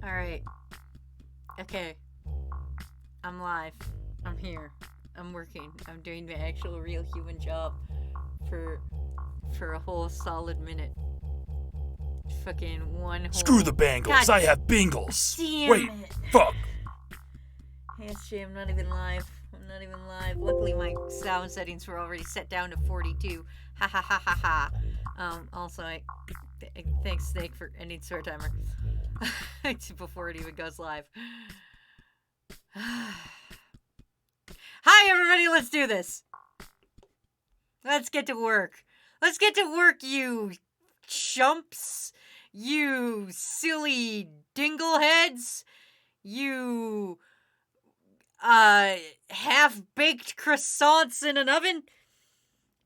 Alright. Okay. I'm live. I'm here. I'm working. I'm doing the actual real human job for a whole solid minute. Fucking one whole... Screw the Bengals. God I have Bengals. damn Wait, it. fuck. Hey, SJ, I'm not even live. I'm not even live. Luckily, my sound settings were already set down to 42. Ha ha ha ha ha. Also, thanks, Snake, for ending Swear Timer. Before it even goes live. Hi, everybody, let's do this. Let's get to work. Let's get to work, you chumps. You silly dingleheads. You, half-baked croissants in an oven.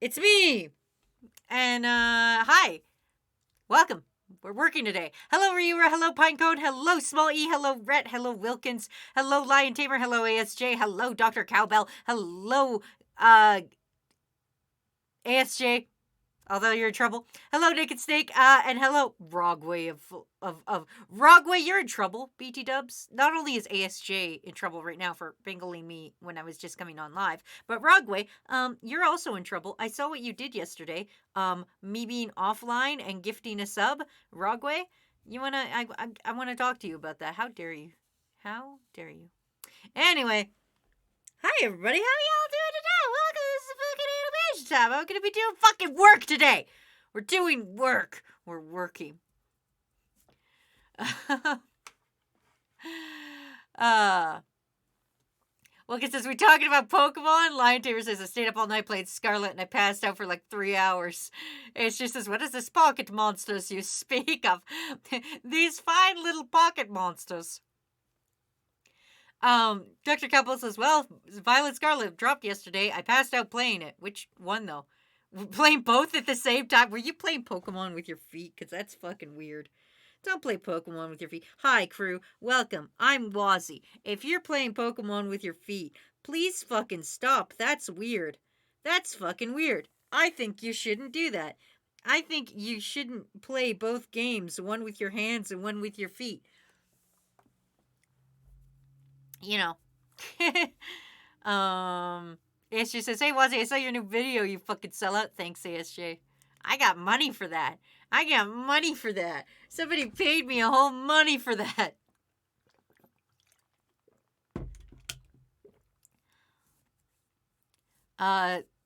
It's me. And, hi. Welcome. We're working today. Hello, Reura. Hello, Pinecone. Hello, Small E. Hello, Rhett. Hello, Wilkins. Hello, Lion Tamer. Hello, ASJ. Hello, Dr. Cowbell. Hello, ASJ. Although you're in trouble. Hello, Naked Snake. And hello, Rogway of Rogway, you're in trouble, BT Dubs. Not only is ASJ in trouble right now for bingling me when I was just coming on live, but Rogway, you're also in trouble. I saw what you did yesterday. Me being offline and gifting a sub. Rogway, I wanna talk to you about that. How dare you? How dare you? Anyway. Hi, everybody. How y'all doing today? Welcome to this fucking animation time. I'm gonna be doing fucking work today. We're doing work. We're working. Well, it says, we talking about Pokemon? Lion Tamer says, I stayed up all night playing Scarlet and I passed out for like 3 hours. It just says, what is this pocket monsters you speak of? These fine little pocket monsters. Dr. Couple says, well, Violet Scarlet dropped yesterday. I passed out playing it. Which one, though? Playing both at the same time? Were you playing Pokemon with your feet? Because that's fucking weird. Don't play Pokemon with your feet. Hi, crew. Welcome. I'm Wazzy. If you're playing Pokemon with your feet, please fucking stop. That's weird. That's fucking weird. I think you shouldn't do that. I think you shouldn't play both games, one with your hands and one with your feet. You know. ASJ says, hey, Wazzy, I saw your new video, you fucking sellout. Thanks, ASJ. I got money for that. I got money for that. Somebody paid me a whole money for that.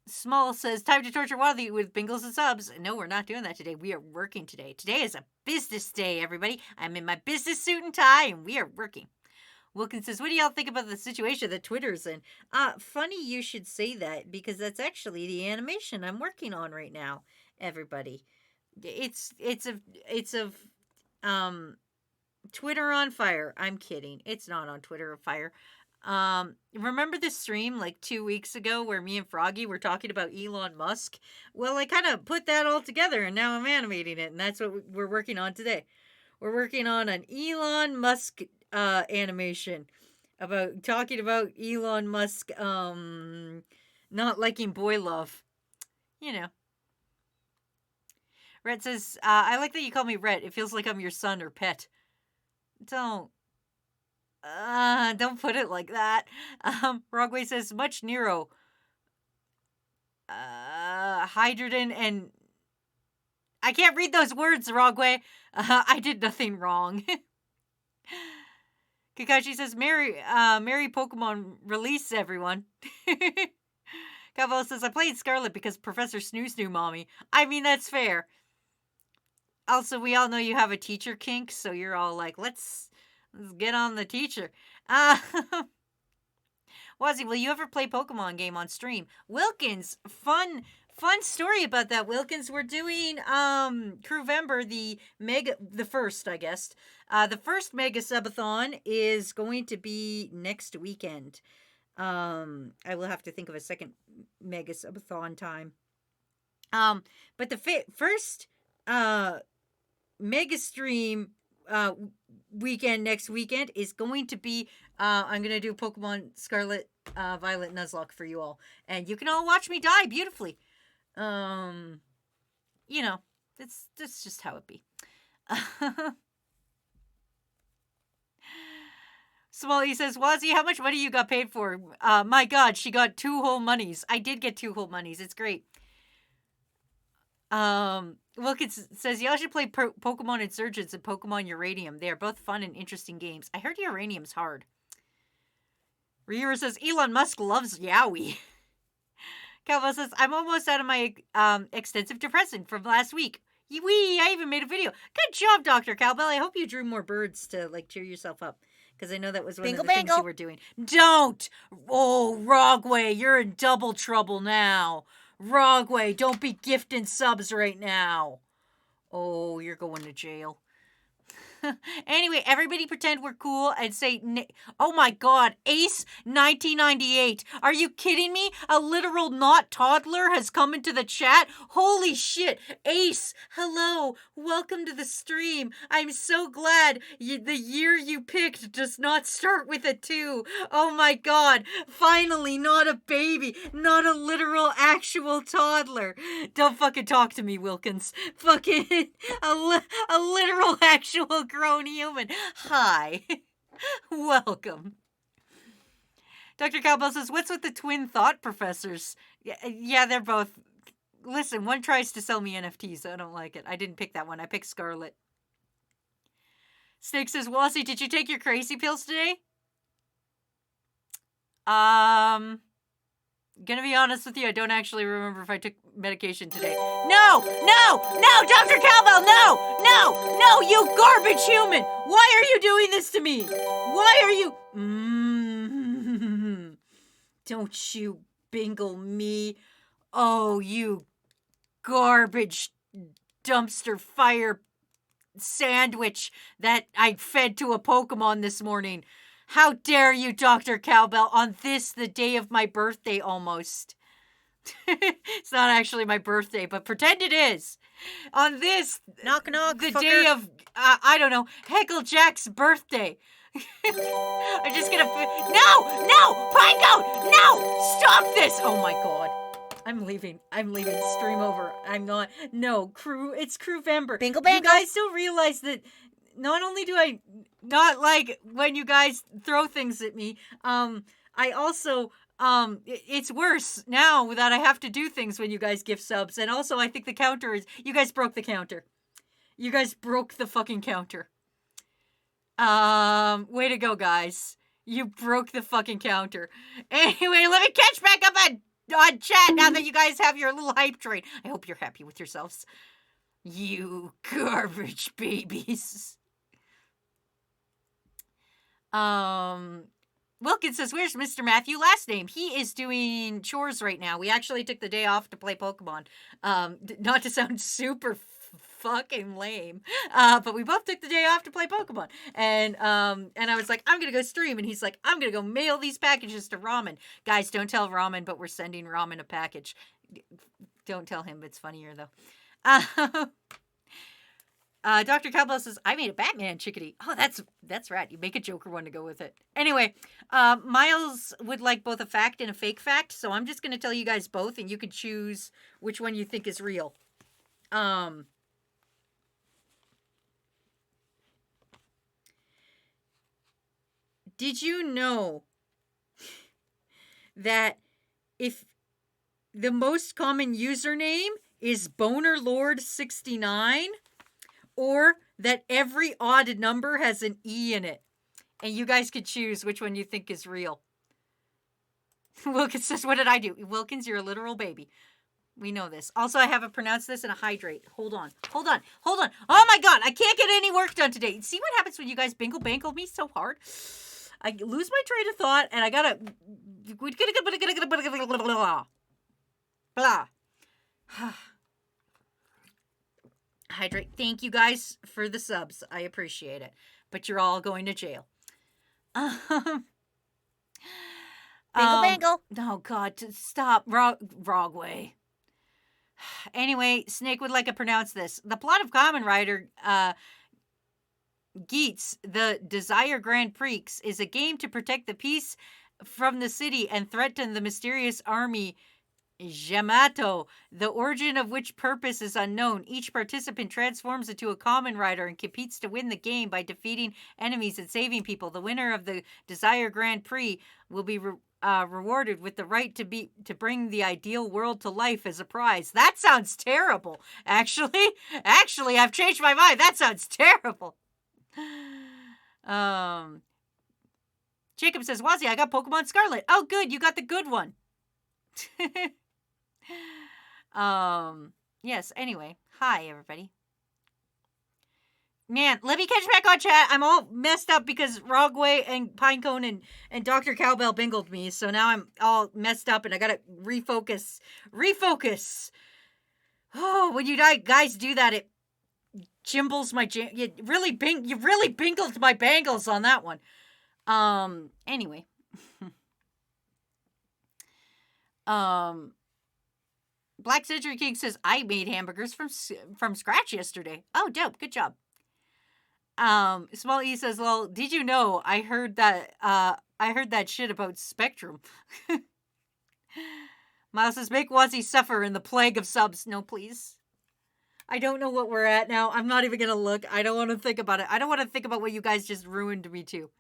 Small says, time to torture Wazzy with bingles and subs. No, we're not doing that today. We are working today. Today is a business day, everybody. I'm in my business suit and tie, and we are working. Wilkins says, what do y'all think about the situation that Twitter's in? Funny you should say that, because that's actually the animation I'm working on right now, everybody. It's Twitter on fire. I'm kidding. It's not on Twitter on fire. Remember the stream like 2 weeks ago where me and Froggy were talking about Elon Musk? Well, I kind of put that all together and now I'm animating it, and that's what we're working on today. We're working on an Elon Musk animation about talking about Elon Musk not liking boy love. You know. Rhett says, I like that you call me Rhett. It feels like I'm your son or pet. Don't put it like that. Rogway says, much Nero. Hydrogen and... I can't read those words, Rogway. I did nothing wrong. Kakashi says, Merry Pokemon release, everyone. Cavallo says, I played Scarlet because Professor Snooze knew mommy. I mean, that's fair. Also, we all know you have a teacher kink, so you're all like, let's get on the teacher. Wazzy, will you ever play Pokemon game on stream? Wilkins, fun story about that, Wilkins. We're doing Crewvember, the first, I guess. The first Mega Subathon is going to be next weekend. I will have to think of a second Mega Subathon time. But the first Mega Stream weekend next weekend is going to be I'm gonna do Pokemon Scarlet Violet Nuzlocke for you all, and you can all watch me die beautifully. You know, that's just how it be. Smalley says, Wazzy, how much money you got paid for? My God, she got 2 whole monies. I did get 2 whole monies. It's great. Wilkins says, y'all should play Pokemon Insurgents and Pokemon Uranium. They are both fun and interesting games. I heard Uranium's hard. Ryura says, Elon Musk loves Yowie. Calvo says, I'm almost out of my extensive depressant from last week. Wee, I even made a video. Good job, Dr. Cowbell. I hope you drew more birds to, like, cheer yourself up. Because I know that was one of the things you were doing. Don't! Oh, Rogway, you're in double trouble now. Rogway, don't be gifting subs right now. Oh, you're going to jail. Anyway, everybody pretend we're cool and say, oh my God, Ace 1998. Are you kidding me? A literal not toddler has come into the chat. Holy shit. Ace, hello. Welcome to the stream. I'm so glad the year you picked does not start with a 2. Oh my God. Finally, not a baby. Not a literal actual toddler. Don't fucking talk to me, Wilkins. Fucking a literal actual grown human. Hi. Welcome. Dr. Cowbell says, what's with the twin thought professors? Yeah, they're both... Listen, one tries to sell me NFTs, so I don't like it. I didn't pick that one. I picked Scarlet. Snake says, Wazzy, did you take your crazy pills today? Gonna be honest with you, I don't actually remember if I took medication today. No, Dr. Cowbell, no, you garbage human! Why are you doing this to me? Why are you... Don't you bingle me. Oh, you garbage dumpster fire sandwich that I fed to a Pokemon this morning. How dare you, Dr. Cowbell, on this, the day of my birthday almost. It's not actually my birthday, but pretend it is. On this, knock, knock, the fucker. day of, I don't know, Heckle Jack's birthday. I'm just gonna, no, Pinecoat, no, stop this. Oh my God. I'm leaving, stream over. I'm not, no, it's Crewvember. Bingle bangle. You guys don't realize that not only do I not like when you guys throw things at me, I also, it's worse now that I have to do things when you guys gift subs. And also, I think the counter is, you guys broke the counter. You guys broke the fucking counter. Way to go, guys. You broke the fucking counter. Anyway, let me catch back up on chat now that you guys have your little hype train. I hope you're happy with yourselves. You garbage babies. Wilkins says, where's Mr. Matthew last name? He is doing chores right now. We actually took the day off to play Pokemon. Not to sound super fucking lame, but we both took the day off to play Pokemon. And I was like, I'm gonna go stream. And he's like, I'm gonna go mail these packages to Ramen. Guys, don't tell Ramen, but we're sending Ramen a package. Don't tell him. It's funnier, though. Dr. Cowbell says, I made a Batman chickadee. Oh, that's right. You make a Joker one to go with it. Anyway, Miles would like both a fact and a fake fact, so I'm just going to tell you guys both, and you can choose which one you think is real. Did you know that if the most common username is BonerLord69, or that every odd number has an E in it? And you guys could choose which one you think is real. Wilkins says, what did I do? Wilkins, you're a literal baby. We know this. Also, I haven't pronounced this in a hydrate. Hold on. Oh my God, I can't get any work done today. See what happens when you guys bingle me so hard? I lose my train of thought, and I gotta... Blah. Hydrate. Thank you guys for the subs. I appreciate it. But you're all going to jail. Bingle. Oh, God. Stop. Wrong way. Anyway, Snake would like to pronounce this. The plot of Kamen Rider Geats, the Desire Grand Prix, is a game to protect the peace from the city and threaten the mysterious army Yamato, the origin of which purpose is unknown. Each participant transforms into a common rider and competes to win the game by defeating enemies and saving people. The winner of the Desire Grand Prix will be rewarded with the right to bring the ideal world to life as a prize. That sounds terrible. Actually, I've changed my mind. That sounds terrible. Jacob says, Wazzy, I got Pokemon Scarlet. Oh, good. You got the good one. Yes, anyway. Hi, everybody. Man, let me catch back on chat. I'm all messed up because Rogway and Pinecone and Dr. Cowbell bingled me, so now I'm all messed up and I gotta refocus. Oh, when you guys do that, it jimbles my you really bingled my bangles on that one. Anyway. Black Century King says, I made hamburgers from scratch yesterday. Oh, dope. Good job. Small E says, well, did you know I heard that shit about Spectrum. Miles says, make Wazzy suffer in the plague of subs. No, please. I don't know what we're at now. I'm not even gonna look. I don't want to think about it. I don't want to think about what you guys just ruined me to.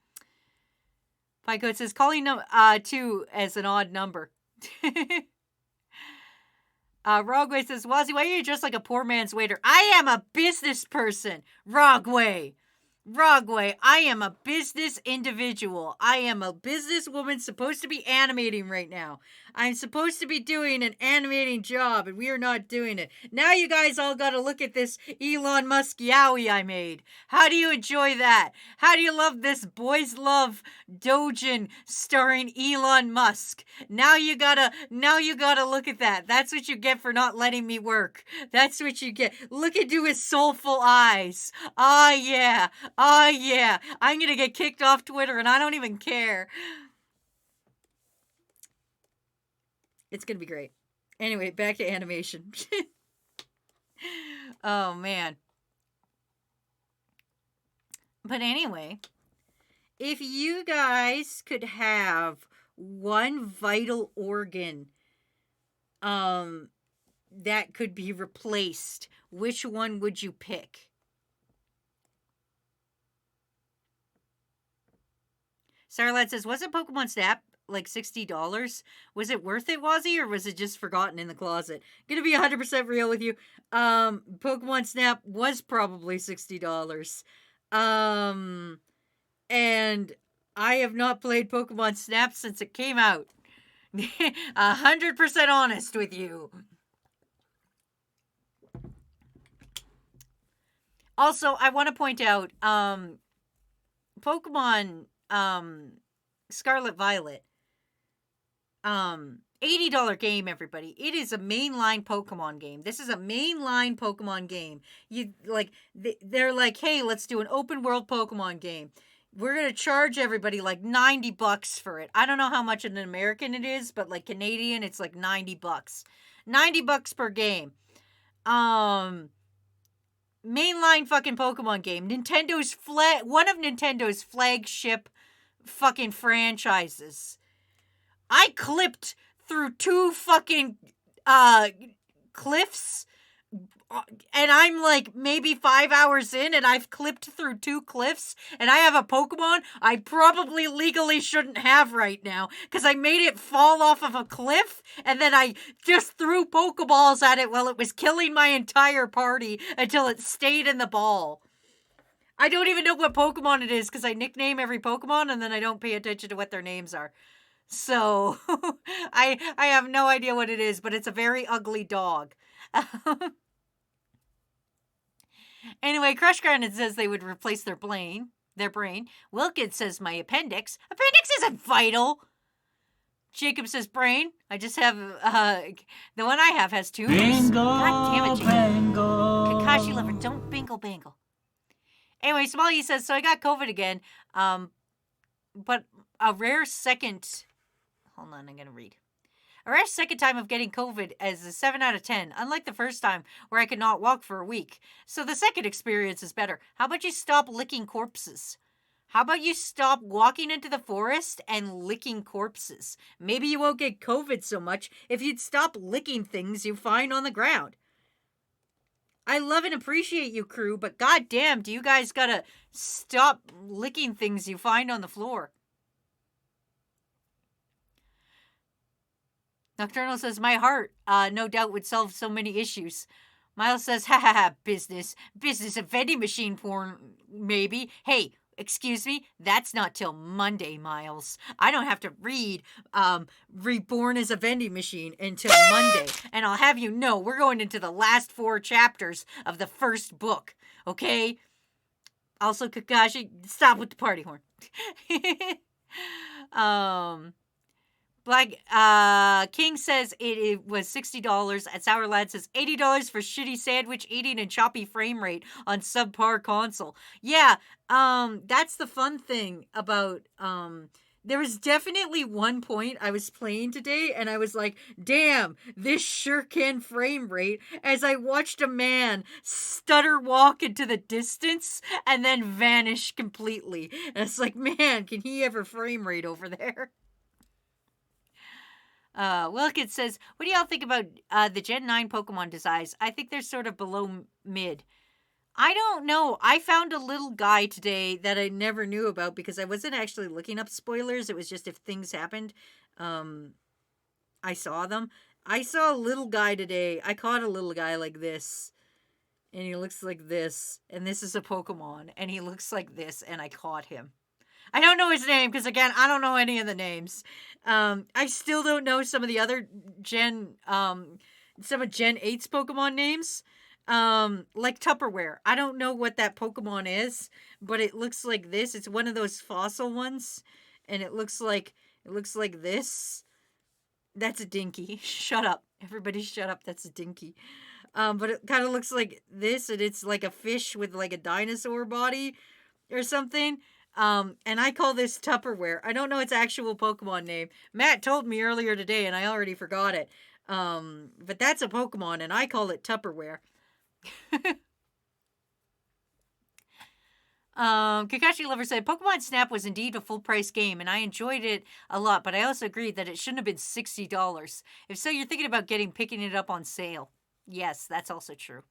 Pico says, calling 2 as an odd number. Rogway says, Wazzy, why are you dressed like a poor man's waiter? I am a business person, Rogway, I am a business individual. I am a businesswoman supposed to be animating right now. I'm supposed to be doing an animating job, and we are not doing it. Now you guys all got to look at this Elon Musk yowie I made. How do you enjoy that? How do you love this Boys Love Dojin starring Elon Musk? Now you gotta look at that. That's what you get for not letting me work. That's what you get. Look into his soulful eyes. Ah, yeah. I'm gonna get kicked off Twitter, and I don't even care. It's gonna be great. Anyway, back to animation. Oh, man. But anyway, if you guys could have one vital organ that could be replaced, which one would you pick? Sarah says, wasn't Pokemon Snap like $60? Was it worth it, Wazzy, or was it just forgotten in the closet? Gonna be 100% real with you. Pokemon Snap was probably $60. And I have not played Pokemon Snap since it came out. 100% honest with you. Also, I want to point out, Pokemon Scarlet Violet, $80 game, everybody. It is a mainline Pokemon game. This is a mainline Pokemon game. They're like, hey, let's do an open world Pokemon game. We're gonna charge everybody like $90 for it. I don't know how much in American it is, but like Canadian, it's like $90. $90 per game. Mainline fucking Pokemon game. One of Nintendo's flagship fucking franchises. I clipped through 2 fucking cliffs, and I'm like maybe 5 hours in, and I've clipped through 2 cliffs, and I have a Pokemon I probably legally shouldn't have right now, because I made it fall off of a cliff, and then I just threw Pokeballs at it while it was killing my entire party until it stayed in the ball. I don't even know what Pokemon it is, because I nickname every Pokemon, and then I don't pay attention to what their names are. So, I have no idea what it is, but it's a very ugly dog. Anyway, Crush Grounded says they would replace their brain. Wilkins says my appendix. Appendix isn't vital. Jacob says brain. I just have, the one I have has tumors. Bingo, God damn it, Jacob. bango. Kakashi lover, don't bingle bangle. Anyway, Smalley says, so I got COVID again, but a rare second... Hold on, I'm going to read. A rare second time of getting COVID is a 7 out of 10, unlike the first time where I could not walk for a week. So the second experience is better. How about you stop licking corpses? How about you stop walking into the forest and licking corpses? Maybe you won't get COVID so much if you'd stop licking things you find on the ground. I love and appreciate you, crew, but goddamn, do you guys gotta stop licking things you find on the floor. Nocturnal says, my heart, no doubt would solve so many issues. Miles says, ha ha ha, business of vending machine porn, maybe. Hey, excuse me, that's not till Monday, Miles. I don't have to read Reborn as a Vending Machine until Monday. And I'll have you know, we're going into the last 4 chapters of the first book, okay? Also, Kakashi, stop with the party horn. Black King says it was $60. And Sour Lad says $80 for shitty sandwich eating and choppy frame rate on subpar console. Yeah, that's the fun thing about there was definitely one point I was playing today and I was like, damn, this sure can frame rate, as I watched a man stutter walk into the distance and then vanish completely. And it's like, man, can he ever frame rate over there? Wilkins says, what do y'all think about the Gen 9 Pokemon designs? I think they're sort of below mid. I don't know. I found a little guy today that I never knew about because I wasn't actually looking up spoilers. It was just if things happened, I saw them. I saw a little guy today. I caught a little guy like this. And he looks like this. And this is a Pokemon. And he looks like this. And I caught him. I don't know his name because, again, I don't know any of the names. I still don't know some of the other some of Gen 8's Pokemon names. Like Tupperware. I don't know what that Pokemon is, but it looks like this. It's one of those fossil ones, and it looks like this. That's a Dinky. Shut up. Everybody shut up. That's a Dinky. But it kind of looks like this, and it's like a fish with like a dinosaur body or something. And I call this Tupperware. I don't know its actual Pokemon name. Matt told me earlier today, and I already forgot it. But that's a Pokemon, and I call it Tupperware. Kakashi Lover said, Pokemon Snap was indeed a full-price game, and I enjoyed it a lot, but I also agree that it shouldn't have been $60. If so, you're thinking about picking it up on sale. Yes, that's also true.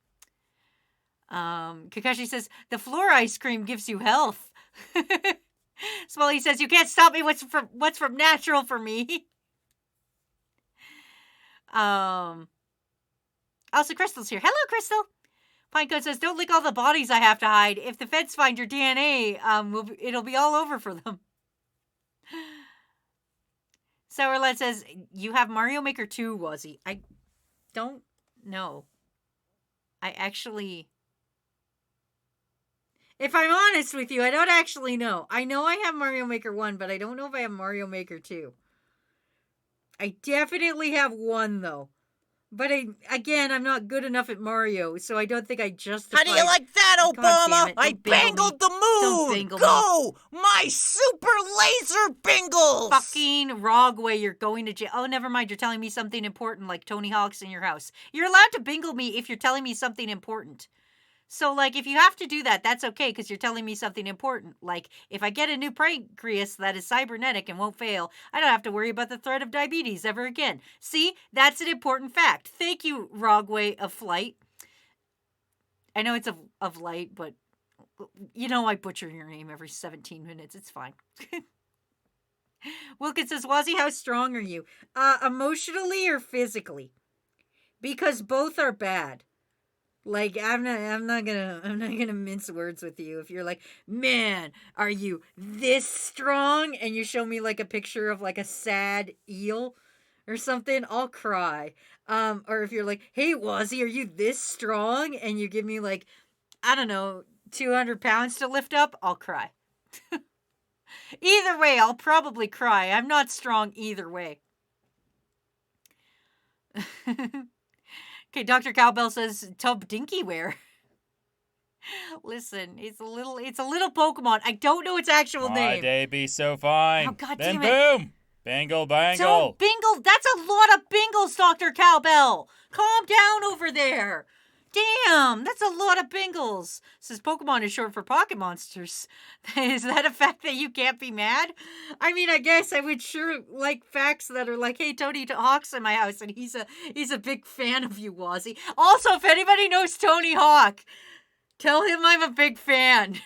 Kakashi says, the floor ice cream gives you health. Smolly says, you can't stop me what's from natural for me. Also, Crystal's here. Hello, Crystal. Pinecone says, don't lick all the bodies I have to hide. If the feds find your DNA, it'll be all over for them. Sourlad says, you have Mario Maker 2, Wazzy. I don't know. I actually... If I'm honest with you, I don't actually know. I know I have Mario Maker 1, but I don't know if I have Mario Maker 2. I definitely have 1, though. But I'm not good enough at Mario, so I don't think I justify... How do you like that, Obama? I bangled the moon! Go! My super laser bingles! Fucking Rogway, you're going to jail. Oh, never mind, you're telling me something important like Tony Hawk's in your house. You're allowed to bingle me if you're telling me something important. So, like, if you have to do that, that's okay, because you're telling me something important. Like, if I get a new pancreas that is cybernetic and won't fail, I don't have to worry about the threat of diabetes ever again. See? That's an important fact. Thank you, Rogway of Flight. I know it's of Light, but, you know I butcher your name every 17 minutes. It's fine. Wilkins says, Wazzy, how strong are you? Emotionally or physically? Because both are bad. Like, I'm not gonna mince words with you. If you're like, man, are you this strong? And you show me like a picture of like a sad eel or something, I'll cry. Or if you're like, hey, Wazzy, are you this strong? And you give me like, I don't know, 200 pounds to lift up, I'll cry. Either way, I'll probably cry. I'm not strong either way. Okay, Dr. Cowbell says Tub Dinky wear. Listen, it's a little Pokemon. I don't know its actual name. My day be so fine. Oh, God then damn it. Boom! Bingle bangle. Don't bingle. That's a lot of bingles, Dr. Cowbell. Calm down over there. Damn, that's a lot of Bingles. Says Pokemon is short for Pocket Monsters. Is that a fact that you can't be mad? I mean, I guess I would sure like facts that are like, hey, Tony Hawk's in my house, and he's a big fan of you, Wazzy. Also, if anybody knows Tony Hawk, tell him I'm a big fan.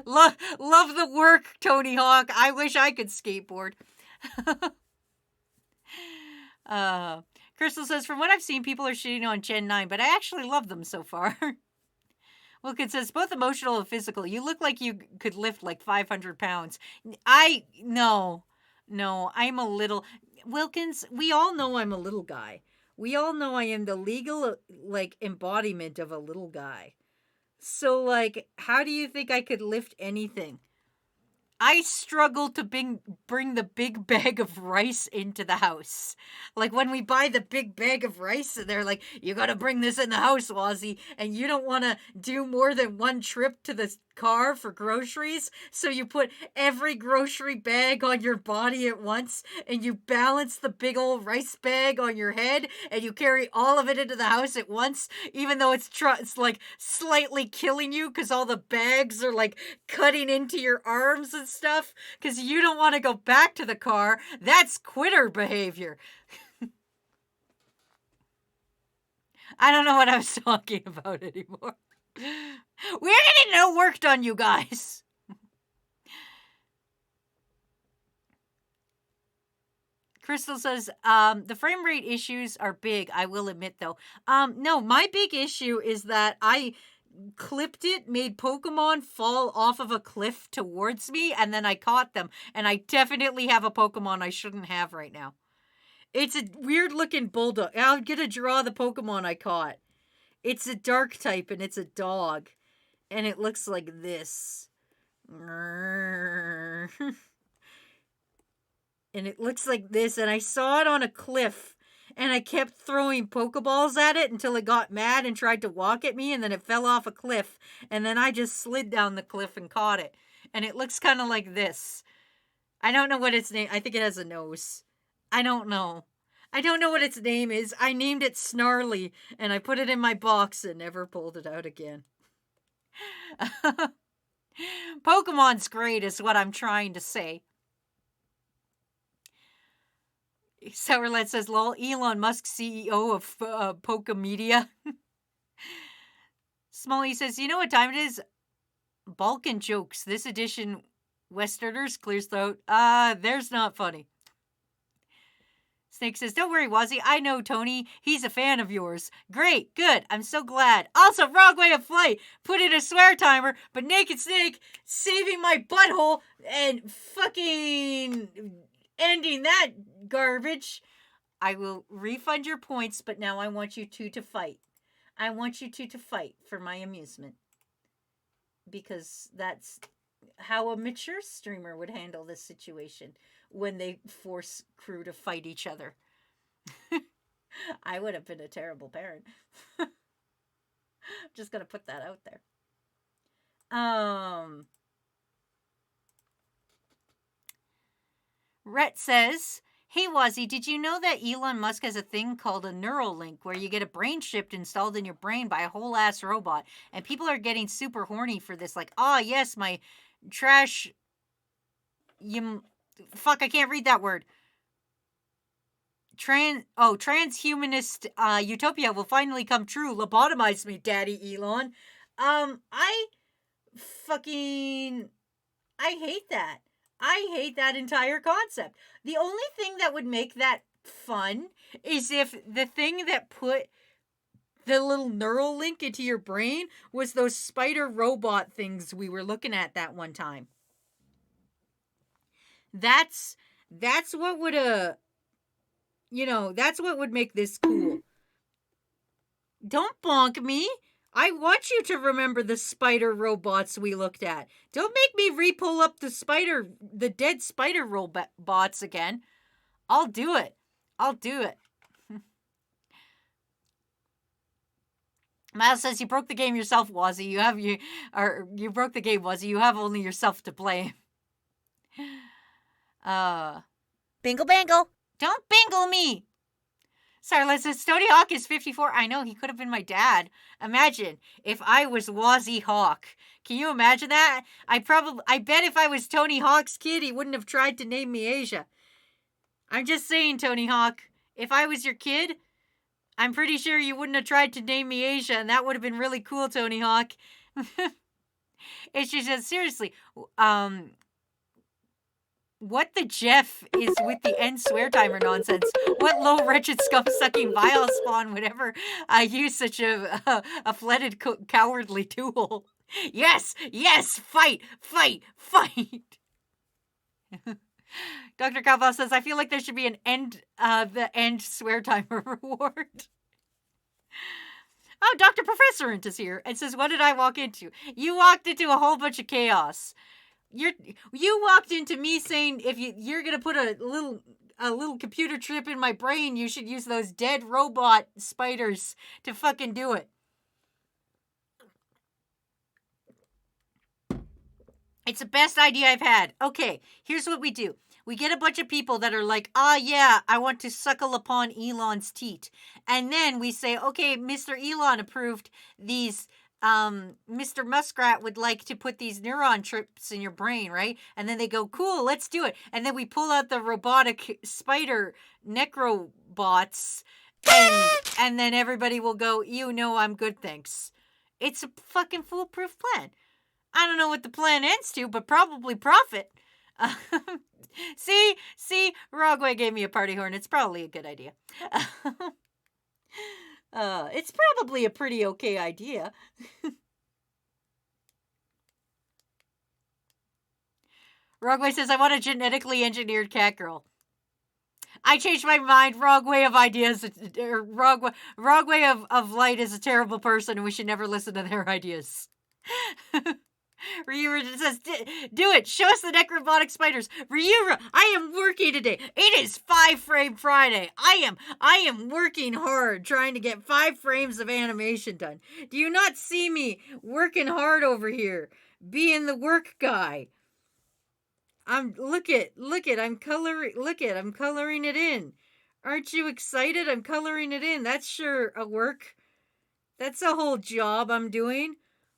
Love the work, Tony Hawk. I wish I could skateboard. Crystal says, from what I've seen, people are shitting on Gen 9, but I actually love them so far. Wilkins says, both emotional and physical. You look like you could lift like 500 pounds. No, I'm a little... Wilkins, we all know I'm a little guy. We all know I am the legal, like, embodiment of a little guy. So, like, how do you think I could lift anything? I struggle to bring the big bag of rice into the house. Like, when we buy the big bag of rice, they're like, you gotta bring this in the house, Wazzy, and you don't want to do more than one trip to the car for groceries, so you put every grocery bag on your body at once, and you balance the big old rice bag on your head, and you carry all of it into the house at once, even though it's like slightly killing you, because all the bags are like cutting into your arms and stuff, because you don't want to go back to the car. That's quitter behavior. I don't know what I was talking about anymore. We're getting no work done, you guys. Crystal says, the frame rate issues are big, I will admit, though. No, my big issue is that I clipped it, made Pokemon fall off of a cliff towards me, and then I caught them. And I definitely have a Pokemon I shouldn't have right now. It's a weird-looking Bulldog. I'm gonna draw the Pokemon I caught. It's a dark type, and it's a dog. And it looks like this. And it looks like this, and I saw it on a cliff, and I kept throwing Pokeballs at it until it got mad and tried to walk at me, and then it fell off a cliff, and then I just slid down the cliff and caught it. And it looks kind of like this. I don't know what its name... I think it has a nose. I don't know. I don't know what its name is. I named it Snarly, and I put it in my box and never pulled it out again. Pokemon's great is what I'm trying to say. Sourlet says, lol, Elon Musk, CEO of Pokemedia. Smalley says, you know what time it is? Balkan jokes. This edition, Westerners clears throat. There's not funny. Snake says, don't worry, Wazzy. I know Tony. He's a fan of yours. Great. Good. I'm so glad. Also, wrong way of flight. Put in a swear timer, but Naked Snake saving my butthole and fucking ending that garbage. I will refund your points, but now I want you two to fight. I want you two to fight for my amusement. Because that's how a mature streamer would handle this situation when they force crew to fight each other. I would have been a terrible parent. I'm just gonna put that out there. Rhett says, hey Wazzy, did you know that Elon Musk has a thing called a Neuralink where you get a brain chip installed in your brain by a whole ass robot, and people are getting super horny for this, like, yes, my trash... Fuck, I can't read that word. Transhumanist utopia will finally come true. Lobotomize me, Daddy Elon. I hate that. I hate that entire concept. The only thing that would make that fun is if the thing that put the little neural link into your brain was those spider robot things we were looking at that one time. That's what would that's what would make this cool. Don't bonk me. I want you to remember the spider robots we looked at. Don't make me re-pull up the dead spider robots again. I'll do it. Miles says, you broke the game yourself, Wazzy. You broke the game, Wazzy. You have only yourself to blame. Bingle bangle. Don't bingle me. Sarah says, Tony Hawk is 54. I know, he could have been my dad. Imagine if I was Wazzy Hawk. Can you imagine that? I bet if I was Tony Hawk's kid, he wouldn't have tried to name me Asia. I'm just saying, Tony Hawk, if I was your kid, I'm pretty sure you wouldn't have tried to name me Asia, and that would have been really cool, Tony Hawk. She says, seriously, what the Jeff is with the end swear timer nonsense? What low, wretched, scum-sucking vile spawn would ever use such a fletted, cowardly tool? Yes, fight! Dr. Cowbell says, I feel like there should be the end swear timer reward. Oh, Dr. Professorant is here and says, what did I walk into? You walked into a whole bunch of chaos. You walked into me saying if you're gonna put a little computer chip in my brain, you should use those dead robot spiders to fucking do it. It's the best idea I've had. Okay, here's what we do. We get a bunch of people that are like, yeah, I want to suckle upon Elon's teat. And then we say, okay, Mr. Elon approved these, Mr. Muskrat would like to put these neuron chips in your brain, right? And then they go, cool, let's do it. And then we pull out the robotic spider necrobots, and then everybody will go, I'm good, thanks. It's a fucking foolproof plan. I don't know what the plan ends to, but probably profit. See, Rogway gave me a party horn. It's probably a good idea. It's probably a pretty okay idea. Rogway says, I want a genetically engineered cat girl. I changed my mind. Rogway of ideas, or Rogway of light is a terrible person, and we should never listen to their ideas. Ryura says, do it. Show us the necrobotic spiders. Ryura, I am working today. It is 5-frame Friday. I am working hard trying to get 5 frames of animation done. Do you not see me working hard over here? Being the work guy. Look it. I'm coloring it in. Aren't you excited? I'm coloring it in. That's sure a work. That's a whole job I'm doing.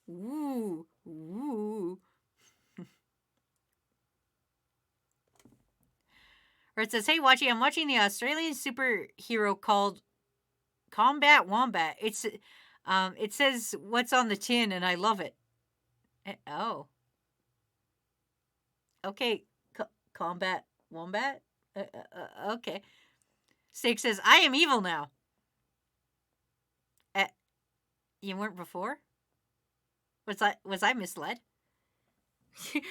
Ooh. Or it says, hey, Watchy, I'm watching the Australian superhero called Combat Wombat. It says what's on the tin, and I love it. Oh. Okay, Combat Wombat? Okay. Steak says, I am evil now. You weren't before? Was I misled?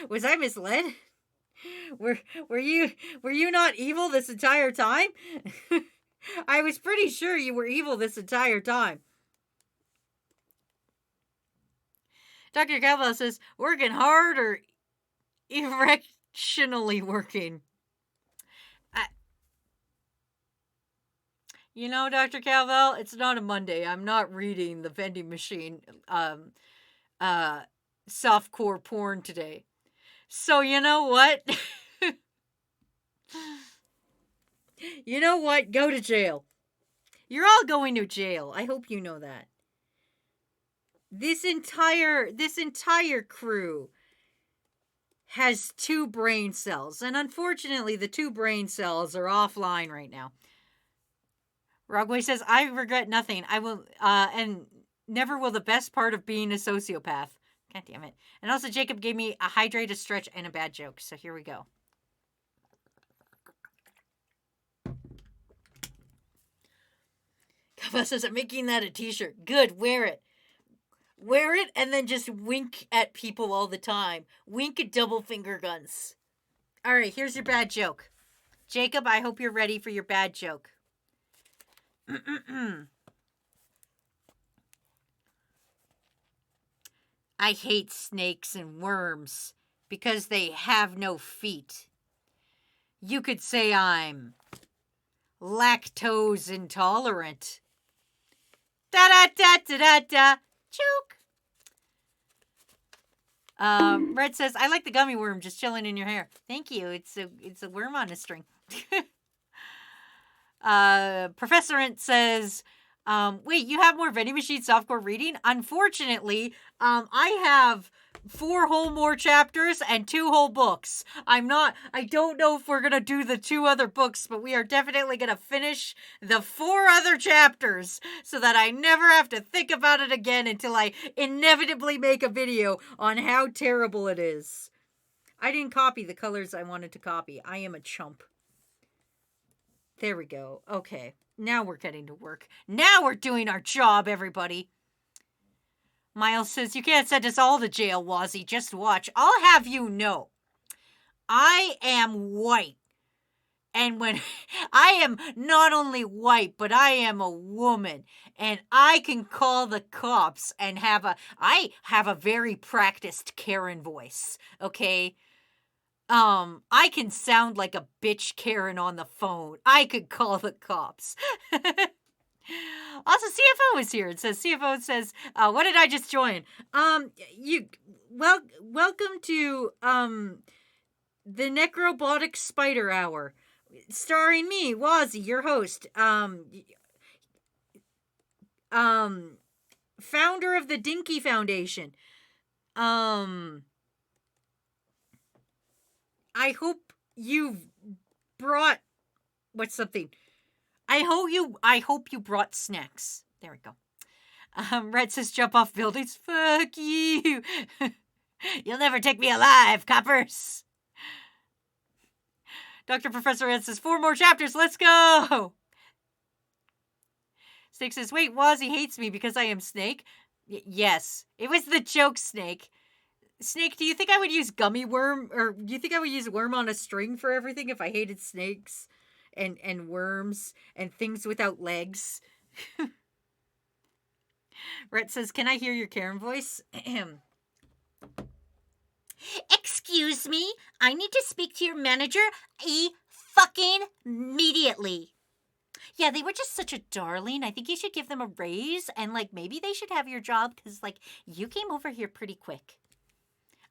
Was I misled? Were you not evil this entire time? I was pretty sure you were evil this entire time. Dr. Cowbell says, working hard or erectionally working? Dr. Cowbell, it's not a Monday. I'm not reading the vending machine softcore porn today. So you know what? You know what? Go to jail. You're all going to jail. I hope you know that. This entire crew has 2 brain cells, and unfortunately the 2 brain cells are offline right now. Rogway says, I regret nothing. I will, and never will the best part of being a sociopath. God damn it. And also, Jacob gave me a hydrate, a stretch, and a bad joke. So here we go. Kava says, I'm making that a t-shirt. Good, wear it. Wear it and then just wink at people all the time. Wink at double finger guns. All right, here's your bad joke. Jacob, I hope you're ready for your bad joke. I hate snakes and worms because they have no feet. You could say I'm lactose intolerant. Da-da-da-da-da-da. Joke. Red says, I like the gummy worm just chilling in your hair. Thank you. It's a worm on a string. Professor Ent says, wait, you have more vending machine softcore reading? Unfortunately, I have 4 whole more chapters and 2 whole books. I don't know if we're gonna do the 2 other books, but we are definitely gonna finish the 4 other chapters so that I never have to think about it again until I inevitably make a video on how terrible it is. I didn't copy the colors I wanted to copy. I am a chump. There we go. Okay. Now we're getting to work. Now we're doing our job, everybody. Miles says, you can't send us all to jail, Wazzy. Just watch. I'll have you know, I am white. And when I am not only white, but I am a woman. And I can call the cops and I have a very practiced Karen voice. Okay? I can sound like a bitch Karen on the phone. I could call the cops. Also, CFO is here. It says, CFO says, what did I just join? Welcome to, the Necrobotic Spider Hour, starring me, Wazzy, your host, founder of the Dinky Foundation. I hope you've brought I hope you brought snacks. There we go. Red says jump off buildings. Fuck you. You'll never take me alive, coppers. Dr. Professor Ed says 4 more chapters. Let's go. Snake says, wait, Wazzy hates me because I am Snake. Yes, it was the joke, Snake. Snake, do you think I would use gummy worm, or do you think I would use worm on a string for everything if I hated snakes and worms and things without legs? Rhett says, can I hear your Karen voice? Excuse me, I need to speak to your manager fucking immediately. Yeah, they were just such a darling. I think you should give them a raise, and, like, maybe they should have your job, because, like, you came over here pretty quick.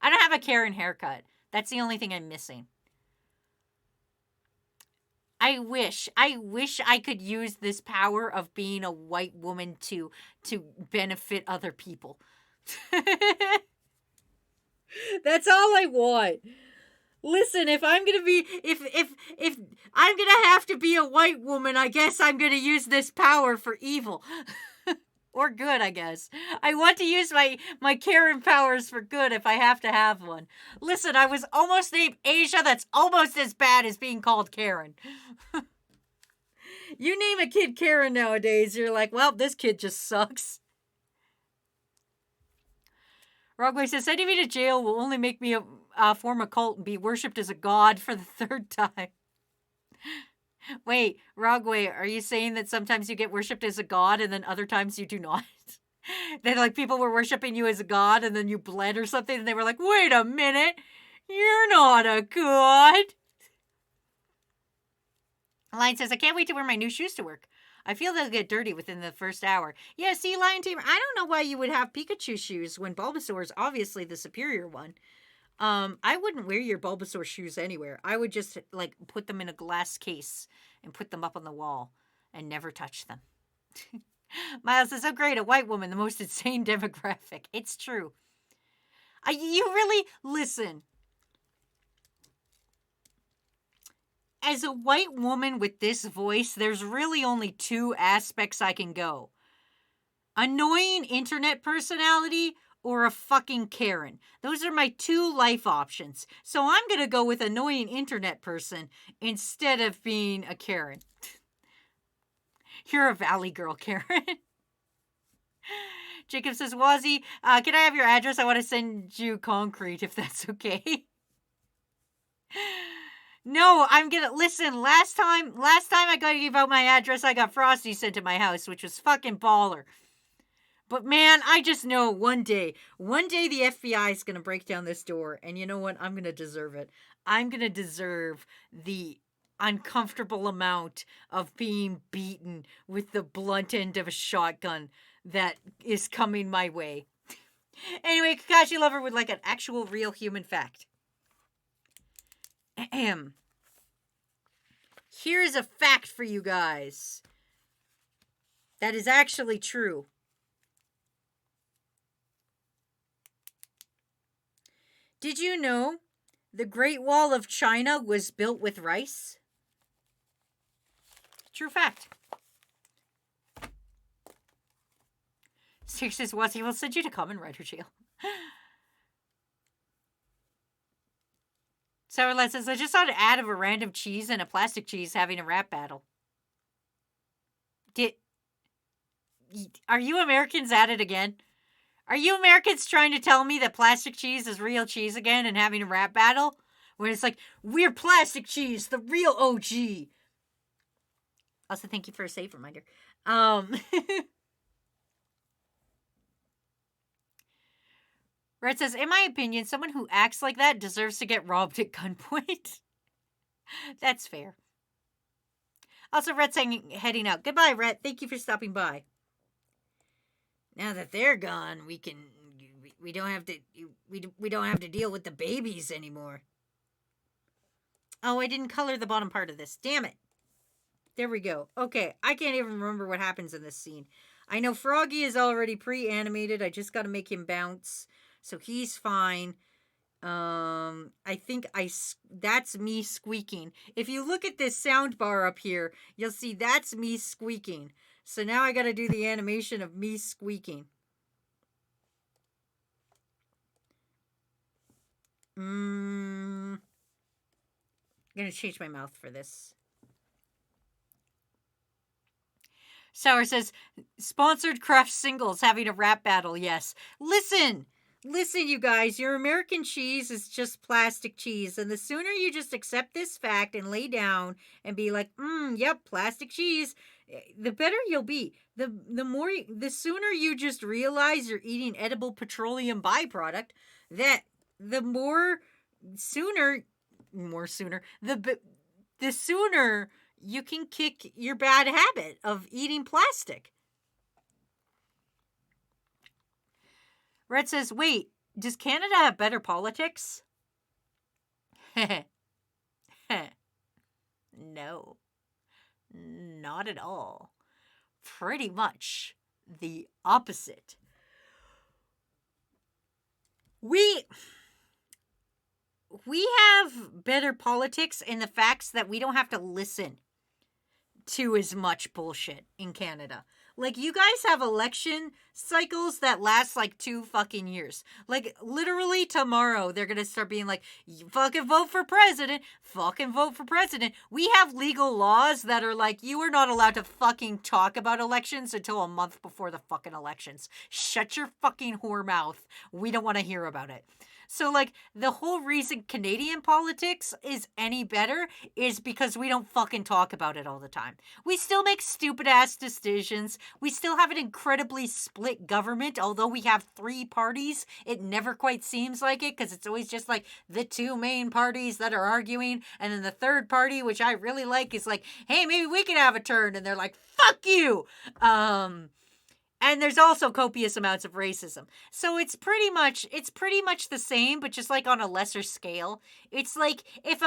I don't have a Karen haircut. That's the only thing I'm missing. I wish I could use this power of being a white woman to benefit other people. That's all I want. Listen, if I'm gonna be, if I'm gonna have to be a white woman, I guess I'm gonna use this power for evil. Or good, I guess. I want to use my Karen powers for good if I have to have one. Listen, I was almost named Asia. That's almost as bad as being called Karen. You name a kid Karen nowadays, you're like, well, this kid just sucks. Rogway says, sending me to jail will only make me form a cult and be worshipped as a god for the 3rd time. Wait, Rogway, are you saying that sometimes you get worshipped as a god and then other times you do not? That, like, people were worshipping you as a god and then you bled or something and they were like, wait a minute, you're not a god. Lion says, I can't wait to wear my new shoes to work. I feel they'll get dirty within the first hour. Yeah, see, Lion Tamer, I don't know why you would have Pikachu shoes when Bulbasaur is obviously the superior one. I wouldn't wear your Bulbasaur shoes anywhere. I would just, like, put them in a glass case and put them up on the wall and never touch them. Miles says, oh great, a white woman, the most insane demographic. It's true. You really, listen. As a white woman with this voice, there's really only 2 aspects I can go. Annoying internet personality or a fucking Karen. Those are my 2 life options. So I'm going to go with annoying internet person instead of being a Karen. You're a Valley girl, Karen. Jacob says, Wazzy, can I have your address? I want to send you concrete if that's okay. No, I'm gonna listen. Last time I gave out my address, I got Frosty sent to my house, which was fucking baller. But man, I just know one day the FBI is gonna break down this door, and you know what? I'm gonna deserve it. I'm gonna deserve the uncomfortable amount of being beaten with the blunt end of a shotgun that is coming my way. Anyway, Kakashi Lover would like an actual real human fact. Here's a fact for you guys that is actually true. Did you know the Great Wall of China was built with rice? True fact. Six says, Wazzy will send you to Common Rider jail. Sourlet says, I just saw an ad of a random cheese and a plastic cheese having a rap battle. Are you Americans at it again? Are you Americans trying to tell me that plastic cheese is real cheese again and having a rap battle? When it's like, we're plastic cheese, the real OG. Also, thank you for a safe reminder. Red says, in my opinion, someone who acts like that deserves to get robbed at gunpoint. That's fair. Also, Red saying, heading out. Goodbye, Red. Thank you for stopping by. Now that they're gone, we don't have to deal with the babies anymore. Oh, I didn't color the bottom part of this. Damn it. There we go. Okay, I can't even remember what happens in this scene. I know Froggy is already pre-animated. I just got to make him bounce. So he's fine. I think that's me squeaking. If you look at this sound bar up here, you'll see that's me squeaking. So now I got to do the animation of me squeaking. I'm going to change my mouth for this. Sour says, sponsored craft singles having a rap battle. Yes. Listen, you guys, your American cheese is just plastic cheese. And the sooner you just accept this fact and lay down and be like, yep, plastic cheese, the better you'll be. The sooner you just realize you're eating edible petroleum byproduct, that the sooner you can kick your bad habit of eating plastic. Red says, wait, does Canada have better politics? No, not at all. Pretty much the opposite. We have better politics in the facts that we don't have to listen to as much bullshit in Canada. Like, you guys have election cycles that last like 2 fucking years. Like, literally tomorrow, they're gonna start being like, you fucking vote for president. Fucking vote for president. We have legal laws that are like, you are not allowed to fucking talk about elections until a month before the fucking elections. Shut your fucking whore mouth. We don't want to hear about it. So, like, the whole reason Canadian politics is any better is because we don't fucking talk about it all the time. We still make stupid-ass decisions. We still have an incredibly split government, although we have 3 parties. It never quite seems like it, because it's always just, like, the 2 main parties that are arguing, and then the third party, which I really like, is like, hey, maybe we can have a turn, and they're like, fuck you! And there's also copious amounts of racism. So it's pretty much the same, but just like on a lesser scale. It's like if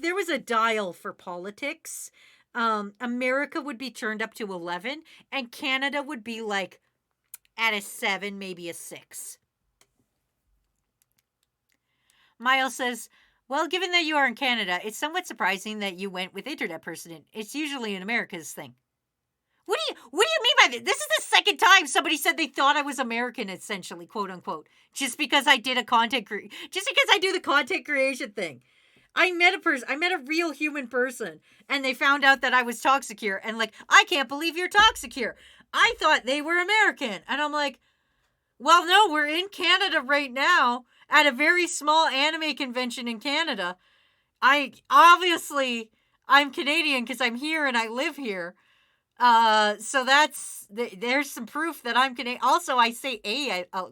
there was a dial for politics, America would be turned up to 11 and Canada would be like at a 7, maybe a 6. Miles says, well, given that you are in Canada, it's somewhat surprising that you went with internet person. It's usually in America's thing. What do you mean by this? This is the second time somebody said they thought I was American, essentially, quote unquote, just because I did just because I do the content creation thing. I met a real human person, and they found out that I was Toxicure, and like, I can't believe you're Toxicure. I thought they were American, and I'm like, well, no, we're in Canada right now at a very small anime convention in Canada. I'm Canadian because I'm here and I live here. So there's some proof that I'm Canadian. Also, I say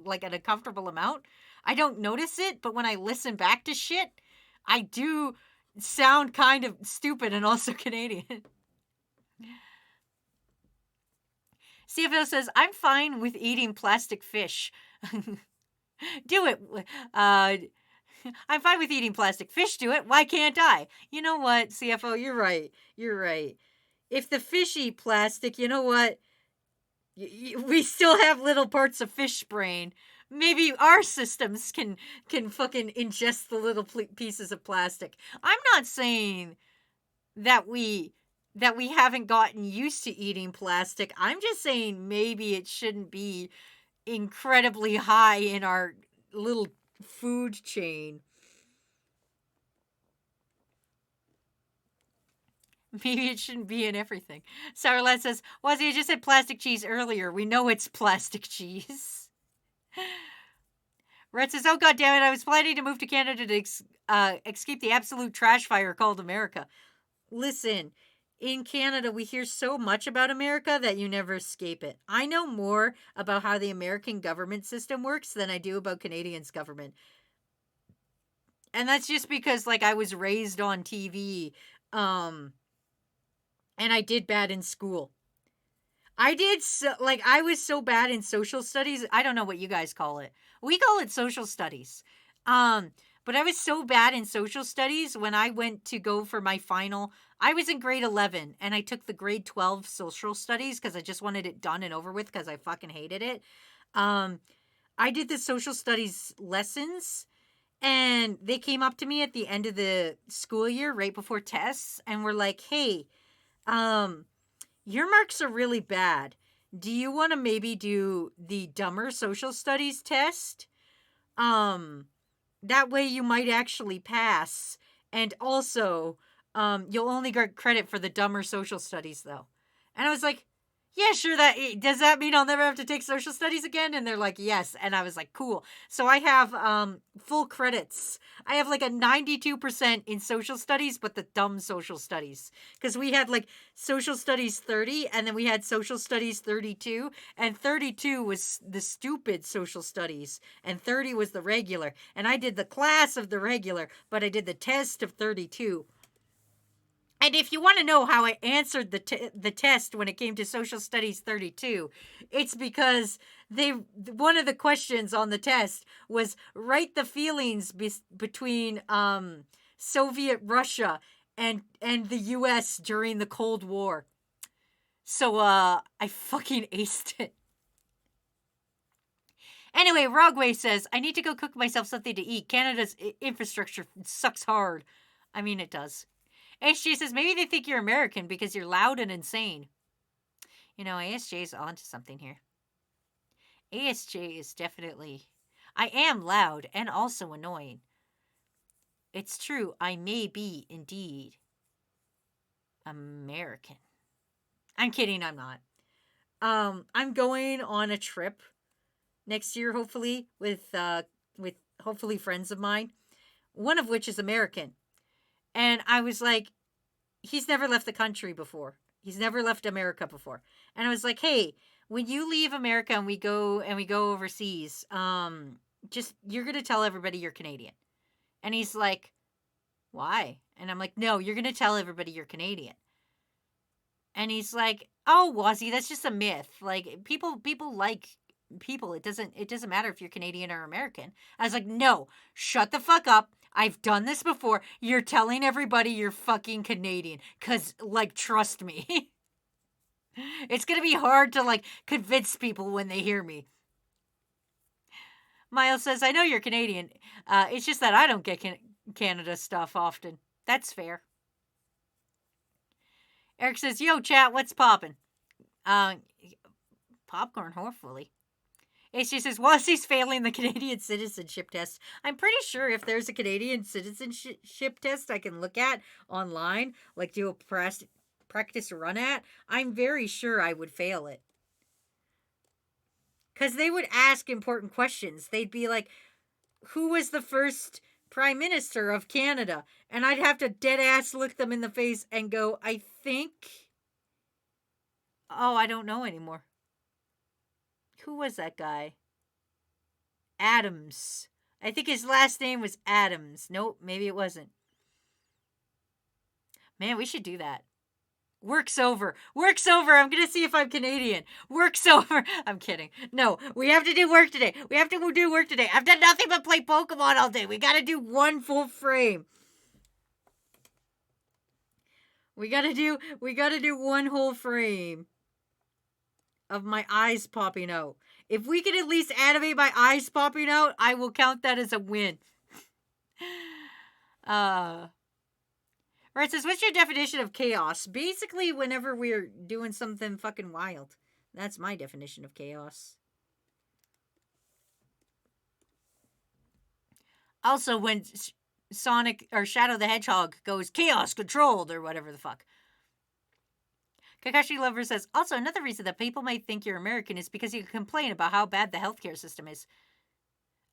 like at a comfortable amount. I don't notice it, but when I listen back to shit, I do sound kind of stupid and also Canadian. CFO says, I'm fine with eating plastic fish. Do it. I'm fine with eating plastic. Fish do it. Why can't I? You know what, CFO? You're right. You're right. If the fish eat plastic, you know what? We still have little parts of fish brain. Maybe our systems can fucking ingest the little pieces of plastic. I'm not saying that we haven't gotten used to eating plastic. I'm just saying maybe it shouldn't be incredibly high in our little food chain. Maybe it shouldn't be in everything. Sourland says, Wazzy, I just said plastic cheese earlier. We know it's plastic cheese. Red says, oh, God damn it. I was planning to move to Canada to escape the absolute trash fire called America. Listen, in Canada, we hear so much about America that you never escape it. I know more about how the American government system works than I do about Canadians' government. And that's just because, like, I was raised on TV, and I did bad in school. I was so bad in social studies. I don't know what you guys call it. We call it social studies. But I was so bad in social studies when I went to go for my final. I was in grade 11 and I took the grade 12 social studies because I just wanted it done and over with because I fucking hated it. I did the social studies lessons and they came up to me at the end of the school year right before tests and were like, hey, your marks are really bad. Do you want to maybe do the dumber social studies test? That way you might actually pass. And also, you'll only get credit for the dumber social studies, though. And I was like, yeah, sure. Does that mean I'll never have to take social studies again? And they're like, yes. And I was like, cool. So I have full credits. I have like a 92% in social studies, but the dumb social studies. Because we had like social studies 30, and then we had social studies 32. And 32 was the stupid social studies, and 30 was the regular. And I did the class of the regular, but I did the test of 32. And if you want to know how I answered the test when it came to Social Studies 32, it's because one of the questions on the test was write the feelings between Soviet Russia and the U.S. during the Cold War. So I fucking aced it. Anyway, Rogway says, I need to go cook myself something to eat. Canada's infrastructure sucks hard. I mean, it does. HJ says, maybe they think you're American because you're loud and insane. You know, ASJ's onto something here. ASJ is definitely... I am loud and also annoying. It's true, I may be, indeed, American. I'm kidding, I'm not. I'm going on a trip next year, hopefully, with hopefully friends of mine, one of which is American. And I was like, he's never left the country before. He's never left America before. And I was like, hey, when you leave America and we go overseas, just, you're going to tell everybody you're Canadian. And he's like, why? And I'm like, no, you're going to tell everybody you're Canadian. And he's like, oh, Wazzy, that's just a myth. Like, people like people. It doesn't matter if you're Canadian or American. I was like, no, shut the fuck up. I've done this before. You're telling everybody you're fucking Canadian. Because, like, trust me. It's going to be hard to, like, convince people when they hear me. Miles says, I know you're Canadian. It's just that I don't get Canada stuff often. That's fair. Eric says, yo, chat, what's poppin'? Popcorn, hopefully. HJ says, Wazzy's failing the Canadian citizenship test. I'm pretty sure if there's a Canadian citizenship test I can look at online, like do a practice run at, I'm very sure I would fail it. Because they would ask important questions. They'd be like, who was the first Prime Minister of Canada? And I'd have to dead ass look them in the face and go, I think... Oh, I don't know anymore. Who was that guy? Adams. I think his last name was Adams. Nope, maybe it wasn't. Man, we should do that. Work's over. Work's over. I'm gonna see if I'm Canadian. Work's over. I'm kidding. No, we have to do work today. We have to go do work today. I've done nothing but play Pokemon all day. We gotta do one full frame. We gotta do one whole frame of my eyes popping out. If we can at least animate my eyes popping out, I will count that as a win. Right, says, what's your definition of chaos? Basically, whenever we're doing something fucking wild. That's my definition of chaos. Also, when Sonic or Shadow the Hedgehog goes chaos controlled or whatever the fuck. Kakashi Lover says, also, another reason that people might think you're American is because you complain about how bad the healthcare system is.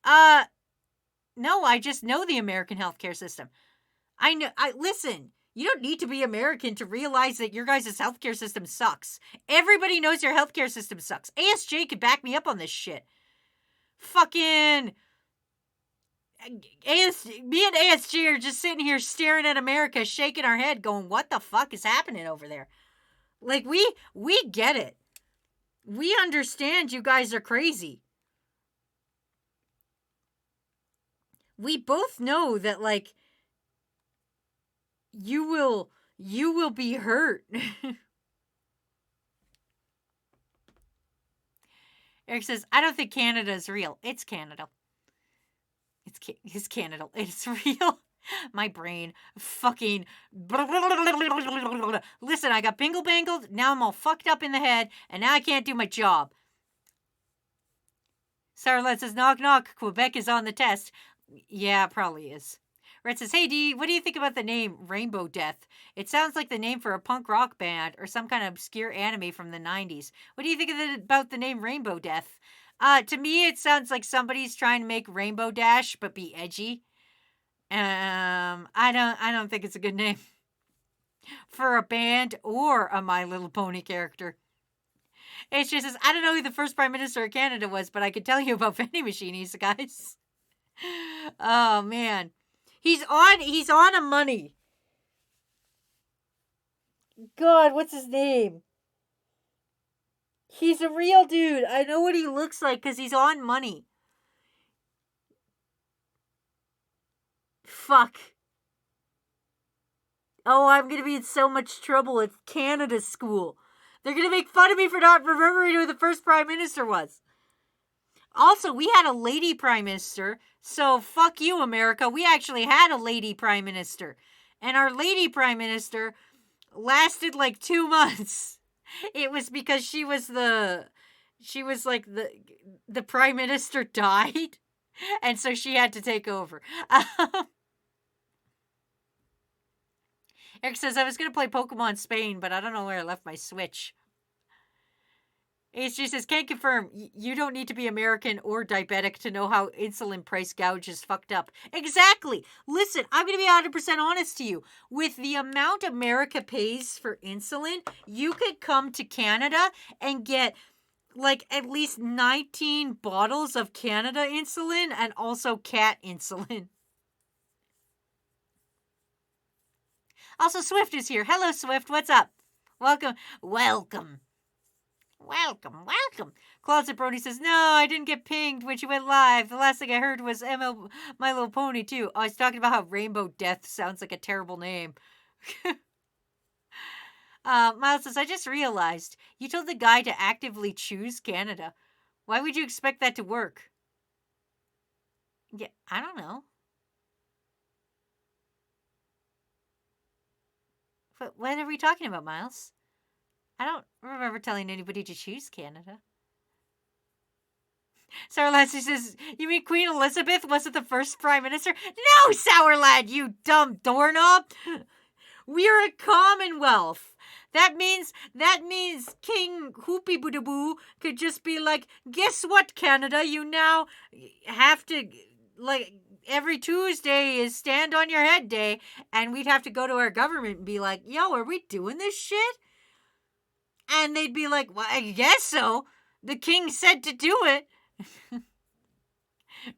No, I just know the American healthcare system. Listen, you don't need to be American to realize that your guys' healthcare system sucks. Everybody knows your healthcare system sucks. ASJ could back me up on this shit. Fucking... me and ASJ are just sitting here staring at America, shaking our head, going, what the fuck is happening over there? Like, we get it. We understand you guys are crazy. We both know that, like, you will be hurt. Eric says, I don't think Canada is real. It's Canada. It's Canada. It's real. My brain fucking... Listen, I got bingle-bangled. Now I'm all fucked up in the head. And now I can't do my job. Sarah says, knock, knock. Quebec is on the test. Yeah, it probably is. Red says, hey, D, what do you think about the name Rainbow Death? It sounds like the name for a punk rock band or some kind of obscure anime from the 90s. What do you think about the name Rainbow Death? To me, it sounds like somebody's trying to make Rainbow Dash, but be edgy. I don't think it's a good name for a band or a My Little Pony character. It just says, I don't know who the first Prime Minister of Canada was, but I could tell you about vending machines, guys. Oh, man. He's on a money. God, what's his name? He's a real dude. I know what he looks like because he's on money. Fuck. Oh, I'm going to be in so much trouble at Canada school. They're going to make fun of me for not remembering who the first Prime Minister was. Also, we had a lady Prime Minister, so fuck you, America. We actually had a lady Prime Minister. And our lady Prime Minister lasted like 2 months. It was because she was the Prime Minister died. And so she had to take over. Eric says, I was going to play Pokemon Spain, but I don't know where I left my Switch. HG says, can't confirm. You don't need to be American or diabetic to know how insulin price gouge is fucked up. Exactly. Listen, I'm going to be 100% honest to you. With the amount America pays for insulin, you could come to Canada and get like at least 19 bottles of Canada insulin and also cat insulin. Also, Swift is here. Hello, Swift. What's up? Welcome. Welcome. Closet Brody says, no, I didn't get pinged when she went live. The last thing I heard was My Little Pony, too. I was talking about how Rainbow Death sounds like a terrible name. Miles says, I just realized you told the guy to actively choose Canada. Why would you expect that to work? Yeah, I don't know. But what are we talking about, Miles? I don't remember telling anybody to choose Canada. Sour Lassie says, you mean Queen Elizabeth wasn't the first Prime Minister? No, Sour Lad, you dumb doorknob. We're a Commonwealth. That means King Hoopy Boodaboo could just be like, guess what, Canada? You now have to, like, every Tuesday is Stand on Your Head Day, and we'd have to go to our government and be like, yo, are we doing this shit? And they'd be like, well, I guess so. The king said to do it.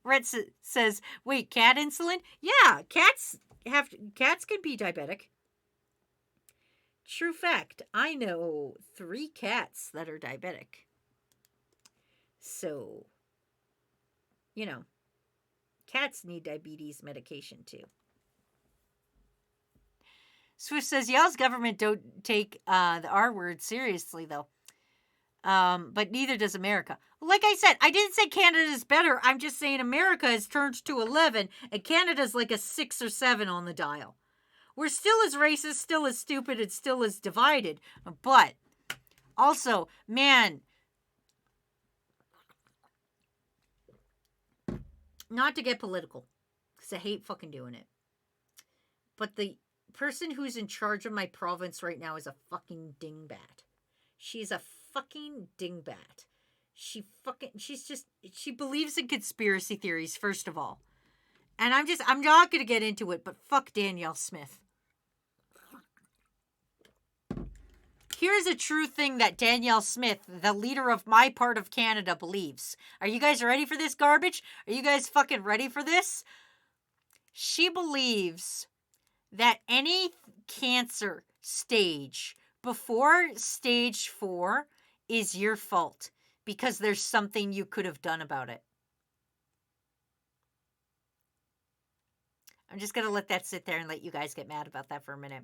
Red says, wait, cat insulin? Yeah, cats can be diabetic. True fact, I know 3 cats that are diabetic. So, you know, cats need diabetes medication too. Swift says, y'all's government don't take the R word seriously, though. But neither does America. Like I said, I didn't say Canada's better. I'm just saying America has turned to 11, and Canada's like a 6 or 7 on the dial. We're still as racist, still as stupid, and still as divided. But also, man, not to get political, because I hate fucking doing it. But the person who's in charge of my province right now is a fucking dingbat. She's a fucking dingbat. She believes in conspiracy theories, first of all. And I'm not going to get into it, but fuck Danielle Smith. Here's a true thing that Danielle Smith, the leader of my part of Canada, believes. Are you guys ready for this garbage? Are you guys fucking ready for this? She believes that any cancer stage before stage 4 is your fault because there's something you could have done about it. I'm just going to let that sit there and let you guys get mad about that for a minute.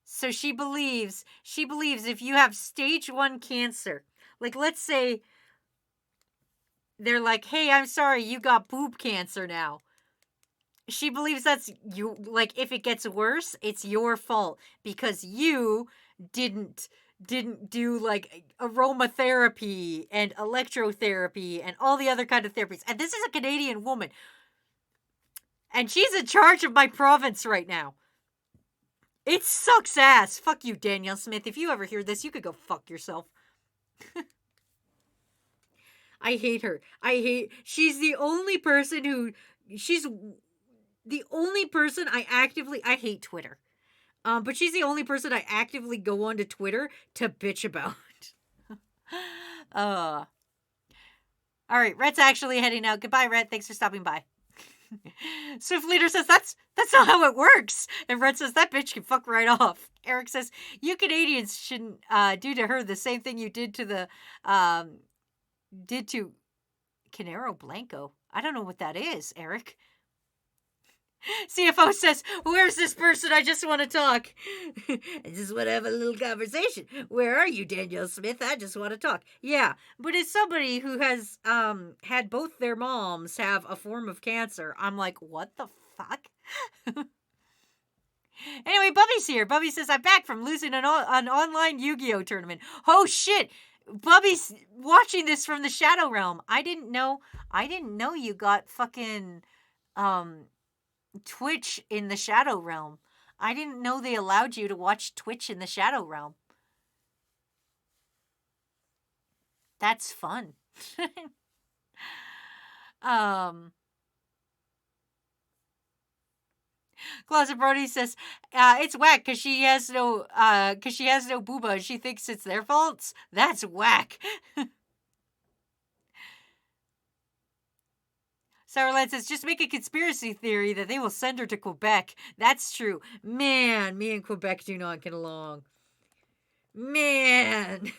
So she believes if you have stage 1 cancer, like let's say they're like, hey, I'm sorry, you got boob cancer now. She believes that's you, like if it gets worse, it's your fault because you didn't do like aromatherapy and electrotherapy and all the other kind of therapies. And this is a Canadian woman. And she's in charge of my province right now. It sucks ass. Fuck you, Danielle Smith. If you ever hear this, you could go fuck yourself. I hate her. She's the only person I hate Twitter. But she's the only person I actively go onto Twitter to bitch about. All right, Rhett's actually heading out. Goodbye, Rhett. Thanks for stopping by. Swift Leader says, that's not how it works. And Rhett says, that bitch can fuck right off. Eric says, you Canadians shouldn't do to her the same thing you did to Canero Blanco. I don't know what that is, Eric. CFO says, where's this person? I just want to talk. I just want to have a little conversation. Where are you, Danielle Smith? I just want to talk. Yeah, but as somebody who has had both their moms have a form of cancer, I'm like, what the fuck? Anyway, Bubby's here. Bubby says, I'm back from losing an online Yu-Gi-Oh tournament. Oh, shit. Bubby's watching this from the Shadow Realm. I didn't know you got fucking Twitch in the Shadow Realm. I didn't know they allowed you to watch Twitch in the Shadow Realm. That's fun. Closet Brody says, it's whack because she has no booba and she thinks it's their faults. That's whack. Sourland says, just make a conspiracy theory that they will send her to Quebec. That's true. Man, me and Quebec do not get along. Man.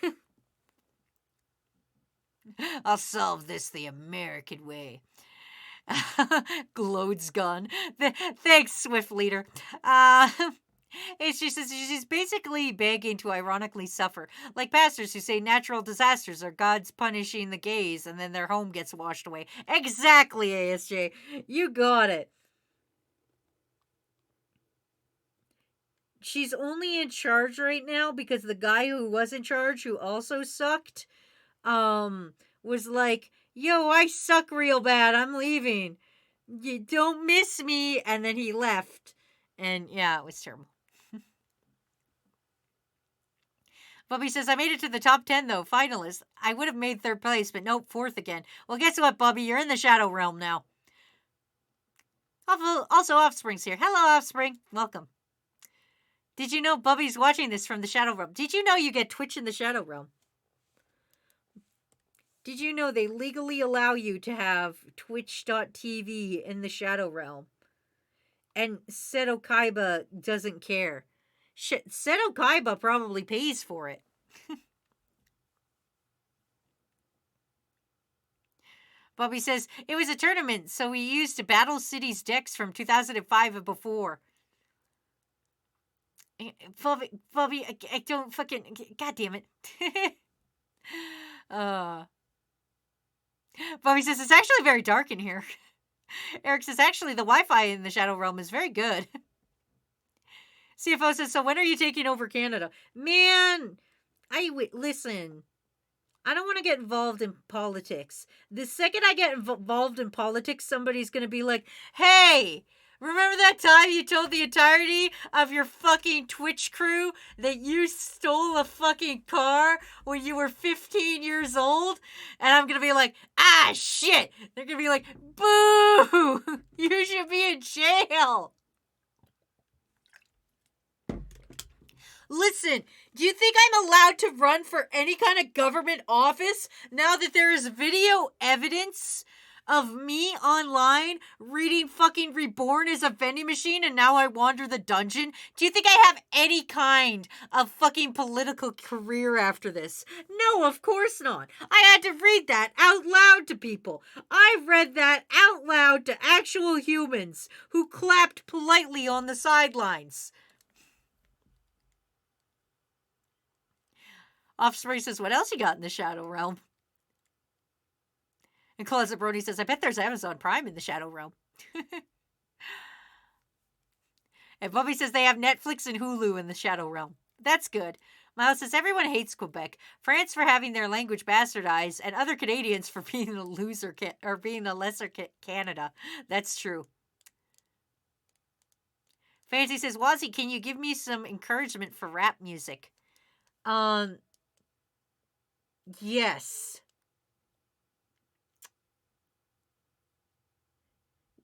I'll solve this the American way. Glode's gun. Thanks, Swift Leader. She says she's basically begging to ironically suffer, like pastors who say natural disasters are God's punishing the gays and then their home gets washed away. Exactly, ASJ. You got it. She's only in charge right now because the guy who was in charge, who also sucked, was like, yo, I suck real bad. I'm leaving. You don't miss me. And then he left. And yeah, it was terrible. Bubby says, I made it to the top 10, though. Finalist. I would have made 3rd place, but nope, 4th again. Well, guess what, Bubby? You're in the Shadow Realm now. Also, Offspring's here. Hello, Offspring. Welcome. Did you know Bubby's watching this from the Shadow Realm? Did you know you get Twitch in the Shadow Realm? Did you know they legally allow you to have Twitch.tv in the Shadow Realm? And Seto Kaiba doesn't care. Shit, Seto Kaiba probably pays for it. Bobby says, it was a tournament, so we used Battle City's decks from 2005 and before. Bobby, I don't fucking... God damn it. Bobby says, it's actually very dark in here. Eric says, actually, the Wi-Fi in the Shadow Realm is very good. CFO says, so when are you taking over Canada? Man, listen, I don't want to get involved in politics. The second I get involved in politics, somebody's going to be like, hey, remember that time you told the entirety of your fucking Twitch crew that you stole a fucking car when you were 15 years old? And I'm going to be like, ah, shit. They're going to be like, boo, you should be in jail. Listen, do you think I'm allowed to run for any kind of government office now that there is video evidence of me online reading fucking Reborn as a vending machine and now I wander the dungeon? Do you think I have any kind of fucking political career after this? No, of course not. I had to read that out loud to people. I read that out loud to actual humans who clapped politely on the sidelines. Offspring says, what else you got in the Shadow Realm? And Closet Brody says, I bet there's Amazon Prime in the Shadow Realm. And Bubby says they have Netflix and Hulu in the Shadow Realm. That's good. Miles says, everyone hates Quebec. France for having their language bastardized, and other Canadians for being the loser or being the lesser Canada. That's true. Fancy says, Wazzy, can you give me some encouragement for rap music? Yes.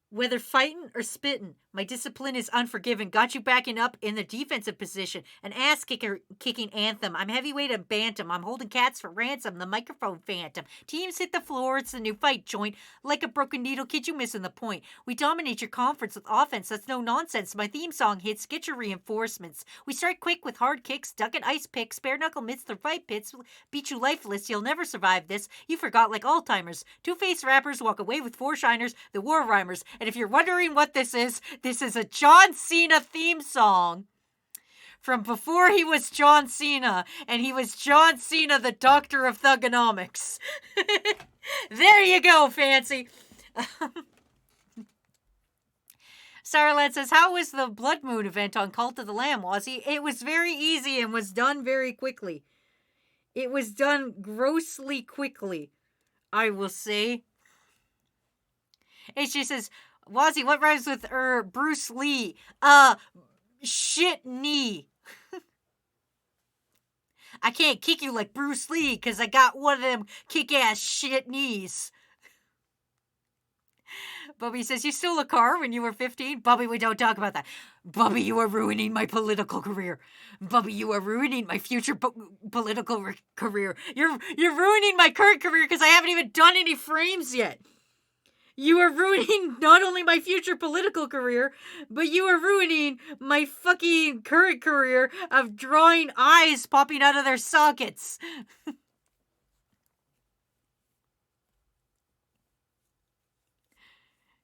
Whether fighting or spitting, my discipline is unforgiving. Got you backing up in the defensive position. An ass-kicking anthem. I'm heavyweight and bantam. I'm holding cats for ransom. The microphone phantom. Teams hit the floor. It's the new fight joint. Like a broken needle, kid, you missing the point. We dominate your conference with offense. That's no nonsense. My theme song hits. Get your reinforcements. We strike quick with hard kicks. Duck and ice picks. Bare knuckle midst the fight pits. Beat you lifeless. You'll never survive this. You forgot like Alzheimer's. Two-faced rappers walk away with four shiners. The war rhymers. And if you're wondering what this is a John Cena theme song from before he was John Cena, and he was John Cena, the Doctor of Thugonomics. There you go, Fancy. Starland says, how was the Blood Moon event on Cult of the Lamb, Wazzy? It was very easy and was done very quickly. It was done grossly quickly, I will say. She says, Wazzy, what rhymes with Bruce Lee? Shit knee. I can't kick you like Bruce Lee because I got one of them kick-ass shit knees. Bubby says, you stole a car when you were 15? Bubby, we don't talk about that. Bubby, you are ruining my political career. Bubby, you are ruining my future political career. You're ruining my current career because I haven't even done any frames yet. You are ruining not only my future political career, but you are ruining my fucking current career of drawing eyes popping out of their sockets.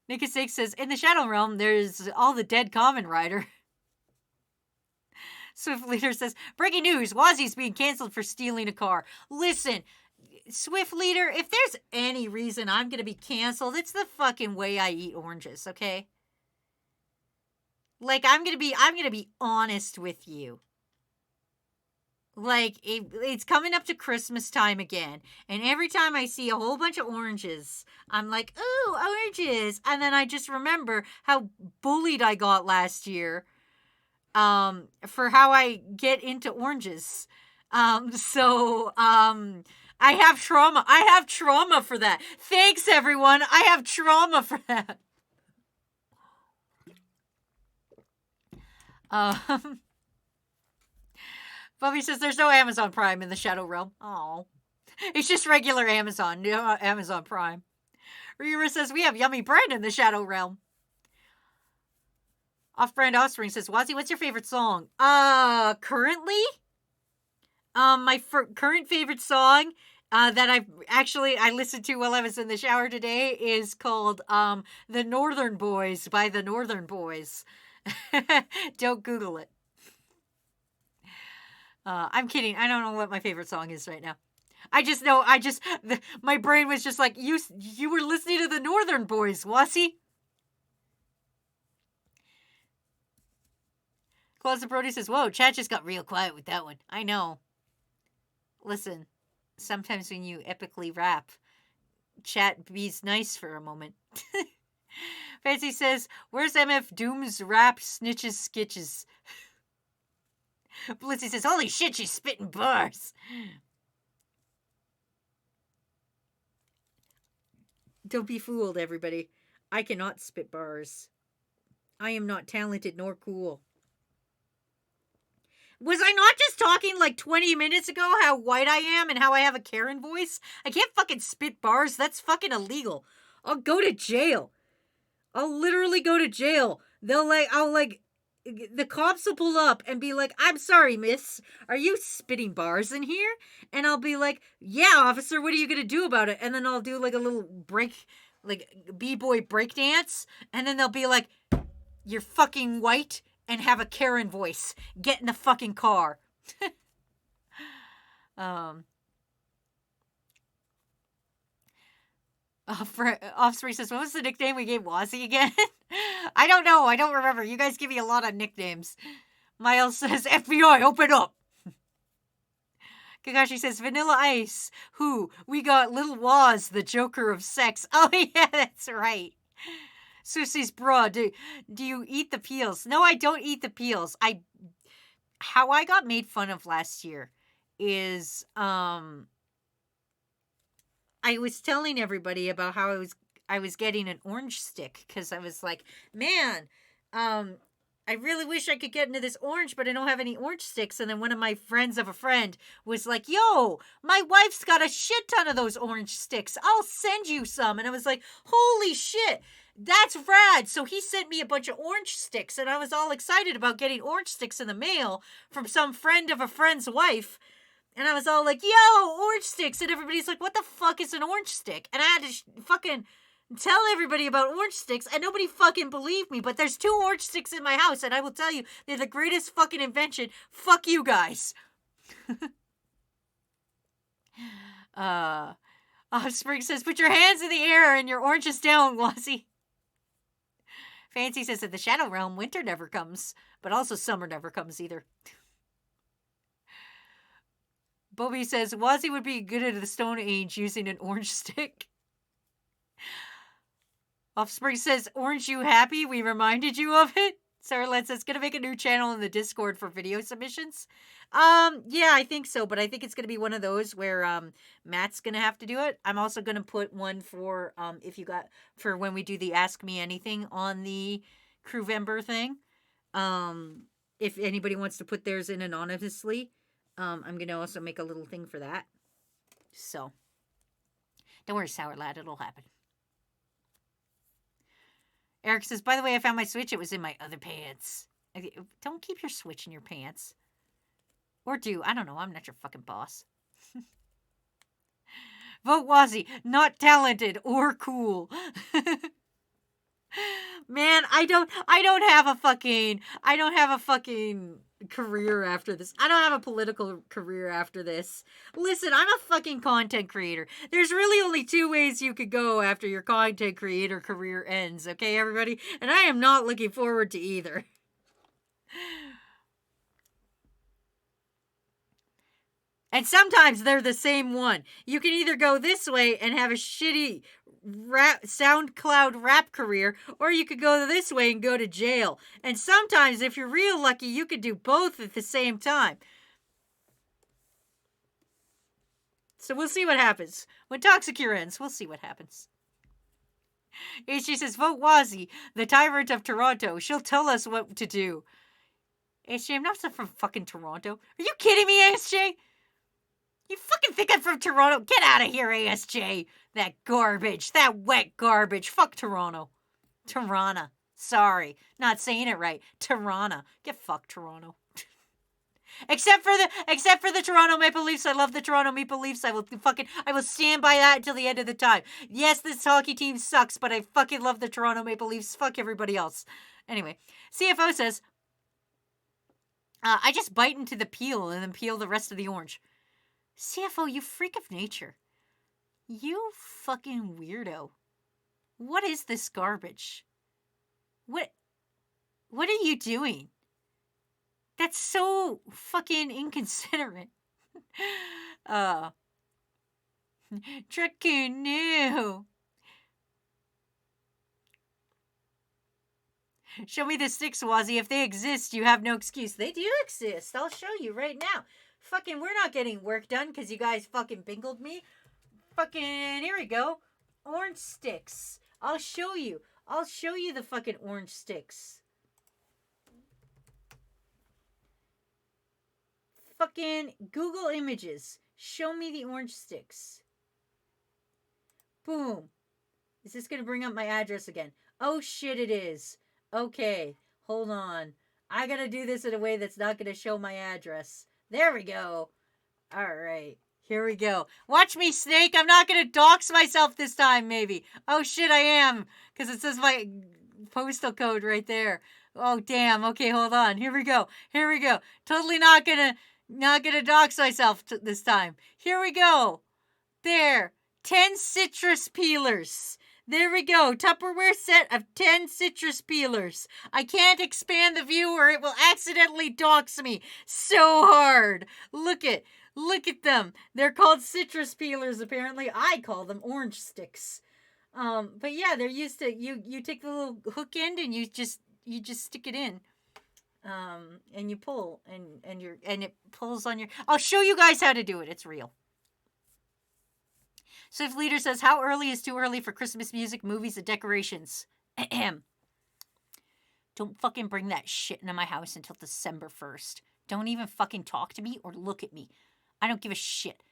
Nicky Six says, in the Shadow Realm, there's all the dead Common Rider. Swift Leader says, breaking news, Wazzy's being canceled for stealing a car. Listen, Swift Leader, if there's any reason I'm going to be canceled, it's the fucking way I eat oranges, okay? Like, I'm going to be honest with you. Like, it's coming up to Christmas time again, and every time I see a whole bunch of oranges, I'm like, ooh, oranges, and then I just remember how bullied I got last year, for how I get into oranges. I have trauma. I have trauma for that. Thanks, everyone. I have trauma for that. Bubby says there's no Amazon Prime in the Shadow Realm. Oh, it's just regular Amazon, no Amazon Prime. Rira says we have yummy bread in the Shadow Realm. Off-brand Offspring says, Wazzy, what's your favorite song? Currently? My current favorite song that I listened to while I was in the shower today is called The Northern Boys by The Northern Boys. Don't Google it. I'm kidding. I don't know what my favorite song is right now. I just know, my brain was just like, you were listening to The Northern Boys, Wazzy. Closet Brody says, whoa, chat just got real quiet with that one. I know. Listen, sometimes when you epically rap, chat be's nice for a moment. Fancy says, where's MF Doom's rap snitches skitches? Blitzy says, holy shit, she's spitting bars. Don't be fooled, everybody. I cannot spit bars. I am not talented nor cool. Was I not just talking like 20 minutes ago how white I am and how I have a Karen voice? I can't fucking spit bars. That's fucking illegal. I'll go to jail. I'll literally go to jail. The cops will pull up and be like, I'm sorry, miss. Are you spitting bars in here? And I'll be like, yeah, officer, what are you going to do about it? And then I'll do like a little b-boy break dance. And then they'll be like, you're fucking white and have a Karen voice. Get in the fucking car. Offspring says, what was the nickname we gave Wazzy again? I don't know. I don't remember. You guys give me a lot of nicknames. Miles says, FBI, open up. Kakashi says, Vanilla Ice. Who? We got Little Waz, the Joker of sex. Oh, yeah, that's right. Susie's bra, do you eat the peels? No, I don't eat the peels. How I got made fun of last year is, I was telling everybody about how I was getting an orange stick because I was like, man, I really wish I could get into this orange, but I don't have any orange sticks. And then one of my friends of a friend was like, yo, my wife's got a shit ton of those orange sticks. I'll send you some. And I was like, holy shit. That's rad. So he sent me a bunch of orange sticks, and I was all excited about getting orange sticks in the mail from some friend of a friend's wife. And I was all like, yo, orange sticks. And everybody's like, what the fuck is an orange stick? And I had to fucking tell everybody about orange sticks, and nobody fucking believed me. But there's 2 orange sticks in my house, and I will tell you, they're the greatest fucking invention. Fuck you guys. Offspring says, put your hands in the air and your oranges down, Wazzy. Fancy says, in the Shadow Realm, winter never comes, but also summer never comes either. Bobby says, Wazzy would be good at the Stone Age using an orange stick. Offspring says, orange you happy? We reminded you of it? Sarah says, gonna make a new channel in the Discord for video submissions. Yeah, I think so, but I think it's gonna be one of those where Matt's gonna have to do it. I'm also gonna put one for for when we do the Ask Me Anything on the Crewvember thing. If anybody wants to put theirs in anonymously, I'm gonna also make a little thing for that. So don't worry, Sour Lad, it'll happen. Eric says, by the way, I found my Switch. It was in my other pants. Don't keep your Switch in your pants. Or do. I don't know. I'm not your fucking boss. Vote Wazzy. Not talented or cool. Man, I don't have a fucking career after this. I don't have a political career after this. Listen, I'm a fucking content creator. There's really only 2 ways you could go after your content creator career ends, okay, everybody? And I am not looking forward to either. And sometimes they're the same one. You can either go this way and have a shitty SoundCloud rap career, or you could go this way and go to jail. And sometimes, if you're real lucky, you could do both at the same time. So we'll see what happens. When Toxicure ends, we'll see what happens. HG says, vote Wazzy, the tyrant of Toronto. She'll tell us what to do. HG, I'm not from fucking Toronto. Are you kidding me, ASJ? You fucking think I'm from Toronto? Get out of here, ASJ. That garbage. That wet garbage. Fuck Toronto. Toronto. Sorry, not saying it right. Toronto. Get fucked, Toronto. Except for the Toronto Maple Leafs. I love the Toronto Maple Leafs. I will stand by that until the end of the time. Yes, this hockey team sucks, but I fucking love the Toronto Maple Leafs. Fuck everybody else. Anyway, CFO says, I just bite into the peel and then peel the rest of the orange. CFO, you freak of nature. You fucking weirdo. What is this garbage? What are you doing? That's so fucking inconsiderate. Dracunu. Show me the sticks, Wazzy. If they exist, you have no excuse. They do exist. I'll show you right now. Fucking, we're not getting work done because you guys fucking bingled me. Fucking, here we go. Orange sticks. I'll show you. I'll show you the fucking orange sticks. Fucking Google Images. Show me the orange sticks. Boom. Is this going to bring up my address again? Oh shit, it is. Okay, hold on. I got to do this in a way that's not going to show my address. There we go. All right. Here we go. Watch me, Snake. I'm not going to dox myself this time, maybe. Oh shit, I am. Because it says my postal code right there. Oh, damn. Okay, hold on. Here we go. Here we go. Totally not gonna dox myself this time. Here we go. There. 10 citrus peelers. There we go. Tupperware set of 10 citrus peelers. I can't expand the view or it will accidentally dox me so hard. Look at them. They're called citrus peelers, apparently. I call them orange sticks. But yeah, they're used to, you take the little hook end and you just stick it in. And you pull and it pulls on your, I'll show you guys how to do it. It's real. Swift Leader says, how early is too early for Christmas music, movies, and decorations? Ahem. Don't fucking bring that shit into my house until December 1st. Don't even fucking talk to me or look at me. I don't give a shit.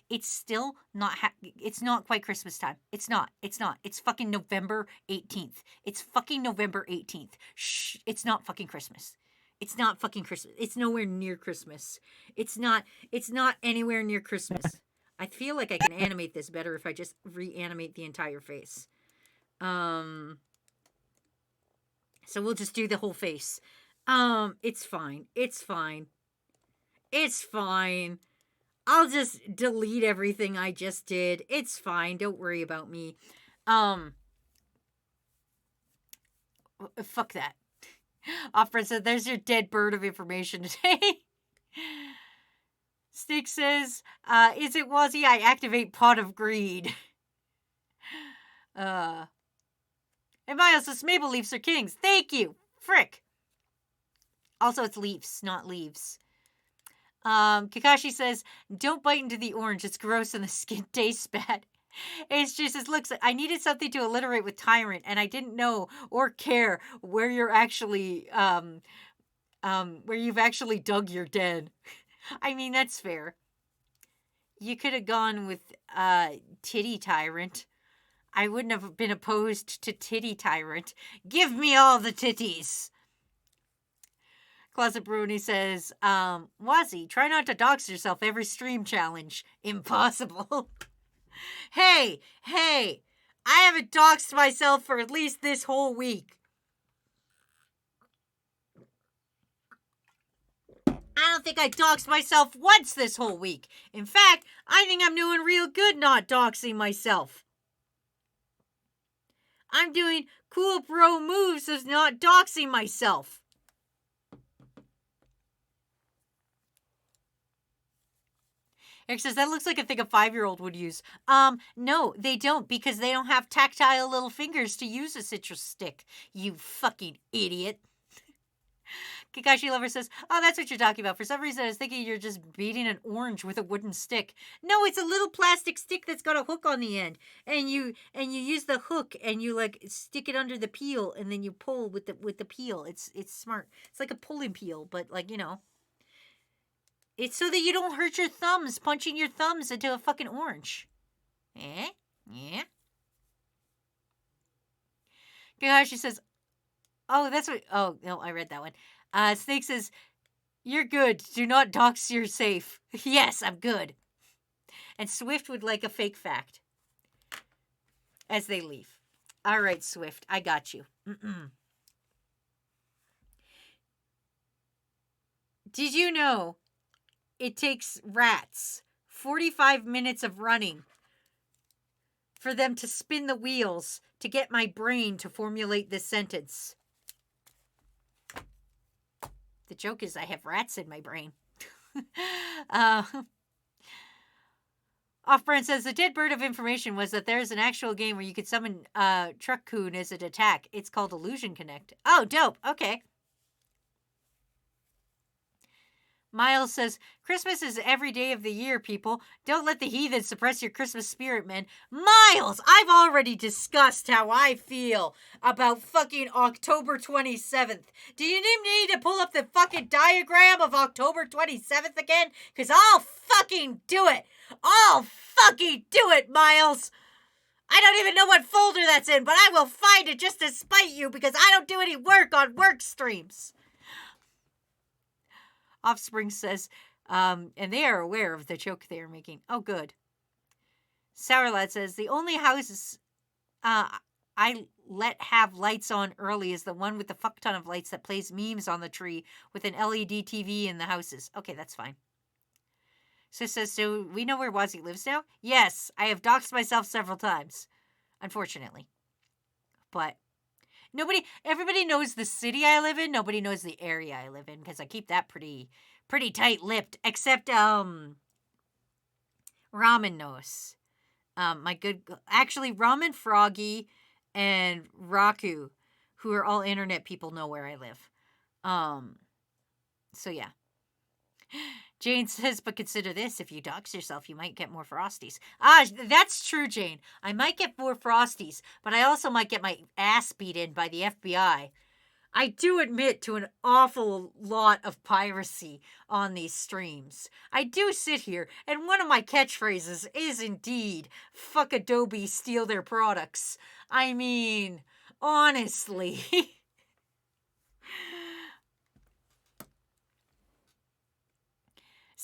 It's still not, it's not quite Christmas time. It's not. It's fucking November 18th. It's fucking November 18th. Shh, it's not fucking Christmas. It's not fucking Christmas. It's nowhere near Christmas. It's not anywhere near Christmas. I feel like I can animate this better if I just reanimate the entire face. So we'll just do the whole face. It's fine. It's fine. It's fine. I'll just delete everything I just did. It's fine. Don't worry about me. Fuck that. Offred said, there's your dead bird of information today. Stick says, is it Wazzy? I activate Pot of Greed. And Miles says, Maple Leafs are kings. Thank you. Frick. Also, it's Leafs, not leaves. Kakashi says, don't bite into the orange. It's gross and the skin tastes bad. It's just, it looks like I needed something to alliterate with tyrant, and I didn't know or care where you're actually, where you've actually dug your den. I mean, that's fair. You could have gone with, titty tyrant. I wouldn't have been opposed to titty tyrant. Give me all the titties. Closet Bruni says, Wazzy, try not to dox yourself every stream challenge. Impossible. Hey, I haven't doxed myself for at least this whole week. I don't think I doxed myself once this whole week. In fact, I think I'm doing real good not doxing myself. I'm doing cool bro moves of not doxing myself. Eric says, that looks like a thing a 5-year-old would use. No, they don't, because they don't have tactile little fingers to use a citrus stick. You fucking idiot. Kakashi Lover says, oh, that's what you're talking about. For some reason, I was thinking you're just beating an orange with a wooden stick. No, it's a little plastic stick that's got a hook on the end. And you use the hook and you like stick it under the peel and then you pull with the peel. It's smart. It's like a pulling peel, but like, you know. It's so that you don't hurt your thumbs punching your thumbs into a fucking orange. Yeah. Kakashi says, Oh, that's what. Oh, no, I read that one. Snake says, "You're good. Do not dox your safe." Yes, I'm good. And Swift would like a fake fact as they leave. All right, Swift, I got you. Did you know it takes rats 45 minutes of running for them to spin the wheels to get my brain to formulate this sentence? The joke is I have rats in my brain. Off-brand says the dead bird of information was that there's an actual game where you could summon Truck-kun as an attack. It's called Illusion Connect. Oh, dope. Okay. Miles says, Christmas is every day of the year, people. Don't let the heathen suppress your Christmas spirit, man. Miles, I've already discussed how I feel about fucking October 27th. Do you need me to pull up the fucking diagram of October 27th again? Because I'll fucking do it. I'll fucking do it, Miles. I don't even know what folder that's in, but I will find it just to spite you because I don't do any work on work streams. Offspring says, and they are aware of the joke they are making. Oh, good. Sourlad says, the only houses I let have lights on early is the one with the fuck ton of lights that plays memes on the tree with an LED TV in the houses. Okay, that's fine. So says, so we know where Wazzy lives now? Yes, I have doxed myself several times, unfortunately. But everybody knows the city I live in. Nobody knows the area I live in because I keep that pretty tight-lipped. Except Ramen knows. Ramen, Froggy, and Raku, who are all internet people, know where I live. So yeah. Jane says, but consider this, if you dox yourself, you might get more Frosties. That's true, Jane. I might get more Frosties, but I also might get my ass beaten by the FBI. I do admit to an awful lot of piracy on these streams. I do sit here, and one of my catchphrases is indeed, fuck Adobe, steal their products. I mean, honestly...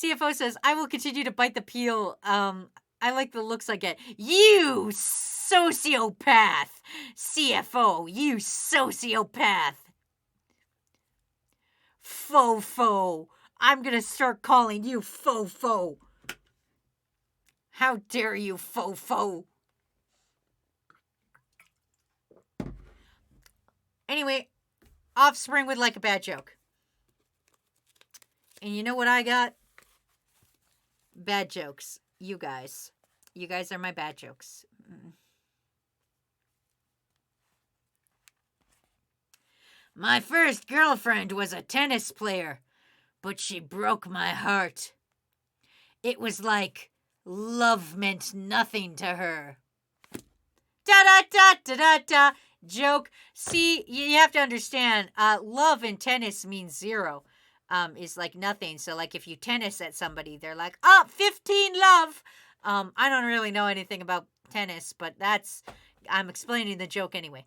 CFO says, I will continue to bite the peel. I like the looks I get. You sociopath! CFO, you sociopath! Fofo. I'm gonna start calling you Fofo. How dare you, Fofo? Anyway, Offspring would like a bad joke. And you know what I got? Bad jokes. You guys. You guys are my bad jokes. My first girlfriend was a tennis player, but she broke my heart. It was like love meant nothing to her. Da-da-da-da-da-da. Joke. See, you have to understand, love in tennis means zero. Is like nothing. So like if you tennis at somebody, they're like, 15 love. I don't really know anything about tennis, but I'm explaining the joke anyway.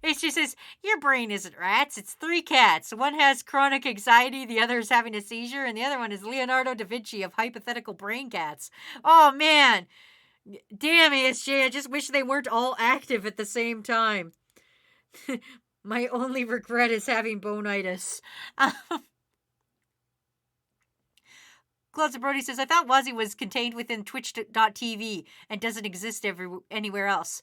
It just says, your brain isn't rats, it's 3 cats. One has chronic anxiety, the other is having a seizure, and the other one is Leonardo da Vinci of hypothetical brain cats. Oh man. Damn, ASJ, I just wish they weren't all active at the same time. My only regret is having bonitis. Clouds of Brody says, I thought Wazzy was contained within Twitch.tv and doesn't exist anywhere else.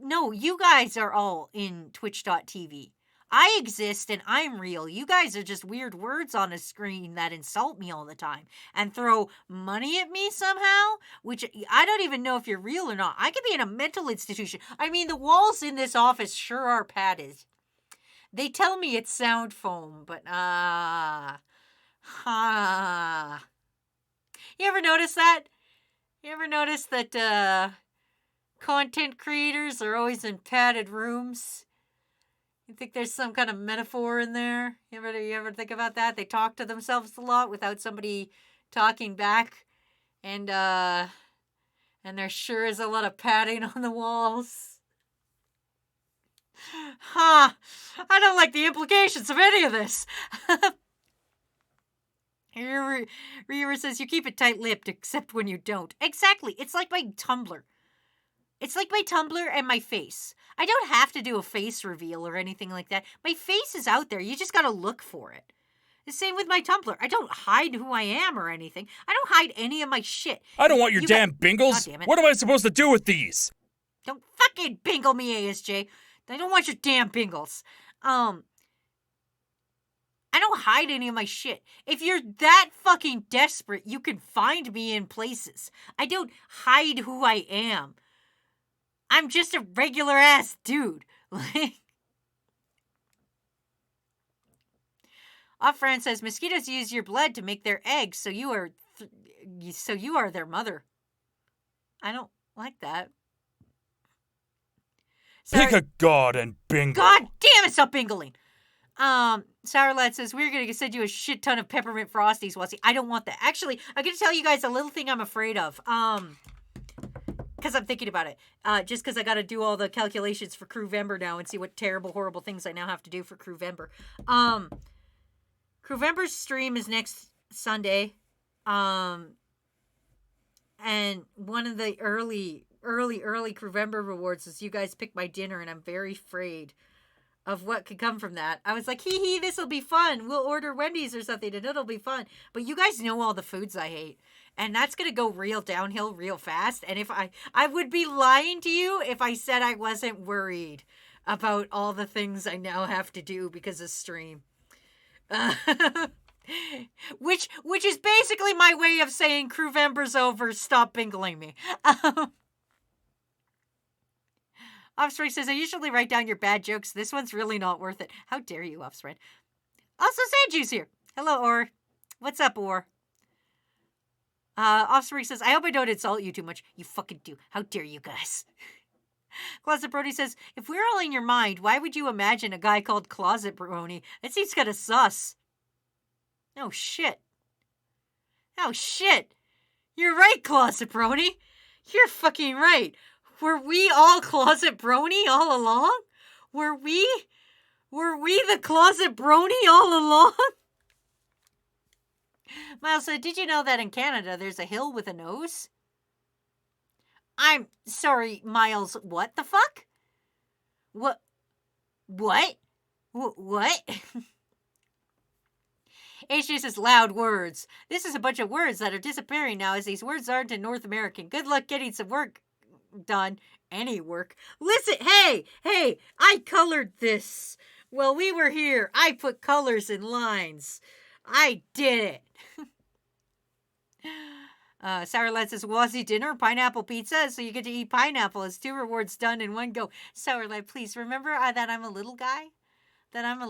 No, you guys are all in Twitch.tv. I exist and I'm real. You guys are just weird words on a screen that insult me all the time and throw money at me somehow, which I don't even know if you're real or not. I could be in a mental institution. I mean, the walls in this office sure are padded. They tell me it's sound foam, but You ever notice that? You ever notice that content creators are always in padded rooms? You think there's some kind of metaphor in there? You ever think about that? They talk to themselves a lot without somebody talking back. And there sure is a lot of padding on the walls. Huh. I don't like the implications of any of this. Reaver says, you keep it tight-lipped, except when you don't. Exactly. It's like my Tumblr. It's like my Tumblr and my face. I don't have to do a face reveal or anything like that. My face is out there. You just gotta look for it. The same with my Tumblr. I don't hide who I am or anything. I don't hide any of my shit. I don't want your damn bingles. God damn it. What am I supposed to do with these? Don't fucking bingle me, ASJ. I don't want your damn bingles. I don't hide any of my shit. If you're that fucking desperate, you can find me in places. I don't hide who I am. I'm just a regular ass dude. Off-Fran says, mosquitoes use your blood to make their eggs, so you are their mother. I don't like that. Pick a god and bingle. God damn it, stop bingling. Sour Lad says, we're going to send you a shit ton of peppermint frosties, Wazzy. I don't want that. Actually, I'm going to tell you guys a little thing I'm afraid of. Because I'm thinking about it. Just because I got to do all the calculations for Crewvember now and see what terrible, horrible things I now have to do for Crewvember. Crewvember's stream is next Sunday. And one of the early Crewvember rewards is you guys pick my dinner, and I'm very afraid of what could come from that. I was like, hee, this'll be fun. We'll order Wendy's or something, and it'll be fun. But you guys know all the foods I hate. And that's going to go real downhill real fast. And if I would be lying to you if I said I wasn't worried about all the things I now have to do because of stream. Which is basically my way of saying Crewvember's over, stop bingling me. Offspring says, I usually write down your bad jokes. This one's really not worth it. How dare you, Offspring? Also, Sanju's here. Hello, Or. What's up, Or? Offspring says, I hope I don't insult you too much. You fucking do. How dare you guys? Closet Brody says, if we're all in your mind, why would you imagine a guy called Closet Brony? That seems kind of sus. Oh, shit. Oh, shit. You're right, Closet Brony. You're fucking right. Were we all Closet Brony all along? Were we the Closet Brony all along? Miles said, did you know that in Canada there's a hill with a nose? I'm sorry, Miles, what the fuck? What? HJ says, loud words. This is a bunch of words that are disappearing now as these words aren't in North American. Good luck getting some work done. Any work. Listen, hey, I colored this. Well, we were here. I put colors in lines. I did it. Sour Lad says, Wazzy dinner, pineapple pizza, so you get to eat pineapple. It's 2 rewards done in one go. Sour Lad, please remember that I'm a little guy? That I'm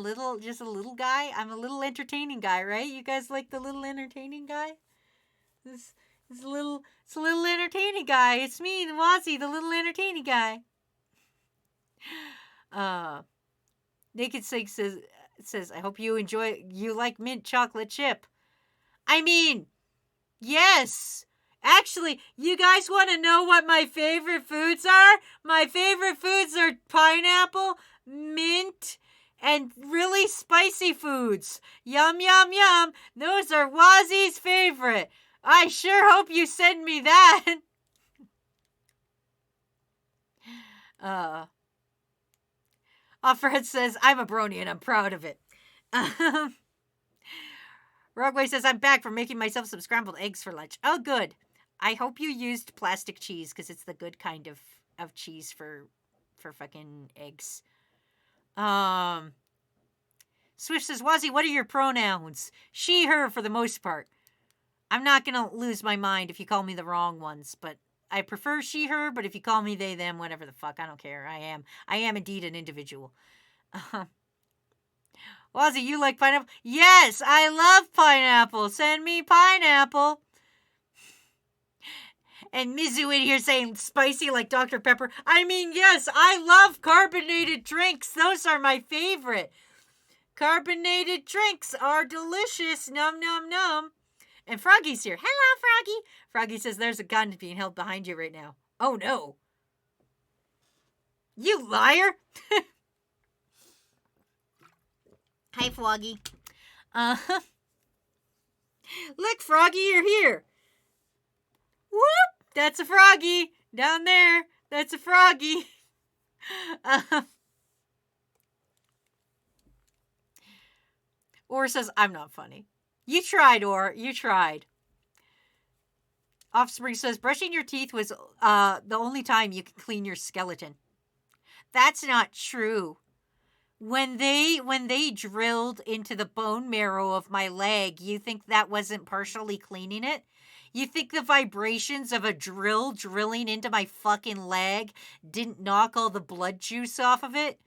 just a little guy? I'm a little entertaining guy, right? You guys like the little entertaining guy? It's a little entertaining guy. It's me, the Wazzy, the little entertaining guy. Naked Snake says, I hope you like mint chocolate chip. I mean, yes. Actually, you guys want to know what my favorite foods are? My favorite foods are pineapple, mint, and really spicy foods. Yum, yum, yum. Those are Wazzy's favorite. I sure hope you send me that. Offred says, I'm a brony and I'm proud of it. Rogway says, I'm back from making myself some scrambled eggs for lunch. Oh, good. I hope you used plastic cheese because it's the good kind of cheese for fucking eggs. Swift says, Wazzy, what are your pronouns? She, her for the most part. I'm not going to lose my mind if you call me the wrong ones, but I prefer she, her, but if you call me they, them, whatever the fuck, I don't care. I am indeed an individual. Wazzy, you like pineapple? Yes, I love pineapple. Send me pineapple. And Mizu in here saying spicy like Dr. Pepper. I mean, yes, I love carbonated drinks. Those are my favorite. Carbonated drinks are delicious. Num, num, num. And Froggy's here. Hello, Froggy. Froggy says there's a gun being held behind you right now. Oh, no. You liar. Hi, Froggy. Look, Froggy, you're here. Whoop! That's a Froggy down there. That's a Froggy. Or says, I'm not funny. You tried, Or. You tried. Offspring says, brushing your teeth was the only time you can clean your skeleton. That's not true. When they drilled into the bone marrow of my leg, you think that wasn't partially cleaning it? You think the vibrations of a drill drilling into my fucking leg didn't knock all the blood juice off of it?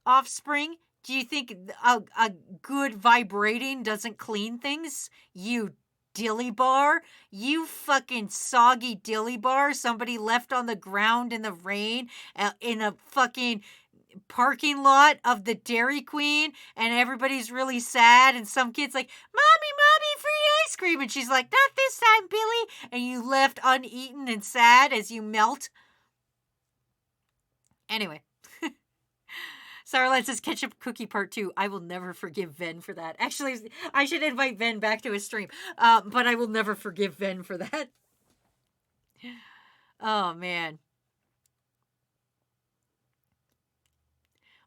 Offspring, do you think a good vibrating doesn't clean things? You dilly bar? You fucking soggy dilly bar somebody left on the ground in the rain in a fucking parking lot of the Dairy Queen, and everybody's really sad, and some kid's like, Mommy, free ice cream, and she's like, not this time, Billy, and you left uneaten and sad as you melt. Anyway. Sarah says ketchup cookie part 2. I will never forgive Ven for that. Actually, I should invite Ven back to his stream, but I will never forgive Ven for that. Oh, man.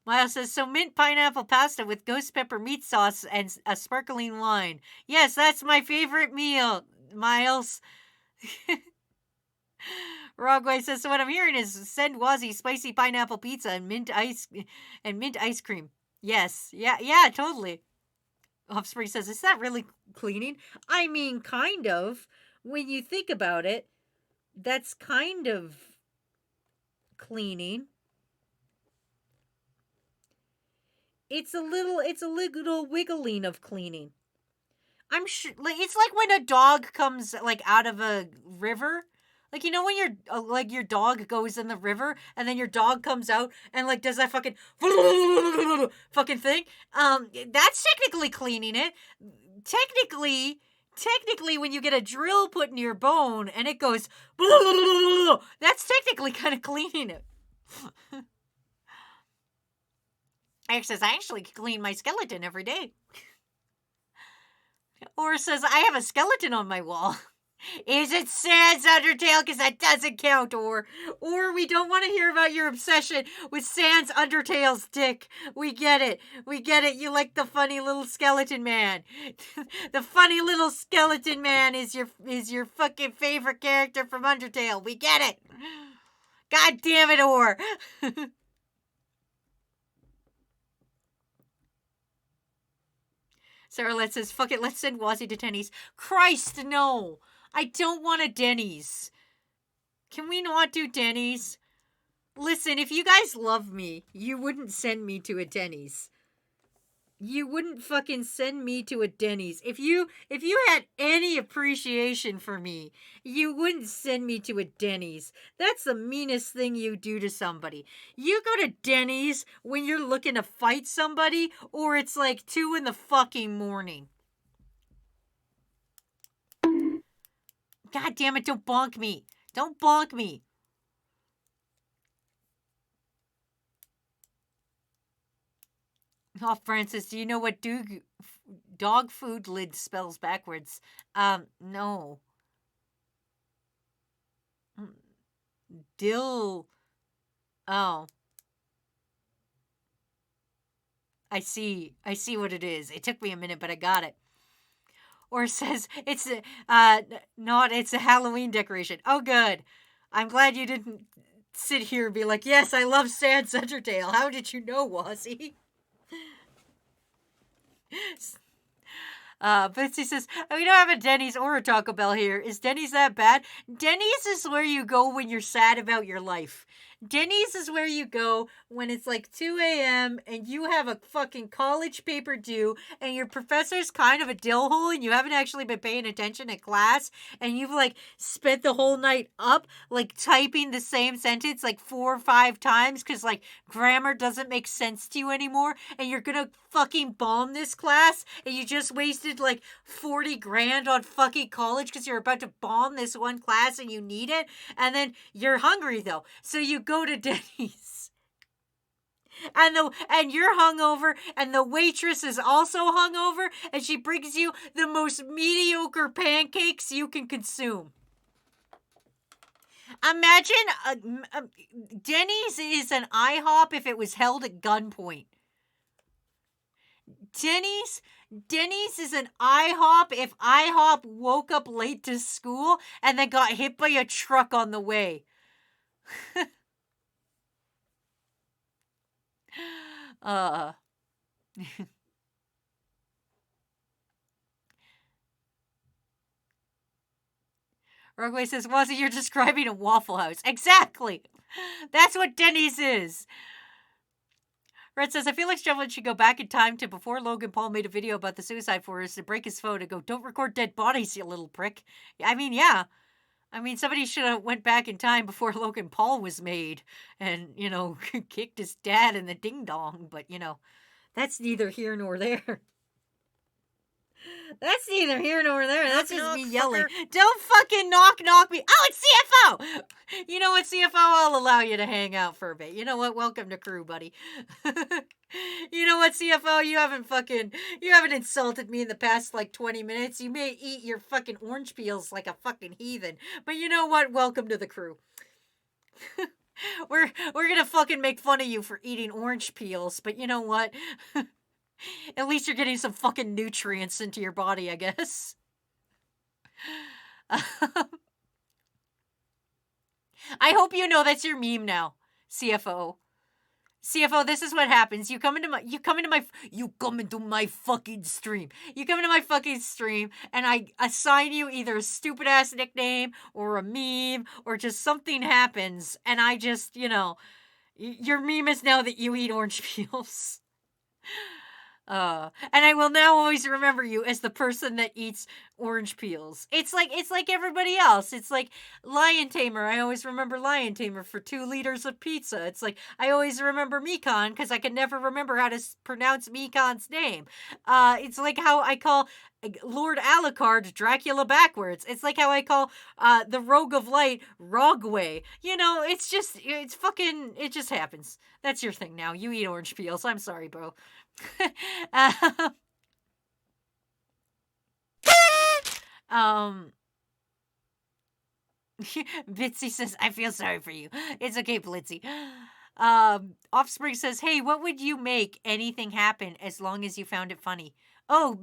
Miles says, so mint pineapple pasta with ghost pepper meat sauce and a sparkling wine. Yes, that's my favorite meal, Miles. Rogway says, so what I'm hearing is send Wazzy spicy pineapple pizza and mint ice cream. Yes. Yeah, totally. Offspring says, is that really cleaning? I mean, kind of. When you think about it, that's kind of cleaning. It's a little wiggling of cleaning. I'm sure, like, it's like when a dog comes, like, out of a river. Like, you know when your dog goes in the river, and then your dog comes out and, like, does that fucking fucking thing? That's technically cleaning it. Technically, when you get a drill put in your bone, and it goes, that's technically kind of cleaning it. X says, I actually clean my skeleton every day. Or says, I have a skeleton on my wall. Is it Sans Undertale? Because that doesn't count, Or we don't want to hear about your obsession with Sans Undertale's dick. We get it. You like the funny little skeleton man. The funny little skeleton man is your fucking favorite character from Undertale. We get it. God damn it, Or. Sarah says, fuck it, let's send Wazzy to Denny's. Christ, no. I don't want a Denny's. Can we not do Denny's? Listen, if you guys love me, you wouldn't send me to a Denny's. You wouldn't fucking send me to a Denny's. If you had any appreciation for me, you wouldn't send me to a Denny's. That's the meanest thing you do to somebody. You go to Denny's when you're looking to fight somebody, or it's like 2 in the fucking morning. God damn it, don't bonk me. Don't bonk me. Oh, Francis, do you know what dog food lid spells backwards? No. Dill. Oh. I see what it is. It took me a minute, but I got it. Or says it's it's a Halloween decoration. Oh, good. I'm glad you didn't sit here and be like, yes, I love Sans Undertale. How did you know, Wazzy? Bitsy says, we don't have a Denny's or a Taco Bell here. Is Denny's that bad? Denny's is where you go when you're sad about your life. Denny's is where you go when it's like 2 a.m. and you have a fucking college paper due and your professor's kind of a dillhole and you haven't actually been paying attention in class and you've like spent the whole night up like typing the same sentence like 4 or 5 times because like grammar doesn't make sense to you anymore and you're gonna fucking bomb this class and you just wasted like 40 grand on fucking college because you're about to bomb this one class and you need it and then you're hungry though. So you go to Denny's. and you're hungover, and the waitress is also hungover, and she brings you the most mediocre pancakes you can consume. Imagine Denny's is an IHOP if it was held at gunpoint. Denny's is an IHOP if IHOP woke up late to school and then got hit by a truck on the way. Rogueway says, Wazzy, you're describing a Waffle House. Exactly. That's what Denny's is. Red says, I feel like Shovelin should go back in time to before Logan Paul made a video about the suicide forest to break his phone and go, don't record dead bodies, you little prick. I mean, yeah. I mean, somebody should have went back in time before Logan Paul was made and, kicked his dad in the ding-dong. But, that's neither here nor there. That's neither here nor there. That's just me yelling. Fucker. Don't fucking knock me. Oh, it's CFO! You know what, CFO? I'll allow you to hang out for a bit. You know what? Welcome to crew, buddy. You know what, CFO? You haven't insulted me in the past, 20 minutes. You may eat your fucking orange peels like a fucking heathen. But you know what? Welcome to the crew. We're gonna fucking make fun of you for eating orange peels. But you know what? At least you're getting some fucking nutrients into your body, I guess. I hope you know that's your meme now, CFO. CFO, this is what happens. You come into my fucking stream. You come into my fucking stream, and I assign you either a stupid ass nickname or a meme or just something happens, and I just, your meme is now that you eat orange peels. And I will now always remember you as the person that eats orange peels. It's like everybody else. It's like Lion Tamer. I always remember Lion Tamer for 2 liters of pizza. It's like I always remember Mekon because I can never remember how to pronounce Mekon's name. It's like how I call Lord Alucard Dracula backwards. It's like how I call the Rogue of Light Rogway. It just happens. That's your thing now. You eat orange peels. I'm sorry, bro. Bitsy says, I feel sorry for you. It's okay, Blitzy. Offspring says, hey, what would you make anything happen as long as you found it funny? Oh,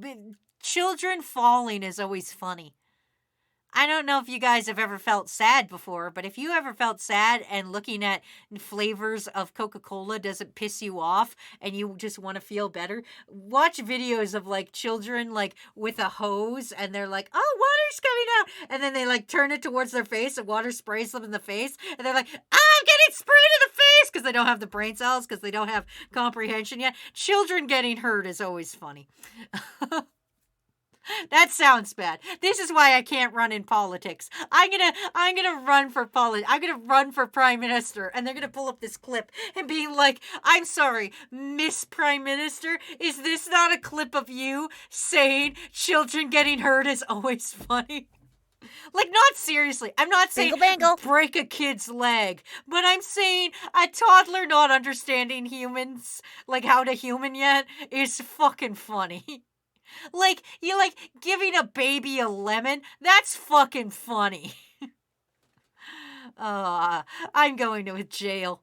children falling is always funny. I don't know if you guys have ever felt sad before, but if you ever felt sad and looking at flavors of Coca-Cola doesn't piss you off and you just want to feel better, watch videos of children with a hose and they're like, oh, water's coming out. And then they turn it towards their face and water sprays them in the face. And they're like, I'm getting sprayed in the face because they don't have the brain cells, because they don't have comprehension yet. Children getting hurt is always funny. That sounds bad. This is why I can't run in politics. I'm gonna run for I'm gonna run for prime minister, and they're gonna pull up this clip and be like, "I'm sorry, Miss Prime Minister, is this not a clip of you saying children getting hurt is always funny?" Not seriously. I'm not saying break a kid's leg, but I'm saying a toddler not understanding humans, how to human yet, is fucking funny. You giving a baby a lemon? That's fucking funny. I'm going to jail.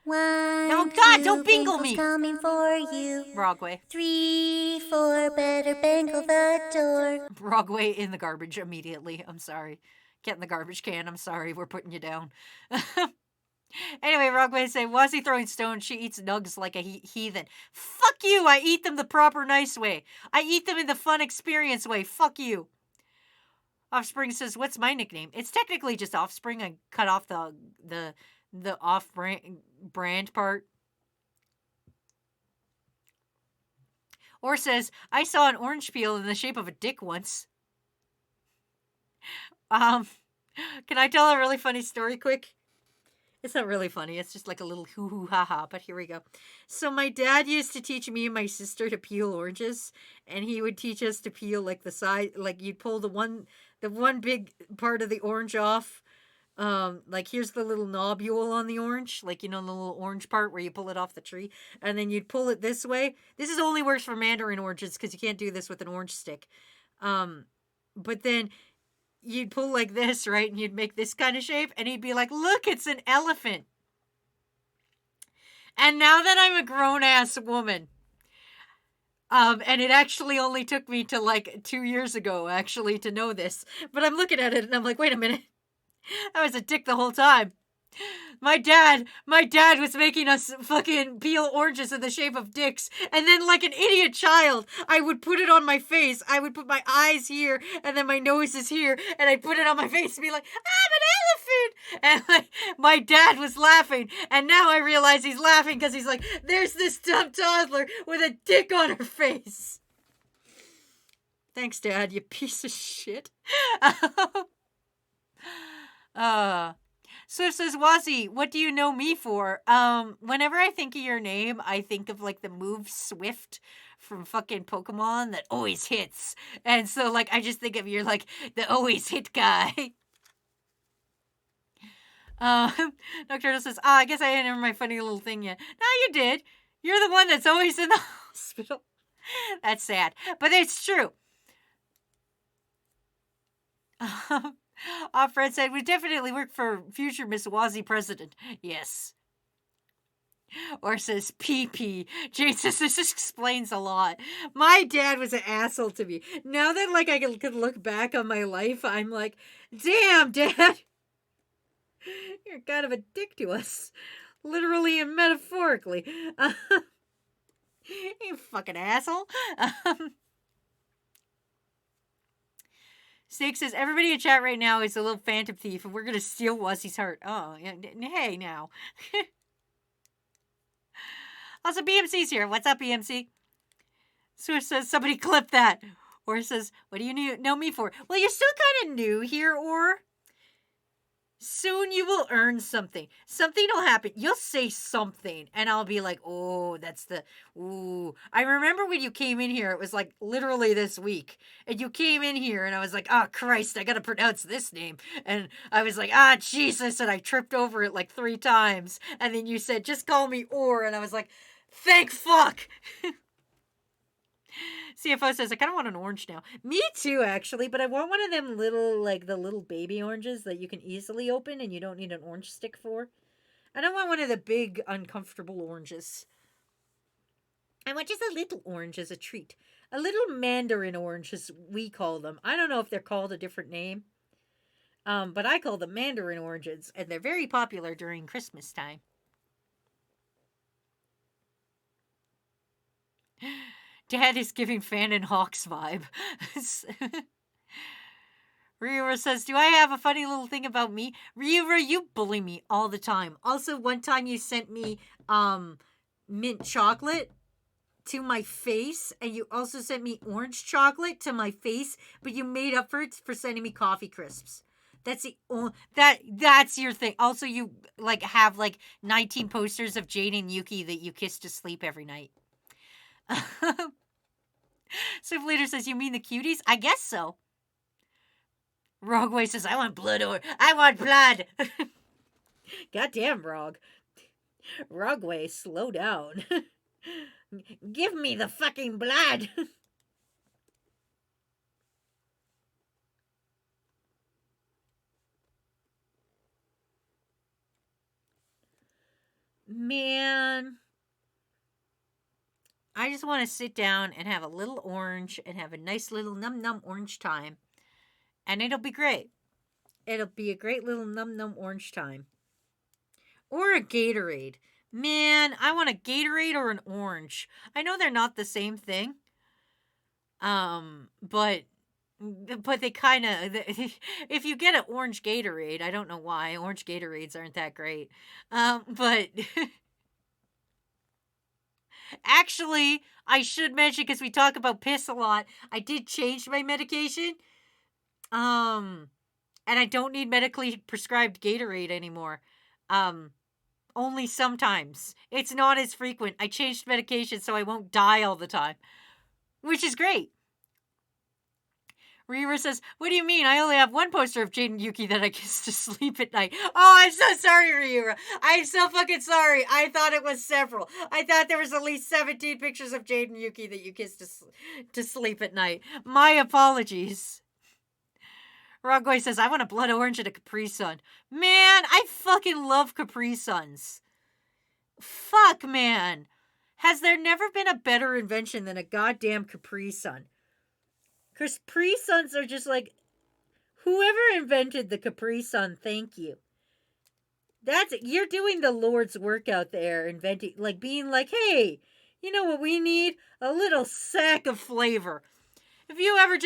Oh God, don't bingle me. Coming for you. Brogway. 3, 4, better bangle the door. Brogway in the garbage immediately. I'm sorry. Get in the garbage can. I'm sorry. We're putting you down. Anyway, Rogway say, Wazzy throwing stones, she eats nugs like a heathen. Fuck you! I eat them the proper nice way. I eat them in the fun experience way. Fuck you. Offspring says, what's my nickname? It's technically just Offspring. I cut off the off-brand part. Or says, I saw an orange peel in the shape of a dick once. Can I tell a really funny story quick? It's not really funny. It's just a little hoo-hoo ha-ha, but here we go. So my dad used to teach me and my sister to peel oranges, and he would teach us to peel the side, you'd pull the one big part of the orange off Like here's the little nobule on the orange, like the little orange part where you pull it off the tree, and then you'd pull it this way. This is only works for mandarin oranges because you can't do this with an orange stick. But then you'd pull like this, right, and you'd make this kind of shape, and he'd be like, "Look, it's an elephant." And now that I'm a grown ass woman, and it actually only took me to like 2 years ago actually to know this, but I'm looking at it and I'm like, wait a minute. I was a dick the whole time. My dad was making us fucking peel oranges in the shape of dicks. And then like an idiot child, I would put it on my face. I would put my eyes here and then my nose is here. And I'd put it on my face and be like, I'm an elephant. And like, my dad was laughing. And now I realize he's laughing because he's like, there's this dumb toddler with a dick on her face. Thanks, Dad, you piece of shit. So it says, Wazzy, what do you know me for? Whenever I think of your name, I think of like the move Swift from fucking Pokemon that always hits. And so like I just think of you're like the always hit guy. Nocturnal says, I guess I didn't remember my funny little thing yet. No, you did. You're the one that's always in the hospital. That's sad. But it's true. Fred said, we definitely work for future Miss Wazzy president. Yes. Or says PP. Jane says, this explains a lot. My dad was an asshole to me. Now that like I could look back on my life, I'm like, damn, Dad. You're kind of a dick to us. Literally and metaphorically. You fucking asshole. Snake says, everybody in chat right now is a little phantom thief, and we're going to steal Wuzzy's heart. Oh, yeah, hey, now. Also, BMC's here. What's up, BMC? So it says, somebody clip that. Or it says, what do you know me for? Well, you're still kind of new here, Or. Soon you will earn something. Something will happen. You'll say something, and I'll be like, oh, that's the, ooh. I remember when you came in here, it was like literally this week, and you came in here, and I was like, oh, Christ, I gotta pronounce this name. And I was like, Jesus, and I tripped over it like 3 times. And then you said, just call me Or, and I was like, thank fuck. CFO says, I kind of want an orange now. Me too, actually, but I want one of them little, like, the little baby oranges that you can easily open and you don't need an orange stick for. I don't want one of the big, uncomfortable oranges. I want just a little orange as a treat. A little mandarin orange, as we call them. I don't know if they're called a different name. But I call them mandarin oranges, and they're very popular during Christmas time. Dad is giving Fan and Hawks vibe. Ryura says, do I have a funny little thing about me? Ryura, you bully me all the time. Also, one time you sent me mint chocolate to my face, and you also sent me orange chocolate to my face, but you made up for it for sending me coffee crisps. That's the that's your thing. Also, you like have like 19 posters of Jade and Yuki that you kiss to sleep every night. Swift Leader says, you mean the cuties? I guess so. Rogway says, I want blood. Goddamn, Rog. Rogway, slow down. Give me the fucking blood. Man. I just want to sit down and have a little orange and have a nice little num-num orange time. And it'll be great. It'll be a great little num-num orange time. Or a Gatorade. Man, I want a Gatorade or an orange. I know they're not the same thing. But they kind of... If you get an orange Gatorade, I don't know why. Orange Gatorades aren't that great. But... Actually, I should mention, because we talk about piss a lot, I did change my medication. And I don't need medically prescribed Gatorade anymore. Only sometimes. It's not as frequent. I changed medication so I won't die all the time. Which is great. Reaver says, what do you mean? I only have one poster of Jade and Yuki that I kiss to sleep at night. Oh, I'm so sorry, Reaver. I'm so fucking sorry. I thought it was several. I thought there was at least 17 pictures of Jade and Yuki that you kissed to sleep at night. My apologies. Rogway says, I want a blood orange and a Capri Sun. Man, I fucking love Capri Suns. Fuck, man. Has there never been a better invention than a goddamn Capri Sun? Capri Suns are just like, whoever invented the Capri Sun, thank you. You're doing the Lord's work out there, inventing, like being like, hey, you know what we need? A little sack of flavor. Have you ever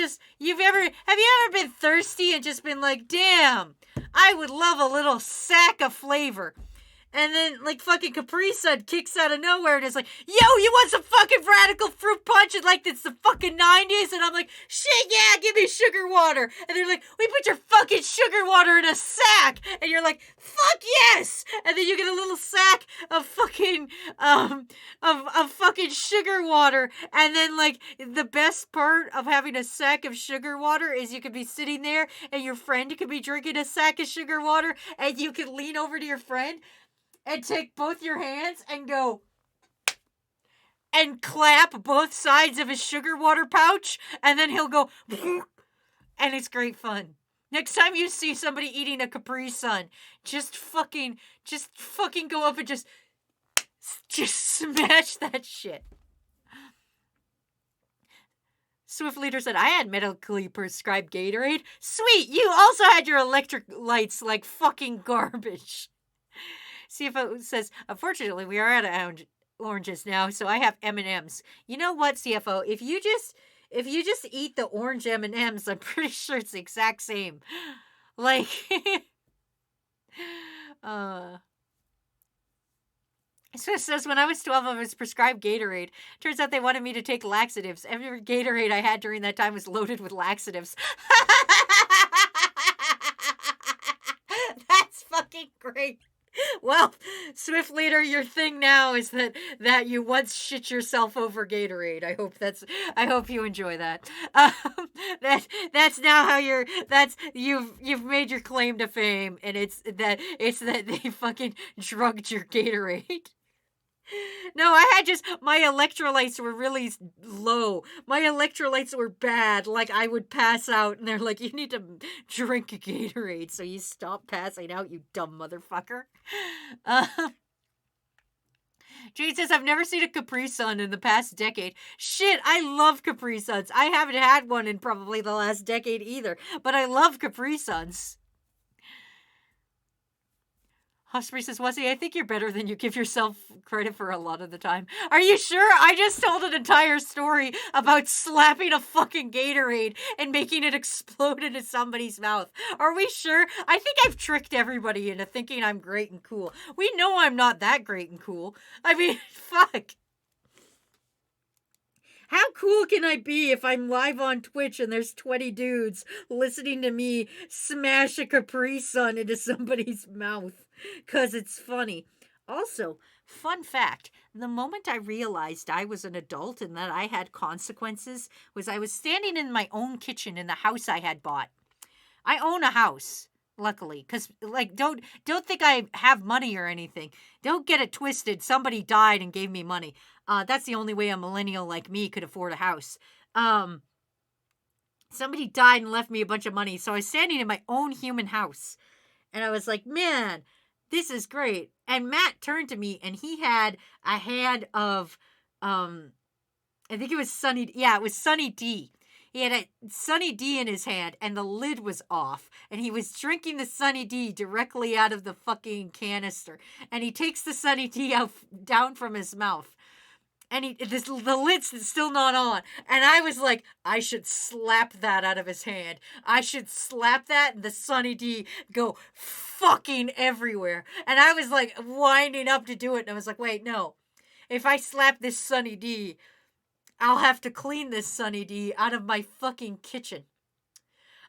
been thirsty and just been like, damn, I would love a little sack of flavor? And then, like, fucking Capri Sun kicks out of nowhere and is like, yo, you want some fucking radical fruit punch? And, like, it's the fucking 90s. And I'm like, shit, yeah, give me sugar water. And they're like, we put your fucking sugar water in a sack. And you're like, fuck yes. And then you get a little sack of fucking, of fucking sugar water. And then, like, the best part of having a sack of sugar water is you could be sitting there and your friend could be drinking a sack of sugar water. And you could lean over to your friend and take both your hands and go and clap both sides of his sugar water pouch, and then he'll go and it's great fun. Next time you see somebody eating a Capri Sun, just fucking go up and just smash that shit. Swift Leader said, I had medically prescribed Gatorade. Sweet, you also had your electric lights like fucking garbage. CFO says, unfortunately, we are out of oranges now, so I have M&Ms. You know what, CFO? If you just eat the orange M&Ms, I'm pretty sure it's the exact same. Like, Swift says, when I was 12, I was prescribed Gatorade. Turns out they wanted me to take laxatives. Every Gatorade I had during that time was loaded with laxatives. That's fucking great. Well, Swift Leader, your thing now is that you once shit yourself over Gatorade. I hope you enjoy that. That's now how you've made your claim to fame, and it's that they fucking drugged your Gatorade. No, my electrolytes were really low. My electrolytes were bad. Like, I would pass out, and they're like, you need to drink a Gatorade so you stop passing out, you dumb motherfucker. Jade says, I've never seen a Capri Sun in the past decade. Shit, I love Capri Suns. I haven't had one in probably the last decade either, but I love Capri Suns. Osprey says, Wessie, I think you're better than you give yourself credit for a lot of the time. Are you sure? I just told an entire story about slapping a fucking Gatorade and making it explode into somebody's mouth. Are we sure? I think I've tricked everybody into thinking I'm great and cool. We know I'm not that great and cool. I mean, fuck. How cool can I be if I'm live on Twitch and there's 20 dudes listening to me smash a Capri Sun into somebody's mouth? 'Cause it's funny. Also, fun fact, the moment I realized I was an adult and that I had consequences was I was standing in my own kitchen in the house I had bought. I own a house, luckily, because, like, don't think I have money or anything. Don't get it twisted. Somebody died and gave me money. That's the only way a millennial like me could afford a house. Somebody died and left me a bunch of money, so I was standing in my own human house. And I was like, man, this is great. And Matt turned to me and he had a hand of, I think it was Sunny. Yeah, it was Sunny D. He had a Sunny D in his hand and the lid was off. And he was drinking the Sunny D directly out of the fucking canister. And he takes the Sunny D out down from his mouth. And the lid's still not on. And I was like, I should slap that out of his hand. I should slap that and the Sunny D go fucking everywhere. And I was like winding up to do it. And I was like, wait, no. If I slap this Sunny D, I'll have to clean this Sunny D out of my fucking kitchen.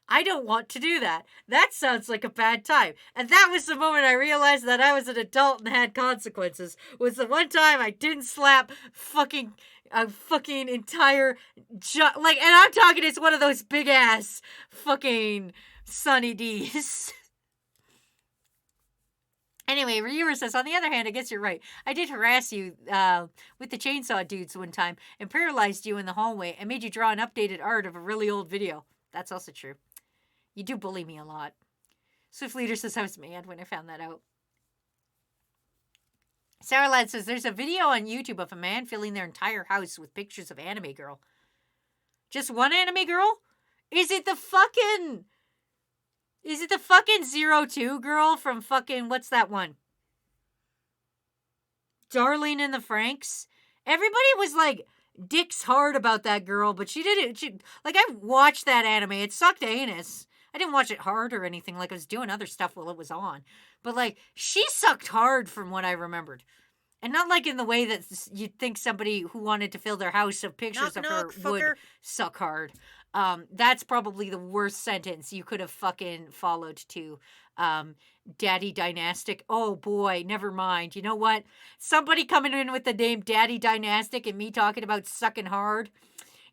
I don't want to do that. That sounds like a bad time. And that was the moment I realized that I was an adult and had consequences. Was the one time I didn't slap a fucking entire and I'm talking it's one of those big ass fucking Sunny D's. Anyway, Reviewer says, on the other hand, I guess you're right. I did harass you with the chainsaw dudes one time and paralyzed you in the hallway and made you draw an updated art of a really old video. That's also true. You do bully me a lot. Swift Leader says, I was mad when I found that out. Sarah Lad says, there's a video on YouTube of a man filling their entire house with pictures of anime girl. Just one anime girl? Is it the fucking 02 girl from fucking, what's that one? Darling in the Franxx? Everybody was like, dicks hard about that girl, but she didn't, I watched that anime. It sucked anus. I didn't watch it hard or anything, like I was doing other stuff while it was on. But like, she sucked hard from what I remembered. And not like in the way that you'd think somebody who wanted to fill their house of pictures of her would suck hard. That's probably the worst sentence you could have fucking followed to. Daddy Dynastic. Oh boy, never mind. You know what? Somebody coming in with the name Daddy Dynastic and me talking about sucking hard.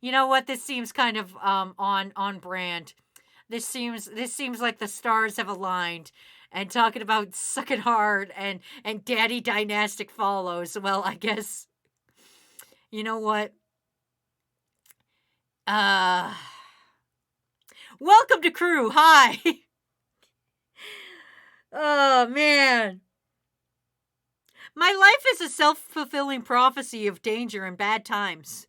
You know what? This seems kind of on brand. This seems like the stars have aligned. And talking about sucking hard and Daddy Dynastic follows. Well, I guess, you know what? Welcome to crew. Hi. Oh, man. My life is a self-fulfilling prophecy of danger and bad times.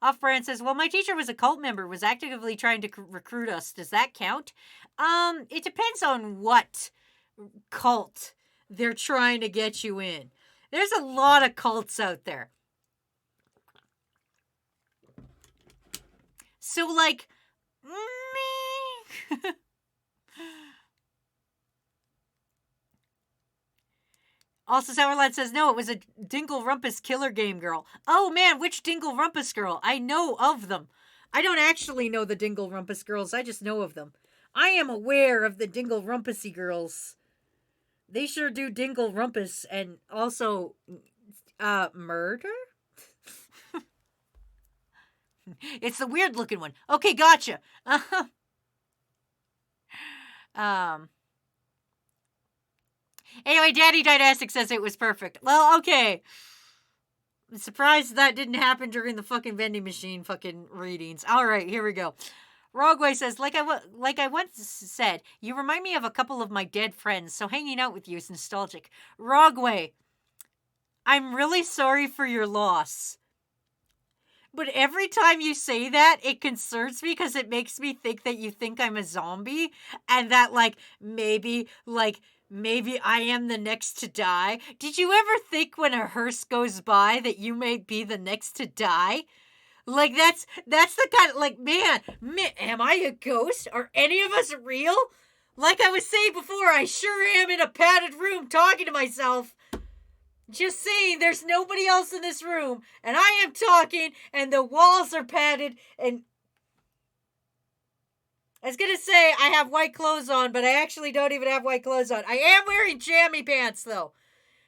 Off-brand says, well, my teacher was a cult member, was actively trying to recruit us. Does that count? It depends on what cult they're trying to get you in. There's a lot of cults out there. So, like, me. Also, Sourlad says, no, it was a Dingle Rumpus killer game girl. Oh, man, which Dingle Rumpus girl? I know of them. I don't actually know the Dingle Rumpus girls. I just know of them. I am aware of the Dingle Rumpusy girls. They sure do Dingle Rumpus and also, murder? It's the weird-looking one. Okay, gotcha. Anyway, Daddy Dynastic says it was perfect. Well, okay. I'm surprised that didn't happen during the fucking vending machine fucking readings. All right, here we go. Rogway says, like I once said, you remind me of a couple of my dead friends, so hanging out with you is nostalgic. Rogway, I'm really sorry for your loss. But every time you say that, it concerns me because it makes me think that you think I'm a zombie and that, maybe I am the next to die. Did you ever think when a hearse goes by that you may be the next to die? That's the kind of, man, am I a ghost? Are any of us real? Like I was saying before, I sure am in a padded room talking to myself. Just saying, there's nobody else in this room, and I am talking, and the walls are padded, and I was gonna say I have white clothes on, but I actually don't even have white clothes on. I am wearing jammy pants, though.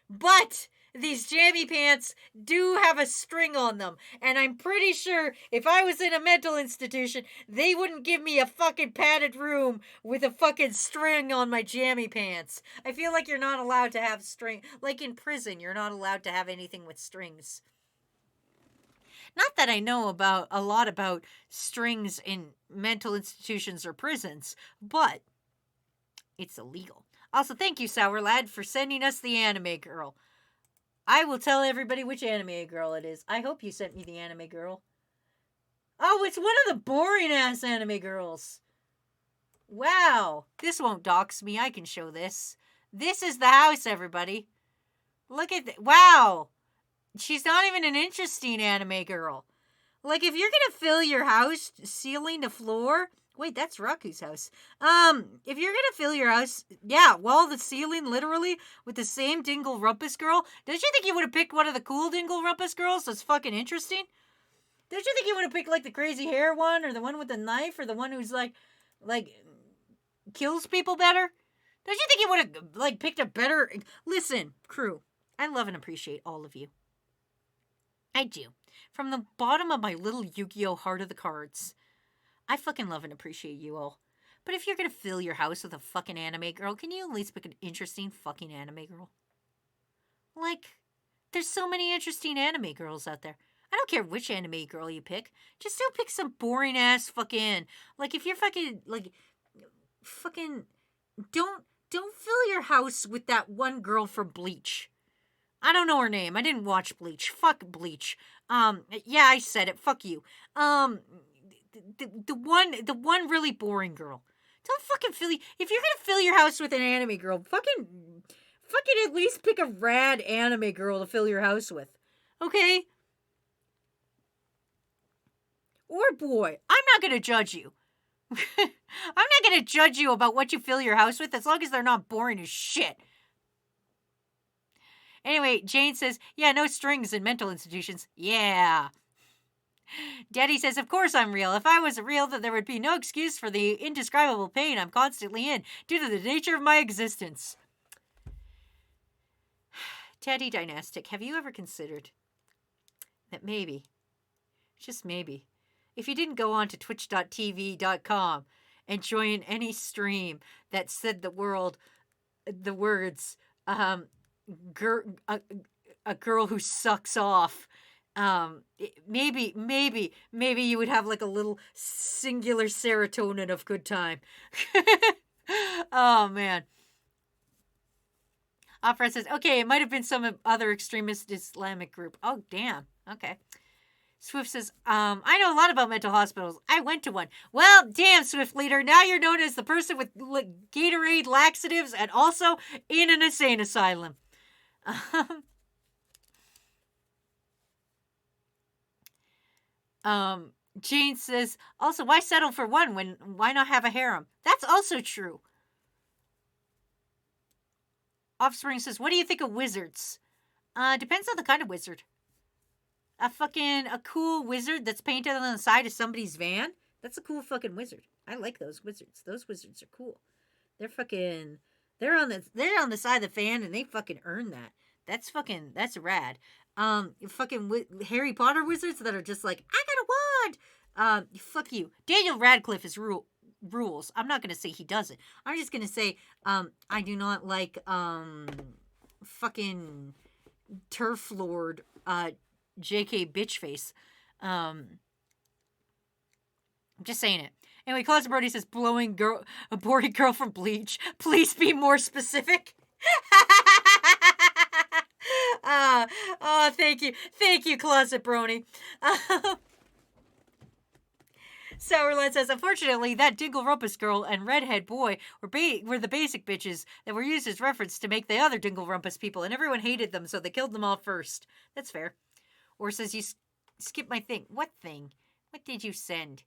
But these jammy pants do have a string on them, and I'm pretty sure if I was in a mental institution, they wouldn't give me a fucking padded room with a fucking string on my jammy pants. I feel like you're not allowed to have string. Like in prison, you're not allowed to have anything with strings. Not that I know about a lot about strings in mental institutions or prisons, but it's illegal. Also, thank you, Sour Lad, for sending us the anime girl. I will tell everybody which anime girl it is. I hope you sent me the anime girl. Oh, it's one of the boring-ass anime girls. Wow. This won't dox me. I can show this. This is the house, everybody. Look at that. Wow. She's not even an interesting anime girl. Like, if you're gonna fill your house ceiling to floor... Wait, that's Raku's house. If you're gonna fill your house, wall to ceiling, literally, with the same Dingle Rumpus girl, don't you think you would have picked one of the cool Dingle Rumpus girls that's fucking interesting? Don't you think you would have picked like the crazy hair one, or the one with the knife, or the one who's like kills people better? Don't you think you would have like picked a better? Listen, crew, I love and appreciate all of you. I do. From the bottom of my little Yu-Gi-Oh heart of the cards, I fucking love and appreciate you all. But if you're gonna fill your house with a fucking anime girl, can you at least pick an interesting fucking anime girl? Like, there's so many interesting anime girls out there. I don't care which anime girl you pick. Just don't pick some boring ass fucking, like, if you're fucking, like, fucking, don't fill your house with that one girl from Bleach. I don't know her name. I didn't watch Bleach. Fuck Bleach. Yeah, I said it. Fuck you. The one really boring girl. Don't fucking if you're gonna fill your house with an anime girl, fucking at least pick a rad anime girl to fill your house with. Okay? Or boy, I'm not gonna judge you. I'm not gonna judge you about what you fill your house with as long as they're not boring as shit. Anyway, Jane says, yeah, no strings in mental institutions. Yeah. Daddy says, of course I'm real. If I was real, then there would be no excuse for the indescribable pain I'm constantly in due to the nature of my existence. Teddy Dynastic, have you ever considered that maybe, just maybe, if you didn't go on to twitch.tv.com and join any stream that said the words, a girl who sucks off, maybe you would have like a little singular serotonin of good time. Oh man. Opera says, okay, it might have been some other extremist Islamic group. Oh damn. Okay. Swift says, I know a lot about mental hospitals. I went to one. Well, damn, Swift Leader. Now you're known as the person with Gatorade laxatives and also in an insane asylum. Jane says, also, why settle for one when why not have a harem? That's also true. Offspring says, what do you think of wizards? Depends on the kind of wizard. A cool wizard that's painted on the side of somebody's van? That's a cool fucking wizard. I like those wizards. Those wizards are cool. They're on the side of the fan and they fucking earn that. That's rad. Harry Potter wizards that are just like, I got a wand. Fuck you. Daniel Radcliffe is rules. I'm not gonna say he doesn't. I'm just gonna say, I do not like, fucking turf lord, JK bitchface. I'm just saying it. Anyway, Closet Brody says, a boring girl from Bleach. Please be more specific. Thank you, Closet Brony. Sourland says, unfortunately, that Dingle-Rumpus girl and redhead boy were the basic bitches that were used as reference to make the other Dingle-Rumpus people, and everyone hated them, so they killed them all first. That's fair. Or says, you skipped my thing. What thing? What did you send?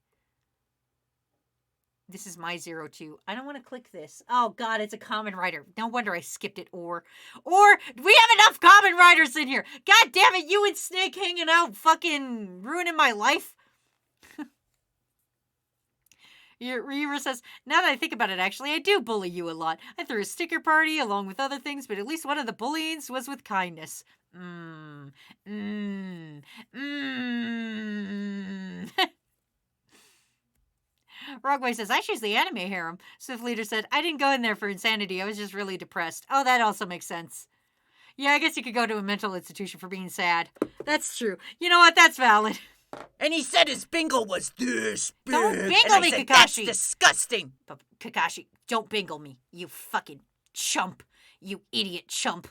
This is my 02. I don't want to click this. Oh, God, it's a common writer. No wonder I skipped it. Or we have enough common writers in here. God damn it, you and Snake hanging out fucking ruining my life. Reaver says, now that I think about it, actually, I do bully you a lot. I threw a sticker party along with other things, but at least one of the bullyings was with kindness. Rogway says, I choose the anime harem. Swift Leader said, I didn't go in there for insanity. I was just really depressed. Oh, that also makes sense. Yeah, I guess you could go to a mental institution for being sad. That's true. You know what? That's valid. And he said his bingle was this big. Don't bingle and me, I said, Kakashi. that's disgusting. But Kakashi, don't bingle me. You fucking chump. You idiot chump.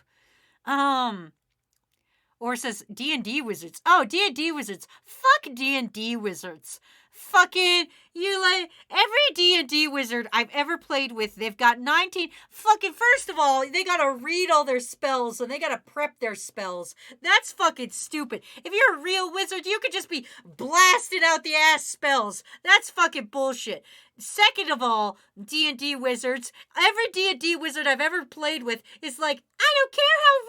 Or says D&D wizards. Oh, D&D wizards. Fuck D&D wizards. Fucking, you like, every D&D wizard I've ever played with, they've got 19, fucking, first of all, they gotta read all their spells, and they gotta prep their spells. That's fucking stupid. If you're a real wizard, you could just be blasting out the ass spells. That's fucking bullshit. Second of all, D&D wizards, every D&D wizard I've ever played with is like, I don't care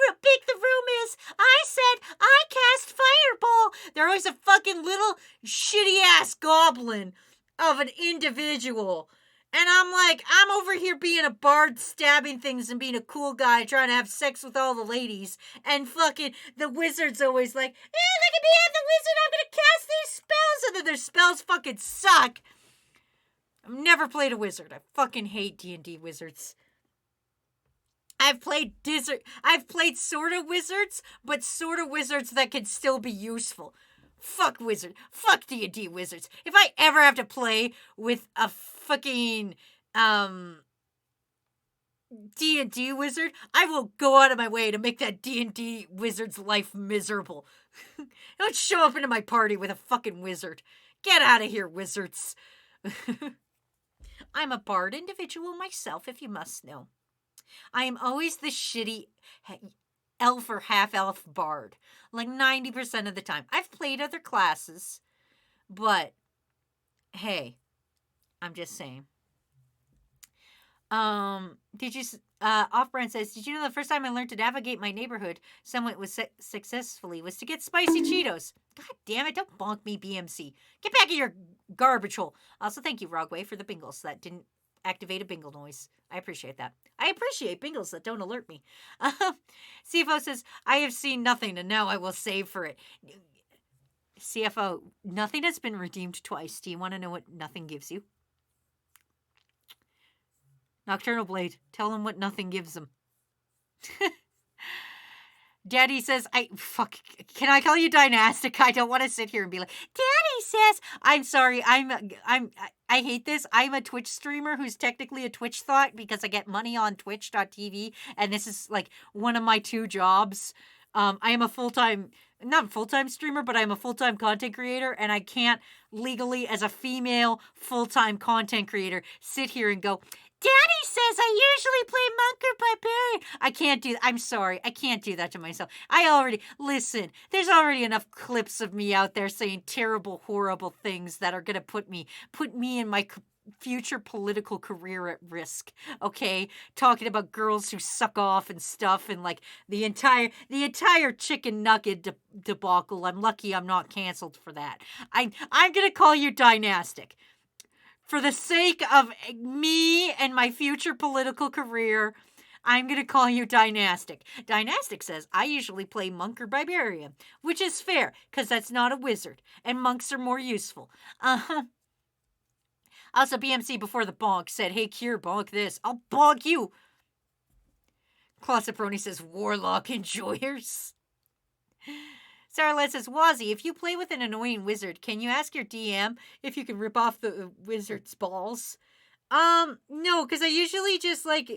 how big the room is. I said I cast fireball. They're always always a fucking little shitty-ass goblin of an individual. And I'm like, I'm over here being a bard, stabbing things and being a cool guy, trying to have sex with all the ladies. And fucking the wizard's always like, look at me, I'm the wizard, I'm gonna cast these spells. And then their spells fucking suck. I've never played a wizard. I fucking hate D&D wizards. I've played sort of wizards, but sort of wizards that can still be useful. Fuck wizard. Fuck D&D wizards. If I ever have to play with a fucking D&D wizard, I will go out of my way to make that D&D wizard's life miserable. Don't show up into my party with a fucking wizard. Get out of here, wizards. I'm a bard individual myself, if you must know. I am always the shitty elf or half-elf bard. Like 90% of the time. I've played other classes, but hey, I'm just saying. Off-brand says, did you know the first time I learned to navigate my neighborhood somewhat successfully was to get spicy Cheetos? God damn it, don't bonk me, BMC. Get back in your garbage hole. Also, thank you, Rogway, for the bingles. That didn't activate a bingle noise. I appreciate that. I appreciate bingles that don't alert me. CFO says, I have seen nothing, and now I will save for it. CFO, nothing has been redeemed twice. Do you want to know what nothing gives you? Nocturnal Blade, tell him what nothing gives him. Daddy says, can I call you Dynastic? I don't want to sit here and be like, Daddy says, I'm sorry, I hate this. I'm a Twitch streamer who's technically a Twitch thought because I get money on twitch.tv, and this is like one of my two jobs. I am a not full-time streamer, but I'm a full-time content creator, and I can't legally, as a female full-time content creator, sit here and go, Daddy says I usually play Monk or Barbarian. I can't do that. I'm sorry. I can't do that to myself. Listen, there's already enough clips of me out there saying terrible, horrible things that are going to put me in my future political career at risk. Okay? Talking about girls who suck off and stuff and like the entire chicken nugget debacle. I'm lucky I'm not canceled for that. I'm going to call you Dynastic. For the sake of me and my future political career, I'm going to call you Dynastic. Dynastic says, I usually play Monk or Barbarian, which is fair, because that's not a wizard, and monks are more useful. Also, BMC before the bonk said, hey, Cure, bonk this. I'll bonk you. Clausaproni says, Warlock enjoyers. Sarah says, Wazzy, if you play with an annoying wizard, can you ask your DM if you can rip off the wizard's balls? No, because I usually just, like,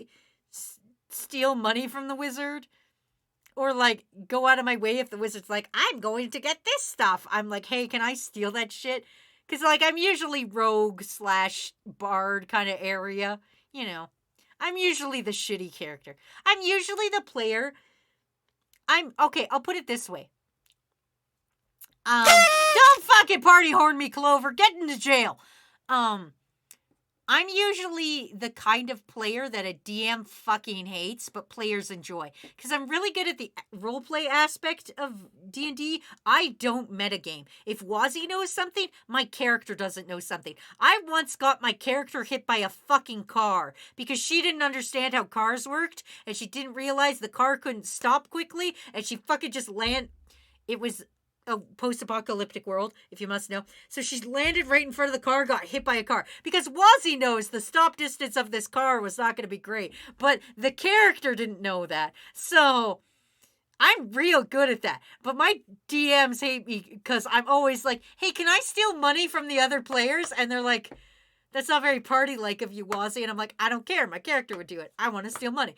steal money from the wizard. Or, like, go out of my way if the wizard's like, I'm going to get this stuff. I'm like, hey, can I steal that shit? Because, like, I'm usually rogue/bard kind of area. You know, I'm usually the shitty character. I'm usually the player. Okay, I'll put it this way. Don't fucking party horn me, Clover. Get into jail. I'm usually the kind of player that a DM fucking hates, but players enjoy. Because I'm really good at the roleplay aspect of D&D. I don't metagame. If Wazzy knows something, my character doesn't know something. I once got my character hit by a fucking car because she didn't understand how cars worked, and she didn't realize the car couldn't stop quickly, and she fucking just It was a post-apocalyptic world, if you must know. So she landed right in front of the car, got hit by a car. Because Wazzy knows the stop distance of this car was not going to be great. But the character didn't know that. So I'm real good at that. But my DMs hate me because I'm always like, hey, can I steal money from the other players? And they're like, that's not very party-like of you, Wazzy. And I'm like, I don't care. My character would do it. I want to steal money.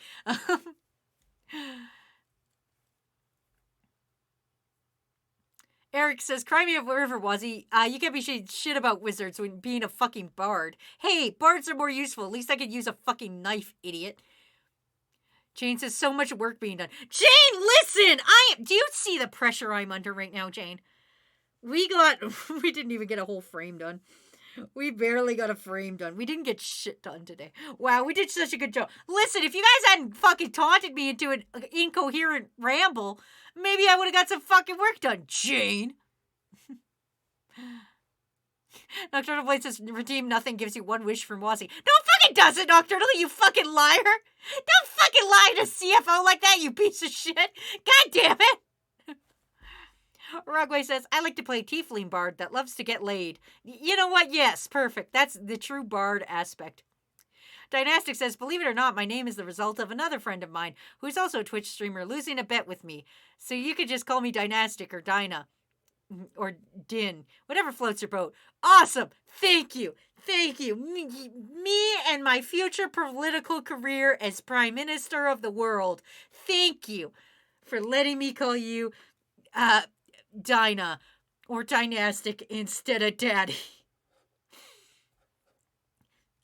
Eric says, cry me a river, Wazzy. You can't be shit about wizards when being a fucking bard. Hey, bards are more useful. At least I could use a fucking knife, idiot. Jane says, so much work being done. Jane, listen! Do you see the pressure I'm under right now, Jane? We didn't even get a whole frame done. We barely got a frame done. We didn't get shit done today. Wow, we did such a good job. Listen, if you guys hadn't fucking taunted me into an incoherent ramble, maybe I would have got some fucking work done, Jane. Nocturnal Blade says, redeem nothing, gives you one wish from Wazzy. No, it fucking doesn't, Nocturnal, you fucking liar. Don't fucking lie to CFO like that, you piece of shit. God damn it. Rugway says, I like to play Tiefling Bard that loves to get laid. You know what? Yes, perfect. That's the true Bard aspect. Dynastic says, believe it or not, my name is the result of another friend of mine, who's also a Twitch streamer, losing a bet with me. So you could just call me Dynastic or Dinah. Or Din. Whatever floats your boat. Awesome! Thank you! Thank you! Me and my future political career as Prime Minister of the world. Thank you for letting me call you, Dinah. Or Dynastic instead of Daddy.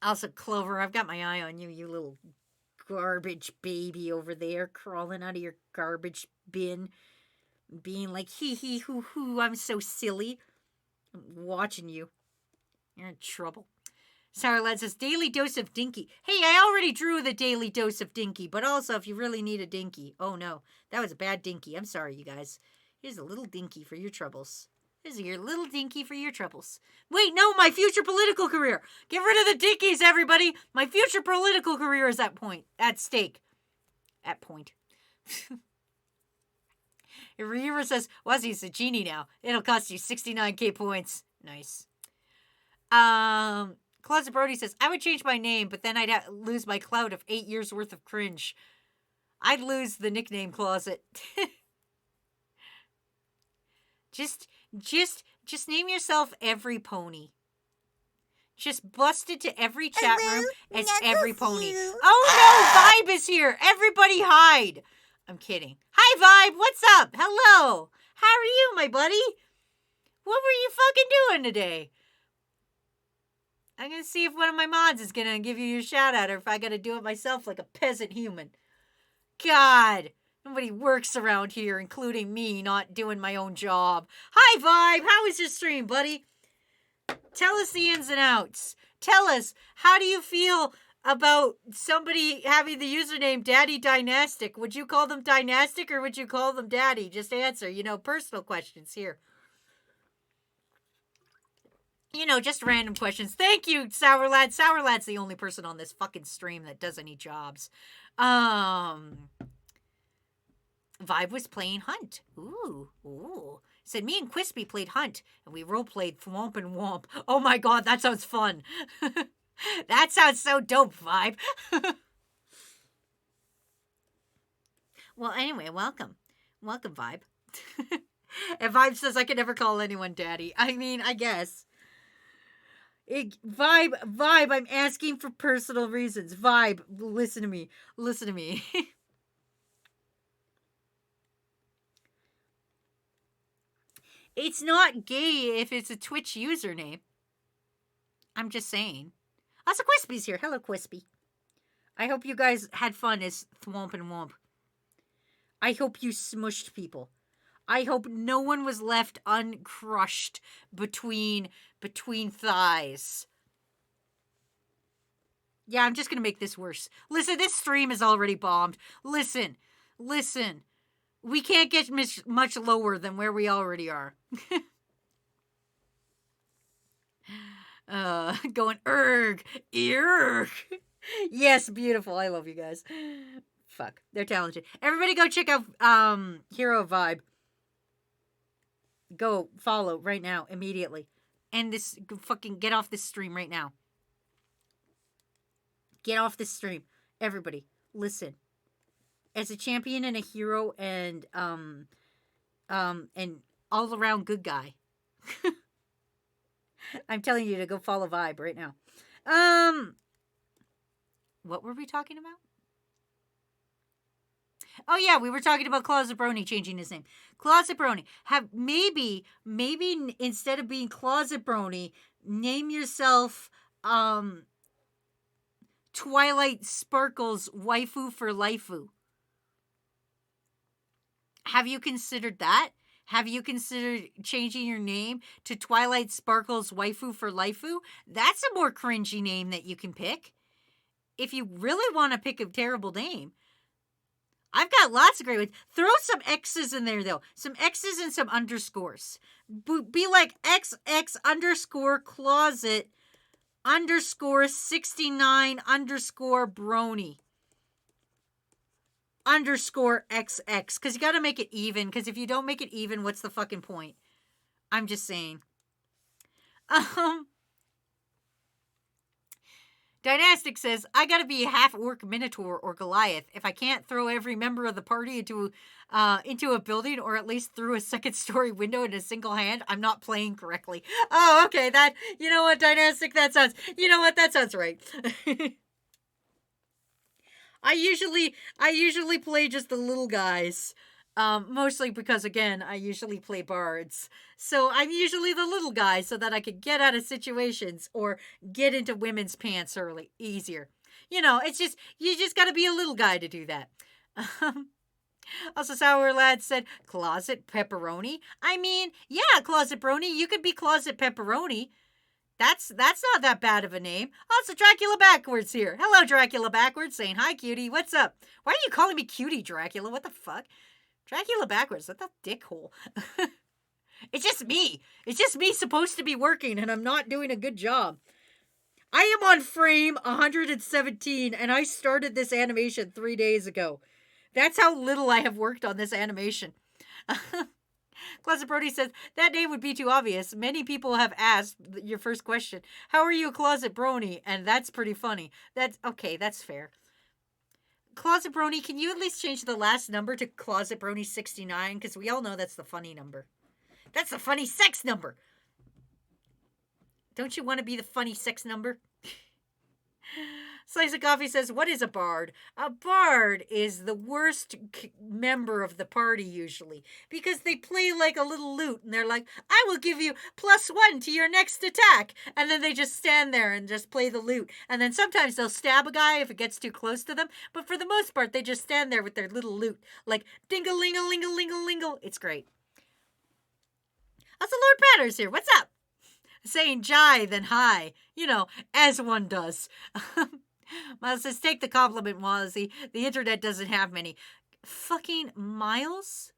Also, Clover, I've got my eye on you, you little garbage baby over there, crawling out of your garbage bin, being like, hee hee hoo hoo, I'm so silly. I'm watching you. You're in trouble. Sour Lad says, daily dose of dinky. Hey, I already drew the daily dose of dinky, but also if you really need a dinky. Oh no, that was a bad dinky. I'm sorry, you guys. Here's a little dinky for your troubles. Here's your little dinky for your troubles. Wait, no, my future political career. Get rid of the dinkies, everybody. My future political career is at stake. At point. Riera says, Wazzy's a genie now. It'll cost you 69k points. Nice. Closet Brody says, I would change my name, but then I'd lose my clout of 8 years worth of cringe. I'd lose the nickname Closet. Just name yourself Every Pony. Just bust into every chat room as Every Pony. Oh no, Vibe is here. Everybody hide. I'm kidding. Hi Vibe, what's up? Hello. How are you, my buddy? What were you fucking doing today? I'm gonna see if one of my mods is gonna give you your shout out or if I gotta do it myself like a peasant human. God. Nobody works around here, including me, not doing my own job. Hi, Vibe. How was your stream, buddy? Tell us the ins and outs. Tell us, how do you feel about somebody having the username Daddy Dynastic? Would you call them Dynastic or would you call them Daddy? Just answer, personal questions here. Just random questions. Thank you, Sour Lad. Sour Lad's the only person on this fucking stream that does any jobs. Vibe was playing Hunt. Ooh. Said me and Quispy played Hunt, and we role-played Thwomp and Womp. Oh my god, that sounds fun. That sounds so dope, Vibe. Well, anyway, welcome. Welcome, Vibe. And Vibe says I can never call anyone Daddy. I mean, I guess. Vibe, I'm asking for personal reasons. Vibe, listen to me. It's not gay if it's a Twitch username. I'm just saying. Also, Quispy's here. Hello, Quispy. I hope you guys had fun as Thwomp and Womp. I hope you smushed people. I hope no one was left uncrushed between thighs. Yeah, I'm just going to make this worse. Listen, this stream is already bombed. Listen. We can't get much lower than where we already are. Going erg. Yes, beautiful. I love you guys. Fuck, they're talented. Everybody go check out Hero Vibe. Go follow right now, immediately. And fucking get off this stream right now. Get off this stream. Everybody, listen. As a champion and a hero and all around good guy. I'm telling you to go follow Vibe right now. What were we talking about? Oh yeah, we were talking about Closet Brony changing his name. Closet Brony. Maybe instead of being Closet Brony, name yourself Twilight Sparkle's Waifu for Laifu. Have you considered that? Have you considered changing your name to Twilight Sparkle's Waifu for Laifu? That's a more cringy name that you can pick. If you really want to pick a terrible name. I've got lots of great ones. Throw some X's in there, though. Some X's and some underscores. Be like XX underscore closet underscore 69 underscore brony underscore XX. Because you got to make it even. Because if you don't make it even, what's the fucking point? I'm just saying. Dynastic says, I gotta be a half-orc Minotaur or Goliath. If I can't throw every member of the party into a building or at least through a second-story window in a single hand, I'm not playing correctly. Oh, okay, you know what, Dynastic, that sounds right. I usually play just the little guys. Mostly because, again, I usually play bards. So I'm usually the little guy so that I could get out of situations or get into women's pants easier. You know, you just gotta be a little guy to do that. Also, Sour Lad said, closet pepperoni? I mean, yeah, closet brony, you could be closet pepperoni. That's not that bad of a name. Also, Dracula Backwards here. Hello, Dracula Backwards, saying, hi, cutie, what's up? Why are you calling me cutie, Dracula? What the fuck? Dracula Backwards, what the dickhole? It's just me. It's just me supposed to be working, and I'm not doing a good job. I am on frame 117, and I started this animation 3 days ago. That's how little I have worked on this animation. Closet Brody says, that name would be too obvious. Many people have asked your first question, how are you a closet brony? And that's pretty funny. That's okay, that's fair. Closet Brony, can you at least change the last number to Closet Brony 69? Because we all know that's the funny number. That's the funny sex number. Don't you want to be the funny sex number? Slice of Coffee says, what is a bard? A bard is the worst member of the party usually because they play like a little lute and they're like, I will give you +1 to your next attack. And then they just stand there and just play the lute. And then sometimes they'll stab a guy if it gets too close to them. But for the most part, they just stand there with their little lute like ding-a-ling-a-ling-a-ling-a-lingle. It's great. Also, Lord Patter's here. What's up? Saying jai, then hi. You know, as one does. Miles says, take the compliment, Wallacey. The internet doesn't have many. Fucking Miles?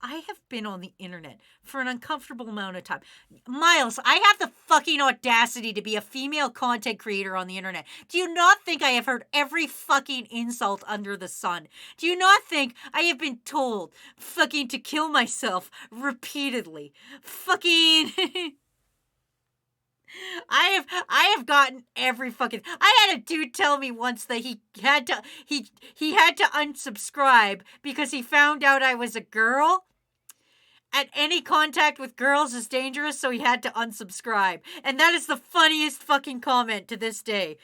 I have been on the internet for an uncomfortable amount of time. Miles, I have the fucking audacity to be a female content creator on the internet. Do you not think I have heard every fucking insult under the sun? Do you not think I have been told fucking to kill myself repeatedly? Fucking... I have gotten every fucking... I had a dude tell me once that he had to unsubscribe because he found out I was a girl. And any contact with girls is dangerous, so he had to unsubscribe. And that is the funniest fucking comment to this day.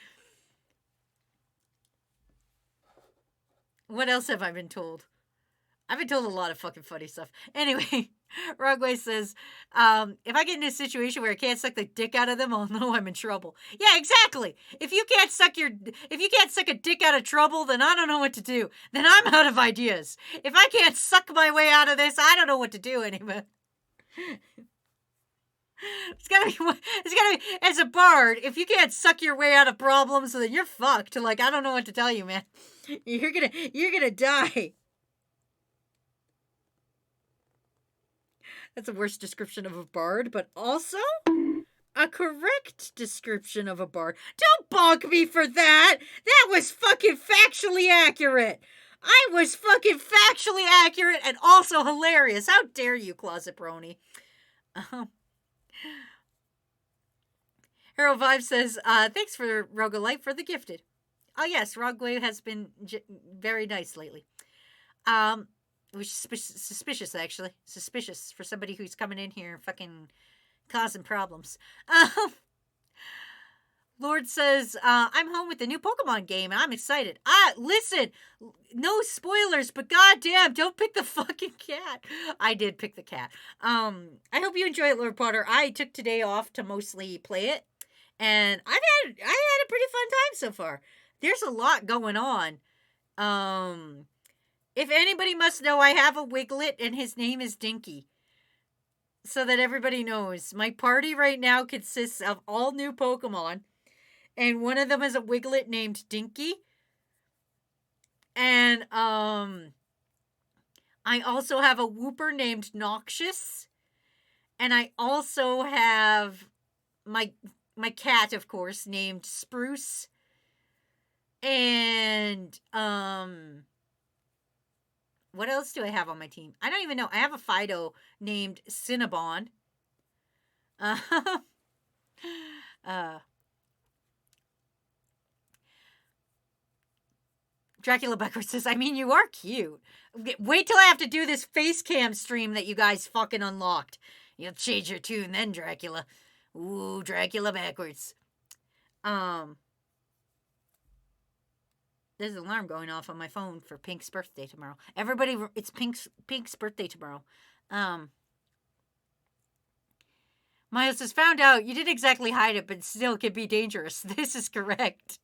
What else have I been told? I've been told a lot of fucking funny stuff. Anyway, Rogway says, if I get in a situation where I can't suck the dick out of them, I'll know I'm in trouble. Yeah, exactly. If you can't suck a dick out of trouble, then I don't know what to do. Then I'm out of ideas. If I can't suck my way out of this, I don't know what to do anymore. It's gotta be, as a bard, if you can't suck your way out of problems, then you're fucked. Like, I don't know what to tell you, man. You're gonna die. That's a worse description of a bard, but also a correct description of a bard. Don't bonk me for that! That was fucking factually accurate! I was fucking factually accurate and also hilarious. How dare you, Closet Brony? Hero Vibe says, thanks for Roguelite for the gifted. Oh yes, Roguelite has been very nice lately. Which is suspicious, actually. Suspicious for somebody who's coming in here and fucking causing problems. Lord says, I'm home with the new Pokemon game, and I'm excited. Listen, no spoilers, but goddamn, don't pick the fucking cat. I did pick the cat. I hope you enjoy it, Lord Potter. I took today off to mostly play it, and I had a pretty fun time so far. There's a lot going on. If anybody must know, I have a Wiglet, and his name is Dinky. So that everybody knows. My party right now consists of all new Pokemon. And one of them is a Wiglet named Dinky. And, I also have a whooper named Noxious. And I also have my cat, of course, named Spruce. And what else do I have on my team? I don't even know. I have a Fido named Cinnabon. Dracula Becker says, I mean, you are cute. Wait till I have to do this face cam stream that you guys fucking unlocked. You'll change your tune then, Dracula. Ooh, Dracula backwards. There's an alarm going off on my phone for Pink's birthday tomorrow. Everybody, it's Pink's birthday tomorrow. Miles has found out you didn't exactly hide it, but still can be dangerous. This is correct.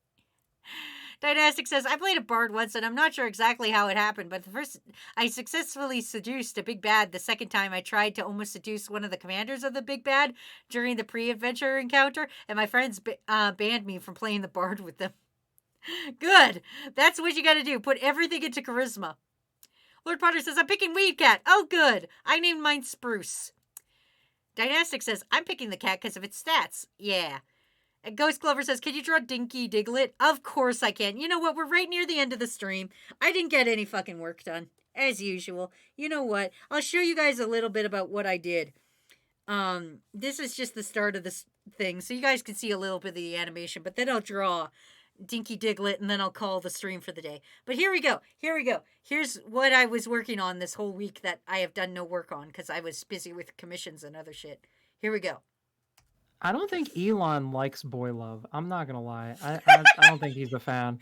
Dynastic says, I played a bard once, and I'm not sure exactly how it happened, but the first, I successfully seduced a big bad. The second time, I tried to almost seduce one of the commanders of the big bad during the pre-adventure encounter, and my friends banned me from playing the bard with them. Good. That's what you gotta do. Put everything into charisma. Lord Potter says, I'm picking Weed Cat. Oh, good. I named mine Spruce. Dynastic says, I'm picking the cat because of its stats. Yeah. And Ghost Clover says, can you draw Dinky Diglett? Of course I can. You know what? We're right near the end of the stream. I didn't get any fucking work done, as usual. You know what? I'll show you guys a little bit about what I did. This is just the start of this thing, so you guys can see a little bit of the animation, but then I'll draw Dinky Diglett, and then I'll call the stream for the day. But here we go. Here's what I was working on this whole week that I have done no work on because I was busy with commissions and other shit. Here we go. I don't think Elon likes boy love. I'm not gonna lie. I don't think he's a fan.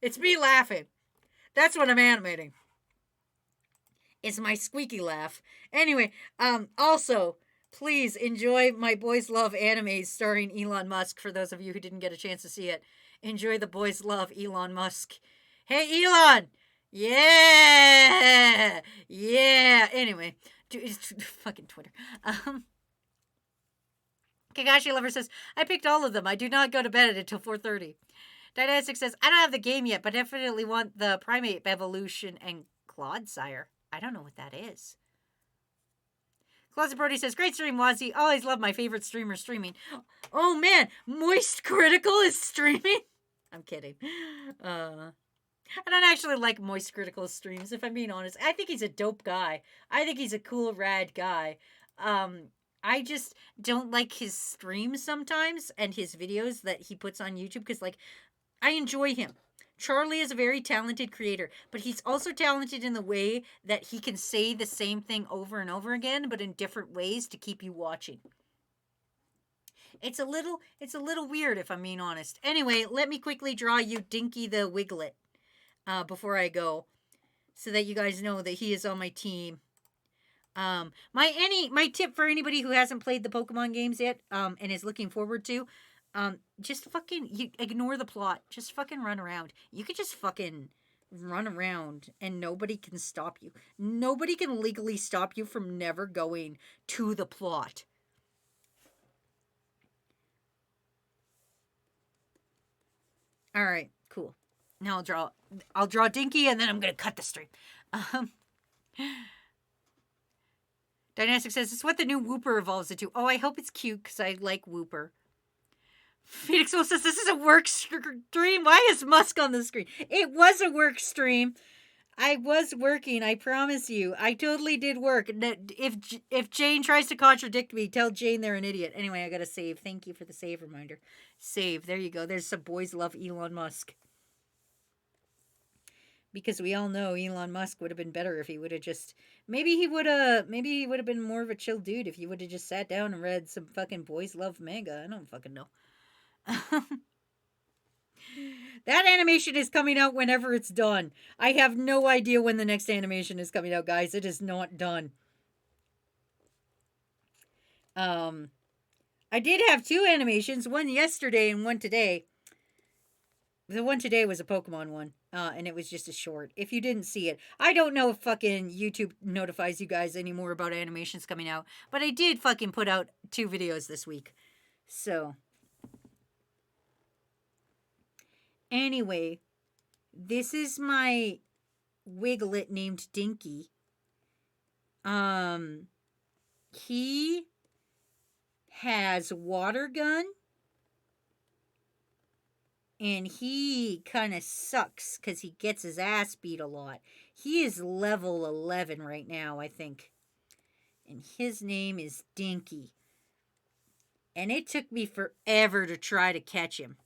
It's me laughing. That's what I'm animating. It's my squeaky laugh. Anyway, also, please enjoy my Boys Love animes starring Elon Musk. For those of you who didn't get a chance to see it, enjoy the Boys Love Elon Musk. Hey, Elon! Yeah! Yeah! Anyway, it's fucking Twitter. Kagashi Lover says, I picked all of them. I do not go to bed until 4:30. Dynastic says, I don't have the game yet, but definitely want the Primate Evolution and Clodsire. I don't know what that is. Closet Brody says, great stream, Wazzy. Always love my favorite streamer streaming. Oh, man. Moist Critical is streaming? I'm kidding. I don't actually like Moist Critical streams, if I'm being honest. I think he's a dope guy. I think he's a cool, rad guy. I just don't like his streams sometimes and his videos that he puts on YouTube because, like, I enjoy him. Charlie is a very talented creator, but he's also talented in the way that he can say the same thing over and over again, but in different ways to keep you watching. It's a little weird, if I'm being honest. Anyway, let me quickly draw you Dinky the Wiglet before I go, so that you guys know that he is on my team. My tip for anybody who hasn't played the Pokemon games yet, and is looking forward to, just fucking, you ignore the plot. Just fucking run around. You could just fucking run around and nobody can stop you. Nobody can legally stop you from never going to the plot. All right, cool. Now I'll draw Dinky and then I'm going to cut the stream. Dynastic says, it's what the new Whooper evolves into. Oh, I hope it's cute because I like Whooper. Phoenix Wolf says, this is a work stream. Why is Musk on the screen? It was a work stream. I was working, I promise you. I totally did work. If Jane tries to contradict me, tell Jane they're an idiot. Anyway, I gotta save. Thank you for the save reminder. Save. There you go. There's some boys love Elon Musk. Because we all know Elon Musk would have been better if he would have just... Maybe he would have been more of a chill dude if he would have just sat down and read some fucking boys love manga. I don't fucking know. That animation is coming out whenever it's done. I have no idea when the next animation is coming out, guys. It is not done. I did have two animations, one yesterday and one today. The one today was a Pokemon one, and it was just a short. If you didn't see it, I don't know if fucking YouTube notifies you guys anymore about animations coming out, but I did fucking put out 2 videos this week. So... Anyway, This is my Wiglet named Dinky. He has water gun. And he kind of sucks because he gets his ass beat a lot. He is level 11 right now, I think. And his name is Dinky. And it took me forever to try to catch him.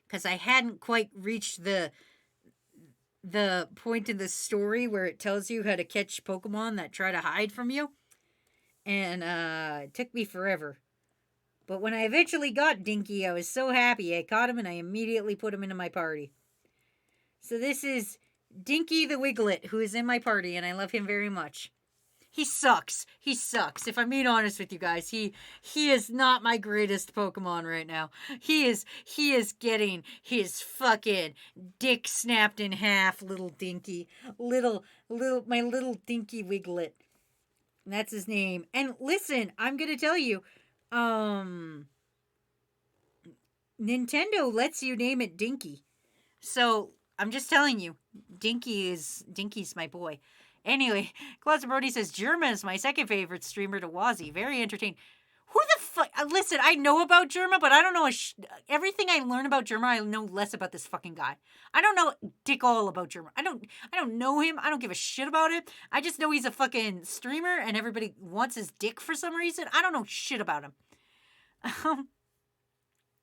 Because I hadn't quite reached the point in the story where it tells you how to catch Pokemon that try to hide from you. And it took me forever. But when I eventually got Dinky, I was so happy. I caught him and I immediately put him into my party. So this is Dinky the Wiglet, who is in my party, and I love him very much. He sucks. He sucks. If I'm being honest with you guys, he is not my greatest Pokemon right now. He is getting his fucking dick snapped in half, little Dinky. My little Dinky Wiglet. And that's his name. And listen, I'm gonna tell you, Nintendo lets you name it Dinky. So, I'm just telling you, Dinky's my boy. Anyway, Closet Brody says, Germa is my second favorite streamer to Wazzy. Very entertaining. Who the fuck? Listen, I know about Germa, but I don't know everything I learn about Germa, I know less about this fucking guy. I don't know dick all about Germa. I don't know him. I don't give a shit about it. I just know he's a fucking streamer and everybody wants his dick for some reason. I don't know shit about him.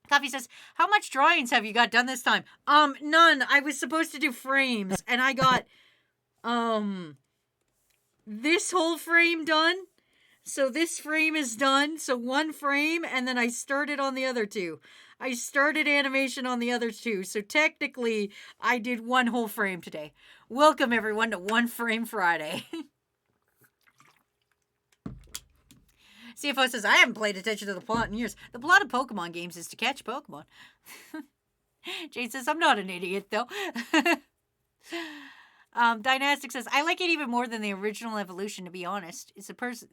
Coffee says, how much drawings have you got done this time? None. I was supposed to do frames and I got this whole frame done. So this frame is done. So one frame, and then I started on the other two. I started animation on the other two. So technically, I did one whole frame today. Welcome, everyone, to One Frame Friday. CFO says, I haven't paid attention to the plot in years. The plot of Pokemon games is to catch Pokemon. Jade says, I'm not an idiot, though. Dynastic says, I like it even more than the original evolution, to be honest. It's a person.